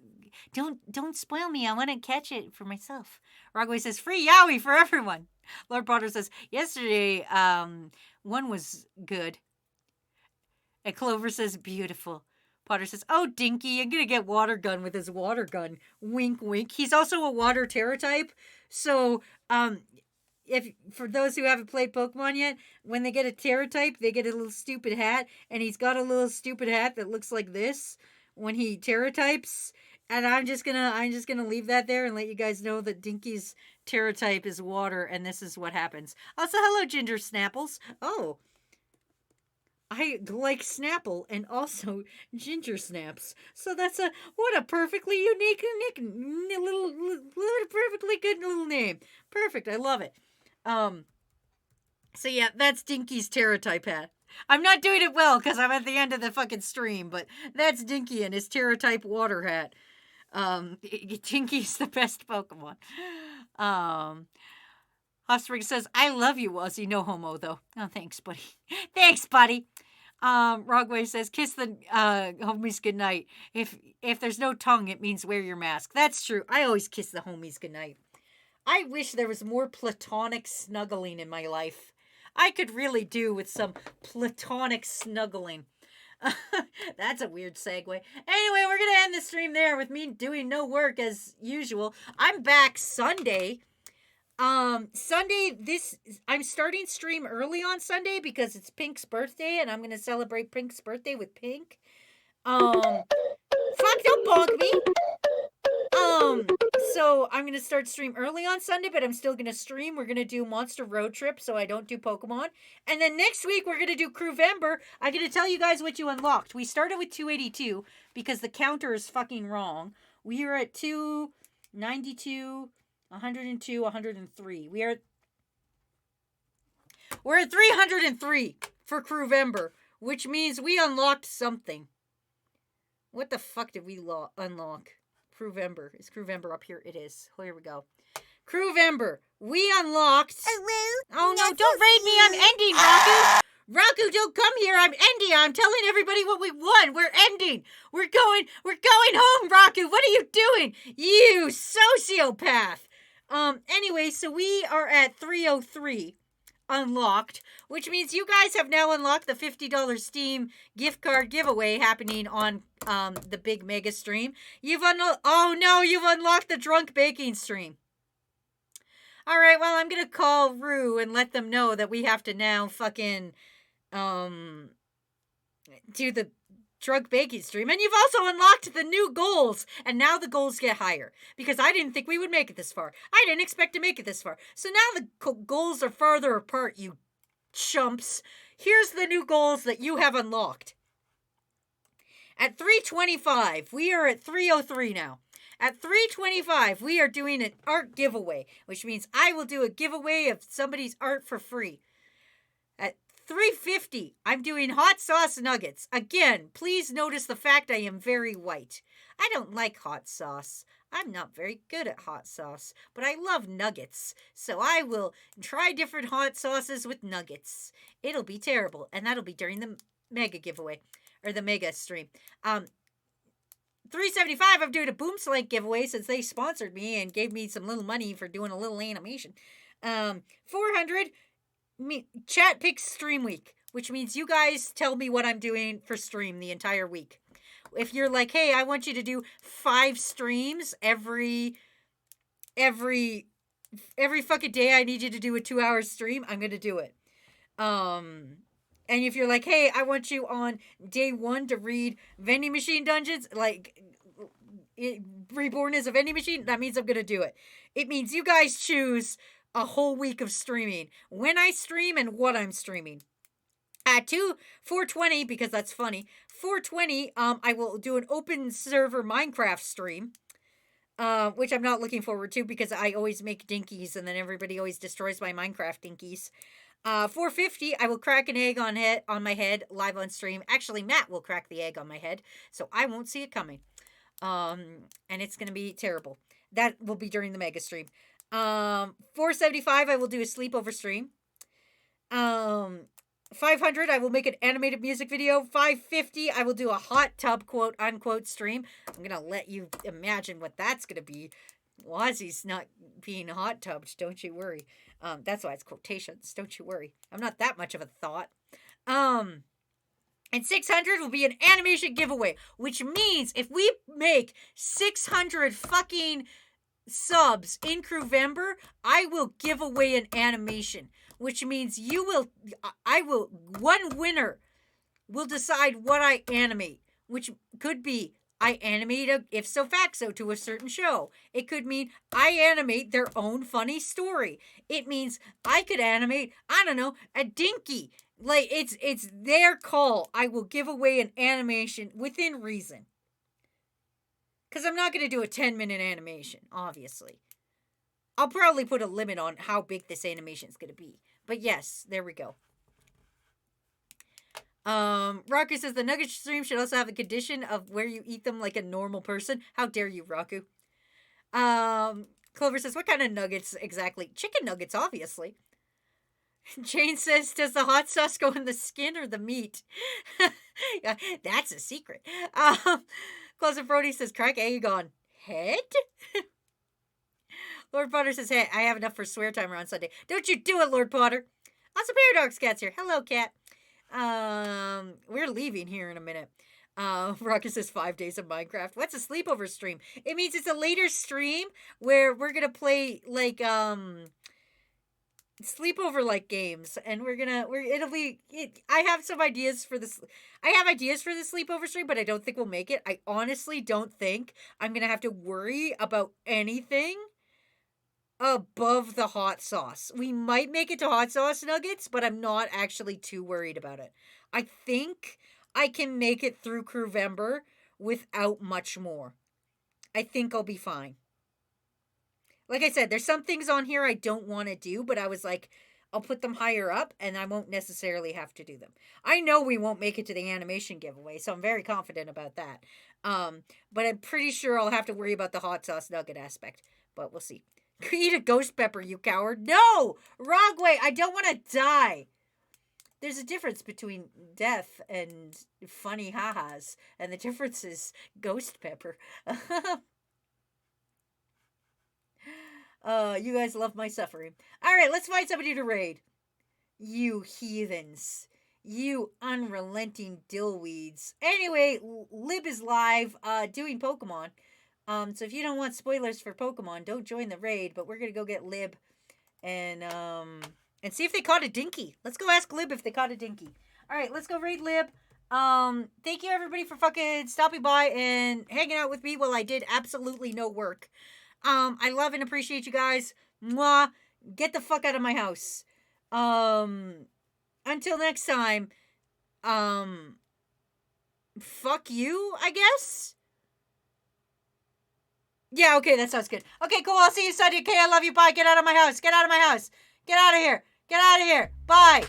Don't spoil me. I want to catch it for myself. Rogway says, free Yowie for everyone. Lord Potter says, yesterday, one was good. And Clover says, beautiful. Potter says, oh, Dinky, I'm going to get water gun with his water gun. Wink, wink. He's also a water Terra type. So, if for those who haven't played Pokemon yet, when they get a Terra type, they get a little stupid hat, and he's got a little stupid hat that looks like this when he Terra types. And I'm just gonna leave that there and let you guys know that Dinky's Terra type is water, and this is what happens. Also, hello, Ginger Snapples. Oh, I like Snapple and also Ginger Snaps. So that's what a perfectly unique little perfectly good little name. Perfect. I love it. So yeah, that's Dinky's Terra type hat. I'm not doing it well because I'm at the end of the fucking stream, but that's Dinky and his Terra type water hat. Dinky's the best Pokemon. Offspring says, I love you, Wazzy. No homo, though. Oh, thanks, buddy. Thanks, buddy. Rogway says, kiss the homies goodnight. If there's no tongue, it means wear your mask. That's true. I always kiss the homies goodnight. I wish there was more platonic snuggling in my life. I could really do with some platonic snuggling. That's a weird segue. Anyway, we're going to end the stream there with me doing no work as usual. I'm back Sunday. I'm starting stream early on Sunday because it's Pink's birthday and I'm going to celebrate Pink's birthday with Pink. Fuck, don't bonk me. So I'm going to start stream early on Sunday, but I'm still going to stream. We're going to do Monster Road Trip, so I don't do Pokemon. And then next week, we're going to do Crewvember. I'm going to tell you guys what you unlocked. We started with 282 because the counter is fucking wrong. We are at 292, 102, 103. We're at 303 for Crewvember, which means we unlocked something. What the fuck did we unlock? Crewvember. Is Crewvember up here? It is. Here we go. Crewvember. We unlocked... Oh no, don't raid me. I'm ending, Raku. Raku, don't come here. I'm ending. I'm telling everybody what we won. We're ending. We're going home, Raku. What are you doing? You sociopath. Anyway, so we are at 303. unlocked, which means you guys have now unlocked the $50 Steam gift card giveaway happening on the big mega stream. You've unlocked the drunk baking stream. All right, well, I'm gonna call Rue and let them know that we have to now fucking do the drunk baking stream. And you've also unlocked the new goals, and now the goals get higher because I didn't think we would make it this far. I didn't expect to make it this far. So now the goals are farther apart, you chumps. Here's the new goals that you have unlocked. At 325, we are at 303 now. At 325, we are doing an art giveaway, which means I will do a giveaway of somebody's art for free. At 350, I'm doing hot sauce nuggets. Again, please notice the fact I am very white. I don't like hot sauce. I'm not very good at hot sauce, but I love nuggets. So I will try different hot sauces with nuggets. It'll be terrible, and that'll be during the mega giveaway, or the mega stream. 375, I'm doing a Boom Slank giveaway since they sponsored me and gave me some little money for doing a little animation. 400, chat picks stream week, which means you guys tell me what I'm doing for stream the entire week. If you're like, hey, I want you to do 5 streams every fucking day, I need you to do a 2-hour stream, I'm going to do it. And if you're like, hey, I want you on day 1 to read Vending Machine Dungeons, like Reborn is a vending machine, that means I'm going to do it. It means you guys choose a whole week of streaming, when I stream and what I'm streaming. At 420, because that's funny, 420, I will do an open server Minecraft stream, which I'm not looking forward to because I always make dinkies and then everybody always destroys my Minecraft dinkies. 450, I will crack an egg on my head live on stream. Actually, Matt will crack the egg on my head, so I won't see it coming. And it's going to be terrible. That will be during the mega stream. 475, I will do a sleepover stream. 500, I will make an animated music video. 550, I will do a hot tub quote unquote stream. I'm going to let you imagine what that's going to be. Wazzy's not being hot tubbed, don't you worry. That's why it's quotations, don't you worry. I'm not that much of a thought. And 600 will be an animation giveaway, which means if we make 600 fucking subs in Crewvember, I will give away an animation, which means one winner will decide what I animate, which could be I animate a If So Facto to a certain show. It could mean I animate their own funny story. It means I could animate, I don't know, a dinky. Like, it's their call. I will give away an animation within reason. Because I'm not going to do a 10-minute animation, obviously. I'll probably put a limit on how big this animation is going to be. But yes, there we go. Raku says the nugget stream should also have a condition of where you eat them like a normal person. How dare you, Raku? Clover says, what kind of nuggets exactly? Chicken nuggets, obviously. Jane says, does the hot sauce go in the skin or the meat? Yeah, that's a secret. Closet Brody says, crack egg on head? Lord Potter says, hey, I have enough for swear timer on Sunday. Don't you do it, Lord Potter. Also, Paradox Cat's here. Hello, Cat. We're leaving here in a minute. Rocket says 5 days of Minecraft. What's a sleepover stream? It means it's a later stream where we're gonna play like sleepover like games, and I have some ideas for this. I have ideas for the sleepover stream, but I don't think we'll make it. I honestly don't think I'm gonna have to worry about anything above the hot sauce. We might make it to hot sauce nuggets, but I'm not actually too worried about it. I think I can make it through Crewvember without much more. I think I'll be fine. Like I said, there's some things on here I don't want to do, but I was like, I'll put them higher up and I won't necessarily have to do them. I know we won't make it to the animation giveaway, so I'm very confident about that. But I'm pretty sure I'll have to worry about the hot sauce nugget aspect, but we'll see. Eat a ghost pepper, you coward. No! Wrong way. I don't want to die. There's a difference between death and funny ha-has, and the difference is ghost pepper. You guys love my suffering. All right, let's find somebody to raid. You heathens. You unrelenting dillweeds. Anyway, Lib is live doing Pokemon. So if you don't want spoilers for Pokemon, don't join the raid, but we're gonna go get Lib and see if they caught a Dinky. Let's go ask Lib if they caught a Dinky. Alright, let's go raid Lib. Thank you everybody for fucking stopping by and hanging out with me while I did absolutely no work. I love and appreciate you guys. Mwah. Get the fuck out of my house. Until next time, fuck you, I guess? Yeah, okay, that sounds good. Okay, cool, I'll see you Sunday. Okay, I love you, bye. Get out of my house. Get out of my house. Get out of here. Get out of here. Bye.